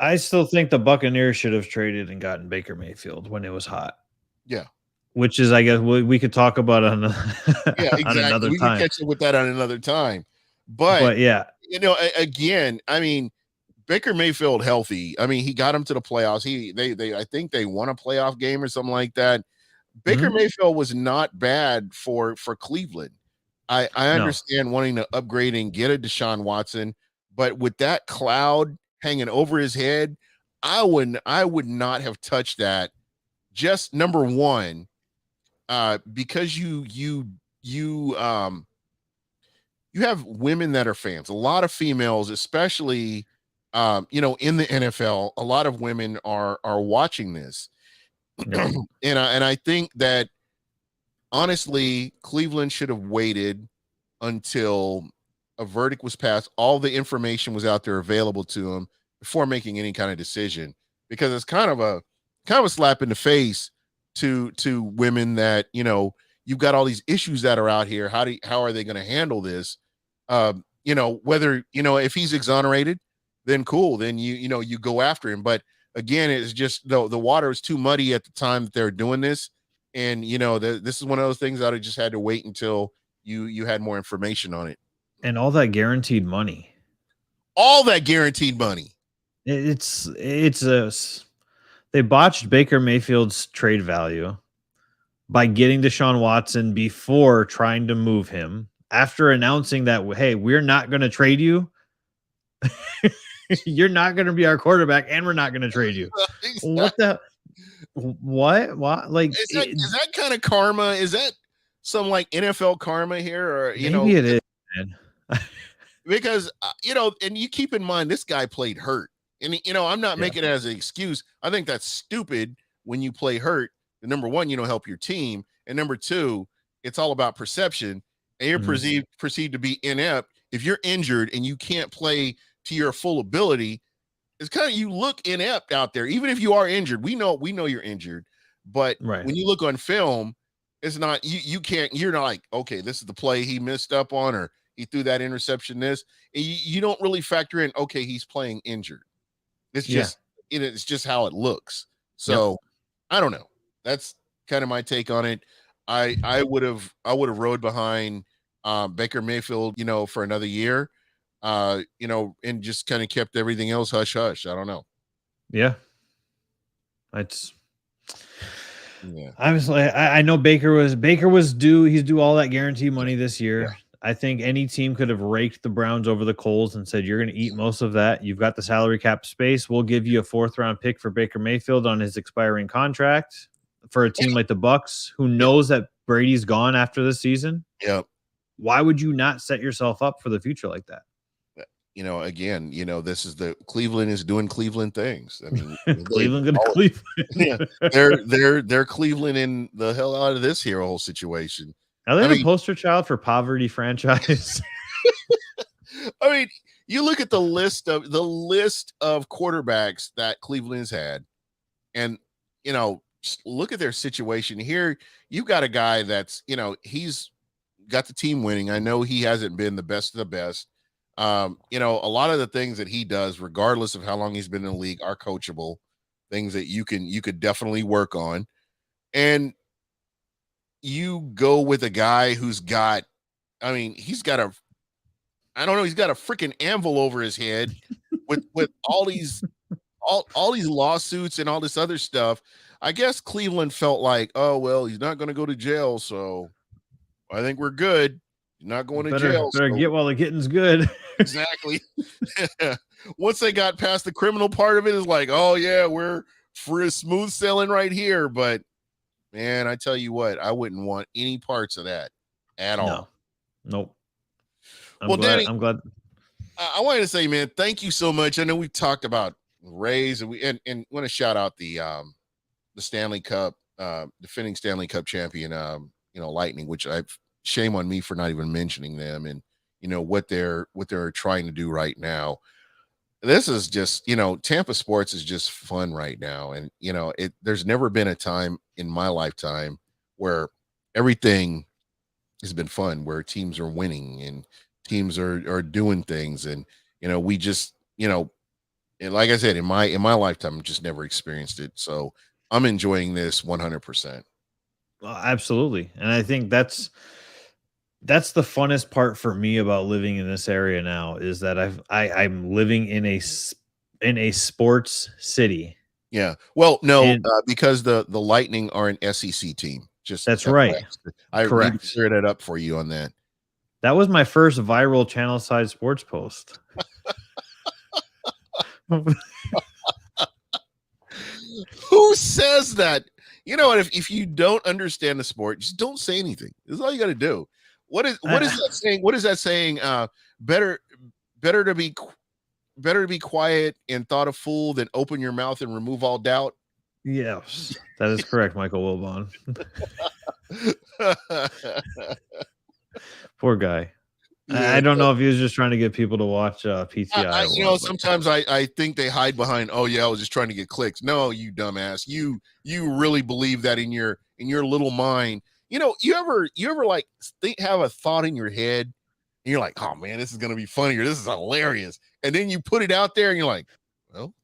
I still think the Buccaneers should have traded and gotten Baker Mayfield when it was hot. yeah. Which is, I guess, we could talk about on, Yeah, on exactly. another We time. can catch up with that on another time. But yeah, again, I mean, Baker Mayfield healthy. I mean, he got him to the playoffs. I think they won a playoff game or something like that. Baker Mayfield was not bad for Cleveland. I understand wanting to upgrade and get a Deshaun Watson, but with that cloud hanging over his head, I would not have touched that. Just number one, because you have women that are fans, a lot of females, especially in the NFL, a lot of women are watching this. And I think that honestly, Cleveland should have waited until a verdict was passed, all the information was out there available to them before making any kind of decision, because it's kind of a slap in the face to women that, you've got all these issues that are out here. How are they going to handle this? Whether, if he's exonerated, then cool, then you go after him. But again, it's just the water is too muddy at the time that they're doing this. And this is one of those things that I just had to wait until you had more information on it. and all that guaranteed money. All that guaranteed money. It's they botched Baker Mayfield's trade value by getting Deshaun Watson before trying to move him. After announcing that, hey, we're not going to trade you. You're not going to be our quarterback, and we're not going to trade you. Exactly. What the? What? Like, is that kind of karma? Is that some like NFL karma here, or maybe it is, man. Because and you keep in mind this guy played hurt, and I'm not making it as an excuse. I think that's stupid when you play hurt. Number one, you don't help your team, and number two, it's all about perception, and you're perceived to be inept. If you're injured and you can't play to your full ability, it's kind of, you look inept out there. Even if you are injured, we know you're injured, but when you look on film, it's not you're not like, okay, this is the play he missed up on, or he threw that interception. And you don't really factor in, okay, he's playing injured. It's just it's just how it looks. So I don't know. That's kind of my take on it. I would have rode behind Baker Mayfield, for another year, and just kind of kept everything else hush hush. I don't know. Yeah. Honestly, I know Baker was due. He's due all that guaranteed money this year. Yeah. I think any team could have raked the Browns over the coals and said, you're going to eat most of that. You've got the salary cap space. We'll give you a 4th round pick for Baker Mayfield on his expiring contract. For a team like the Bucs, who knows that Brady's gone after this season. Yep. Why would you not set yourself up for the future like that? Again, this is Cleveland is doing Cleveland things. I mean, Cleveland. Yeah, they're Cleveland in the hell out of this whole situation. Are they the poster child for poverty franchise? I mean, you look at the list of quarterbacks that Cleveland's had, and just look at their situation here. You've got a guy that's he's got the team winning. I know he hasn't been the best of the best. A lot of the things that he does, regardless of how long he's been in the league, are coachable. things that you could definitely work on. And you go with a guy who's got, I mean, he's got a, I don't know, he's got a freaking anvil over his head with all these all these lawsuits and all this other stuff. I guess Cleveland felt like, oh well, he's not going to go to jail, so I think we're good. He's not going to jail. Better So. get while the getting's good. Exactly. Once they got past the criminal part of it, is like, oh yeah, we're for a smooth sailing right here. But man, I tell you what, I wouldn't want any parts of that at all. Nope. Danny, I'm glad. I wanted to say, man, thank you so much. I know we've talked about Rays, and want to shout out the Stanley Cup, defending Stanley Cup champion, Lightning, which shame on me for not even mentioning them, and what they're trying to do right now. This is just, Tampa sports is just fun right now, and there's never been a time in my lifetime where everything has been fun, where teams are winning and teams are doing things, and we just and like I said, in my lifetime, I've just never experienced it, so I'm enjoying this 100%. Well, absolutely, and I think that's the funnest part for me about living in this area now, is that I'm living in a sports city. Yeah, well, no, because the Lightning are an SEC team. Just that's right. I need to clear that up for you on that. That was my first viral Channelside sports post. Who says that? You know what? If you don't understand the sport, just don't say anything. That's all you got to do. What is that saying? What is that saying? Better to be quiet and thought a fool than open your mouth and remove all doubt. Yes, that is correct, Michael Wilbon. Poor guy. Yeah, I don't know if he was just trying to get people to watch PTI. Sometimes I think they hide behind, oh yeah, I was just trying to get clicks. No, you dumbass. You really believe that in your little mind. You ever like have a thought in your head and you're like, oh man, this is gonna be funny, or this is hilarious, and then you put it out there and you're like, well,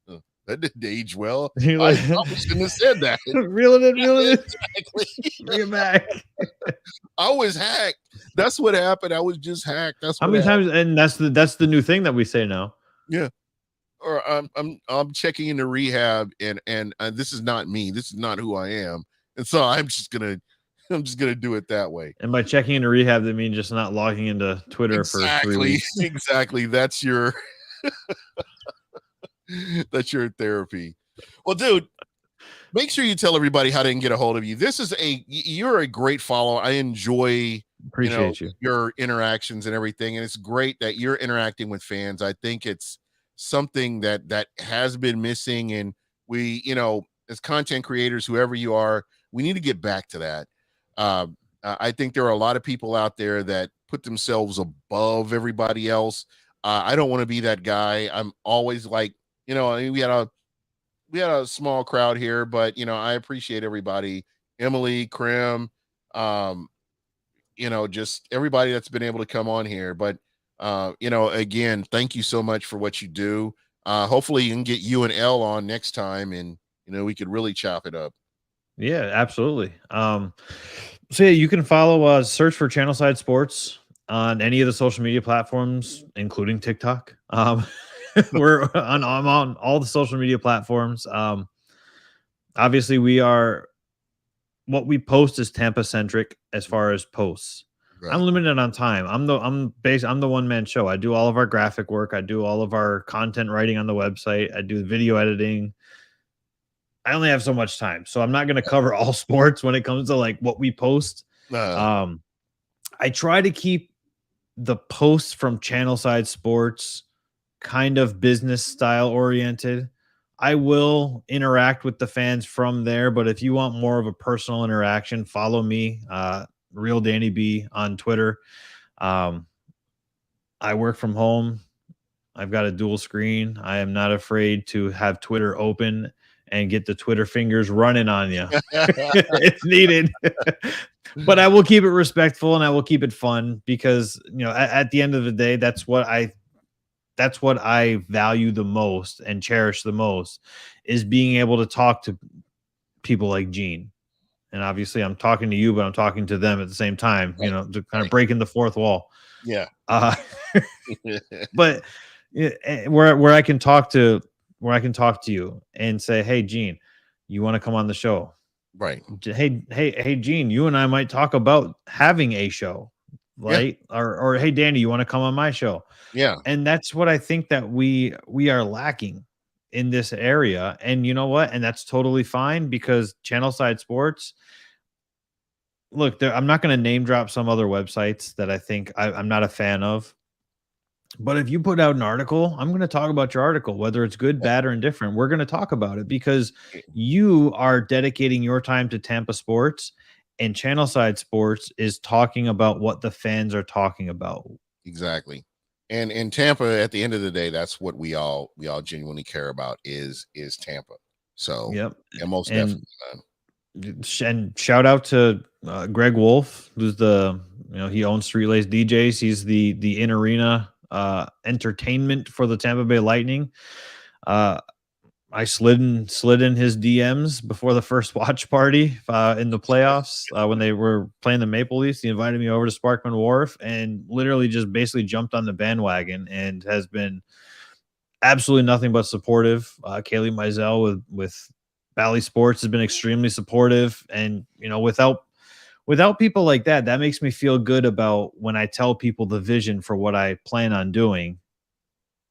that didn't age well. I probably shouldn't have said that. Reel it in. Exactly. Bring it back. I was hacked. That's what happened. I was just hacked. That's what how many times, and that's the new thing that we say now. Yeah. Or I'm checking into rehab, and this is not me. This is not who I am, and so I'm just gonna do it that way. And by checking into rehab, that means just not logging into Twitter for 3 weeks. Exactly. That's your that's your therapy. Well, dude, make sure you tell everybody how they can get a hold of you. You're a great follower. I enjoy appreciate your interactions and everything, and it's great that you're interacting with fans. I think it's something that has been missing, and we, as content creators, whoever you are, we need to get back to that. I think there are a lot of people out there that put themselves above everybody else. I don't want to be that guy. I'm always like, we had a small crowd here, but I appreciate everybody. Emily, Krim, just everybody that's been able to come on here. But again, thank you so much for what you do. Hopefully you can get you and Elle on next time, and we could really chop it up. Yeah, absolutely. So yeah, you can follow search for Channelside Sports on any of the social media platforms, including TikTok. I'm on all the social media platforms. Obviously what we post is Tampa centric as far as posts. Right. I'm limited on time. I'm the one-man show. I do all of our graphic work. I do all of our content writing on the website. I do video editing. I only have so much time, so I'm not going to cover all sports when it comes to like what we post. I try to keep the posts from Channelside Sports kind of business style oriented. I will interact with the fans from there, but if you want more of a personal interaction, follow me, Real Danny B on Twitter. I work from home. I've got a dual screen. I am not afraid to have Twitter open and get the Twitter fingers running on you if needed. But I will keep it respectful and I will keep it fun because, at the end of the day, that's what that's what I value the most and cherish the most, is being able to talk to people like Gene. And obviously I'm talking to you, but I'm talking to them at the same time, Right. to kind of breaking the fourth wall. Yeah. Uh, but where I can talk to you and say, "Hey, Gene, you want to come on the show?" Right. Hey, Gene, you and I might talk about having a show, Yeah. right? Or hey, Danny, you want to come on my show? Yeah. And that's what I think that we are lacking in this area. And you know what? And that's totally fine, because Channelside Sports, look, I'm not going to name drop some other websites that I think I'm not a fan of. But if you put out an article, I'm going to talk about your article, whether it's good, bad, or indifferent. We're going to talk about it because you are dedicating your time to Tampa sports, and Channelside Sports is talking about what the fans are talking about. Exactly. And in Tampa, at the end of the day, that's what we all genuinely care about is Tampa. So Yep. and most And definitely, and shout out to Greg Wolf, who's he owns Street Lace DJs. He's the in arena entertainment for the Tampa Bay Lightning. I slid in his DMs before the first watch party in the playoffs when they were playing the Maple Leafs. He invited me over to Sparkman Wharf and literally just basically jumped on the bandwagon and has been absolutely nothing but supportive. Kaylee Mizell with Bally Sports has been extremely supportive, and without people like that makes me feel good about when I tell people the vision for what I plan on doing,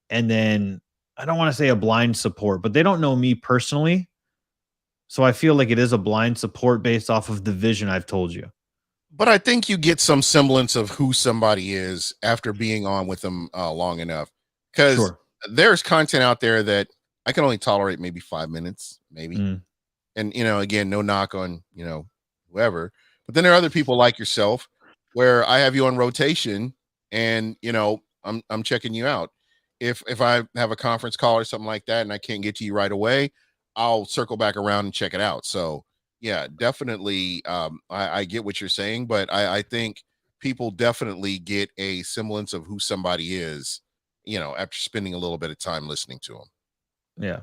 and then I don't want to say a blind support, but they don't know me personally. So I feel like it is a blind support based off of the vision I've told you. but I think you get some semblance of who somebody is after being on with them long enough, because Sure. there's content out there that I can only tolerate maybe 5 minutes, maybe. Mm. And, again, no knock on, whoever, but then there are other people like yourself where I have you on rotation and, I'm checking you out. If I have a conference call or something like that and I can't get to you right away, I'll circle back around and check it out. So yeah, definitely. I get what you're saying, but I think people definitely get a semblance of who somebody is, after spending a little bit of time listening to them. Yeah.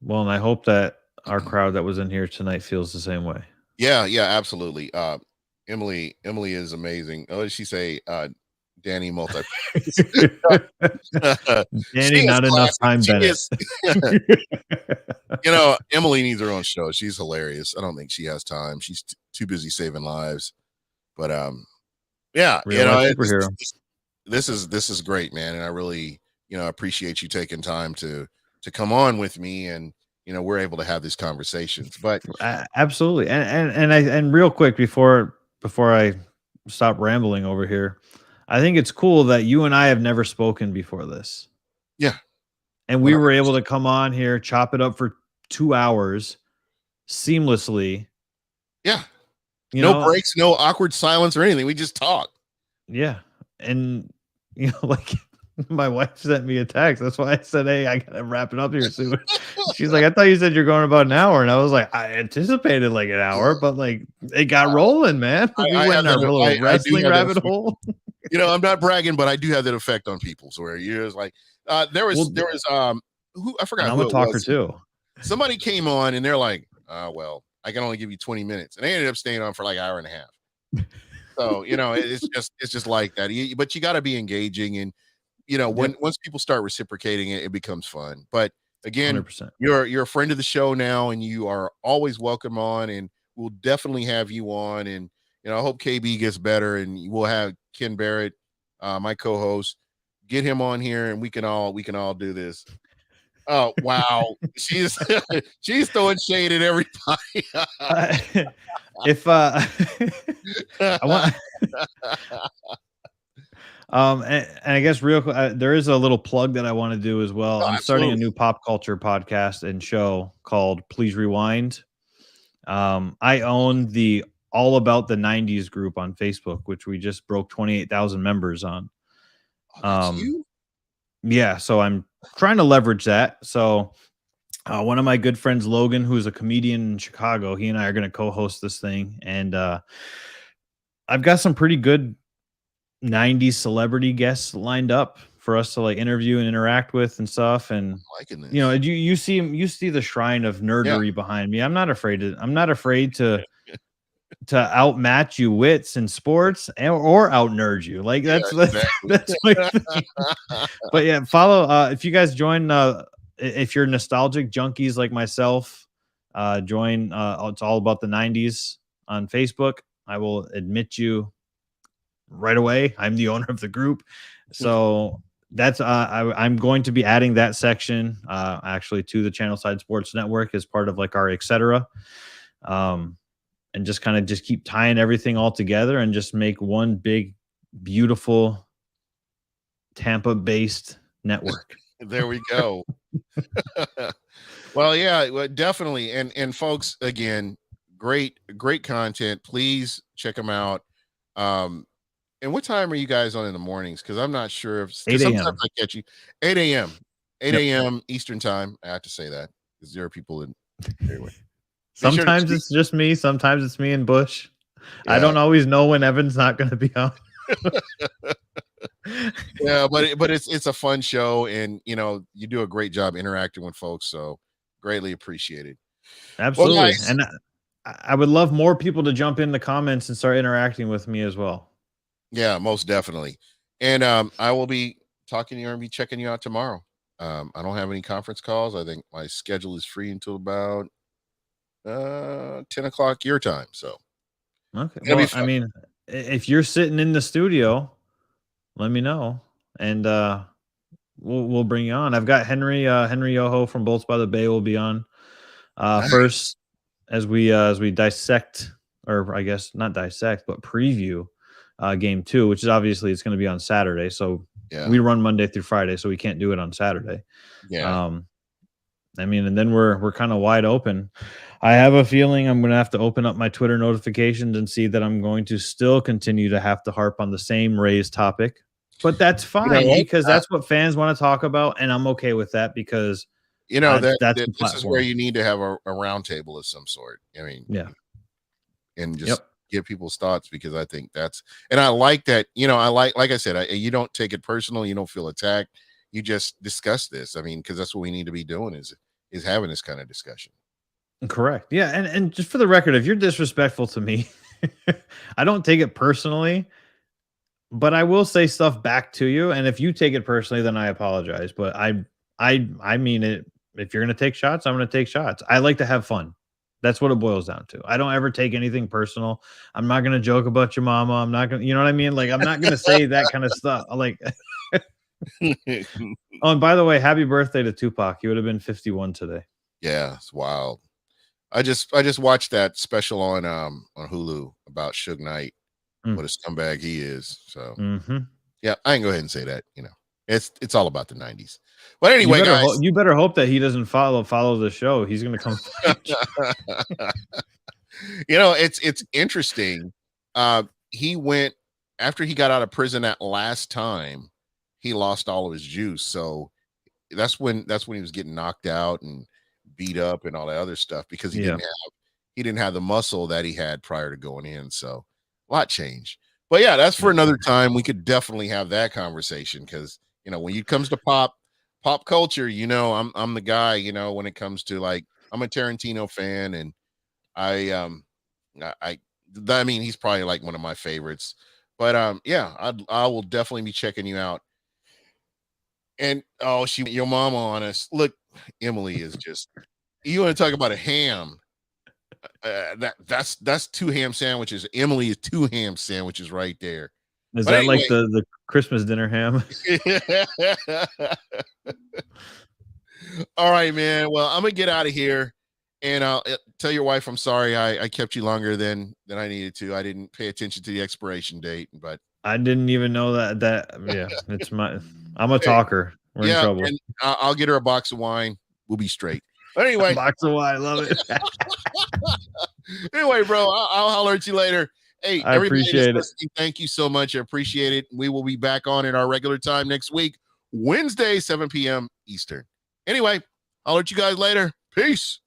Well, and I hope that our crowd that was in here tonight feels the same way. Yeah, absolutely. Emily is amazing. What did she say? Danny multi. Danny, not enough time, Bennett. Emily needs her own show. She's hilarious. I don't think she has time. She's too busy saving lives. But yeah, Real life superhero. This is great, man, and I really appreciate you taking time to come on with me, and we're able to have these conversations. But Absolutely, and real quick before I stop rambling over here, I think it's cool that you and I have never spoken before this. Yeah. And we were able to come on here, chop it up for 2 hours seamlessly. Yeah. No breaks, no awkward silence or anything. We just talk. Yeah. And, like my wife sent me a text. That's why I said, hey, I got to wrap it up here soon. She's like, I thought you said you're going about an hour. And I was like, I anticipated like an hour, but like it got rolling, man. We went in our little wrestling rabbit hole. I'm not bragging, but I do have that effect on people. So where you're just like, there was who I forgot. I'm a talker too. Somebody came on and they're like, well, I can only give you 20 minutes, and they ended up staying on for like an hour and a half. So it's just like that. But you got to be engaging, and once people start reciprocating it, it becomes fun. But again, 100%. You're a friend of the show now, and you are always welcome on, and we'll definitely have you on. And I hope KB gets better, and we'll have Ken Barrett, my co-host, get him on here, and we can all do this. Oh wow, she's throwing shade at everybody. I want, and I guess real quick, there is a little plug that I want to do as well. I'm starting a new pop culture podcast and show called Please Rewind. I own the All About the 90s group on Facebook, which we just broke 28,000 members on. Yeah, so I'm trying to leverage that. So one of my good friends, Logan, who's a comedian in Chicago, he and I are going to co-host this thing. And I've got some pretty good 90s celebrity guests lined up for us to like interview and interact with and stuff. And Liking this. you know, you see the shrine of nerdery behind me. I'm not afraid to outmatch you wits in sports or out nerd you. Like that's my thing. But yeah, follow if you guys join if you're nostalgic junkies like myself, join it's all about the 90s on Facebook. I will admit you right away. I'm the owner of the group. So that's I'm going to be adding that section actually to the Channelside Sports Network as part of like our etc. And just kind of just keep tying everything all together and just make one big, beautiful Tampa-based network. There we go. Well, yeah, well, definitely. And folks, again, great content. Please check them out. And what time are you guys on in the mornings? Because I'm not sure if 8 a.m. sometimes I catch you 8 a.m. 8 a.m. Eastern time. I have to say that because there are people in anyway. Sometimes it's just me. Sometimes it's me and Bush. Yeah. I don't always know when Evan's not going to be on. Yeah, but it's a fun show, and you know you do a great job interacting with folks, so greatly appreciated. Absolutely, well, nice. And I would love more people to jump in the comments and start interacting with me as well. Yeah, most definitely. And I will be talking to you and be checking you out tomorrow. I don't have any conference calls. I think my schedule is free until about 10 o'clock your time. So okay. Well, I mean, if you're sitting in the studio, let me know, and we'll bring you on. I've got Henry Yoho from Bolts by the Bay will be on nice. First as we dissect, or I guess not dissect, but preview game 2, which is obviously it's going to be on Saturday. So yeah. We run Monday through Friday, so we can't do it on Saturday. Yeah. I mean, and then we're kind of wide open. I have a feeling I'm going to have to open up my Twitter notifications and see that I'm going to still continue to have to harp on the same Rays topic, but that's fine because that's what fans want to talk about. And I'm okay with that because you know, this is where you need to have a round table of some sort. I mean, yeah. And just get people's thoughts because I think and I like that, you know, like I said, you don't take it personal. You don't feel attacked. You just discuss this. I mean, because that's what we need to be doing is having this kind of discussion. Correct. Yeah. And just for the record, if you're disrespectful to me, I don't take it personally, but I will say stuff back to you. And if you take it personally, then I apologize. But I mean it. If you're going to take shots, I'm going to take shots. I like to have fun. That's what it boils down to. I don't ever take anything personal. I'm not going to joke about your mama. I'm not going to, you know what I mean? Like, I'm not going to say that kind of stuff. Like, oh, and by the way, happy birthday to Tupac. He would have been 51 today. Yeah, it's wild. I just watched that special on Hulu about Suge Knight. What a scumbag he is. So yeah, I can go ahead and say that. You know, it's all about the 90s. But anyway, you better hope that he doesn't follow the show. He's going to come. You know, it's interesting. He went after he got out of prison that last time. He lost all of his juice, so that's when he was getting knocked out and beat up and all that other stuff because he didn't have the muscle that he had prior to going in. So a lot changed. But yeah, that's for another time. We could definitely have that conversation because you know when it comes to pop culture, you know I'm the guy. You know when it comes to like I'm a Tarantino fan and I mean he's probably like one of my favorites. But yeah, I will definitely be checking you out. And your mama on us. Look, Emily is just. You want to talk about a ham? That's 2 ham sandwiches. Emily is 2 ham sandwiches right there. Is that anyway, like the Christmas dinner ham? All right, man. Well, I'm gonna get out of here, and I'll tell your wife I'm sorry I kept you longer than I needed to. I didn't pay attention to the expiration date, but I didn't even know that. Yeah, it's I'm a talker. We're in trouble. And I'll get her a box of wine. We'll be straight. But anyway, a box of wine. I love it. Anyway, bro, I'll holler at you later. Hey, I appreciate it. Thank you so much. I appreciate it. We will be back on at our regular time next week, Wednesday, 7 p.m. Eastern. Anyway, I'll let you guys later. Peace.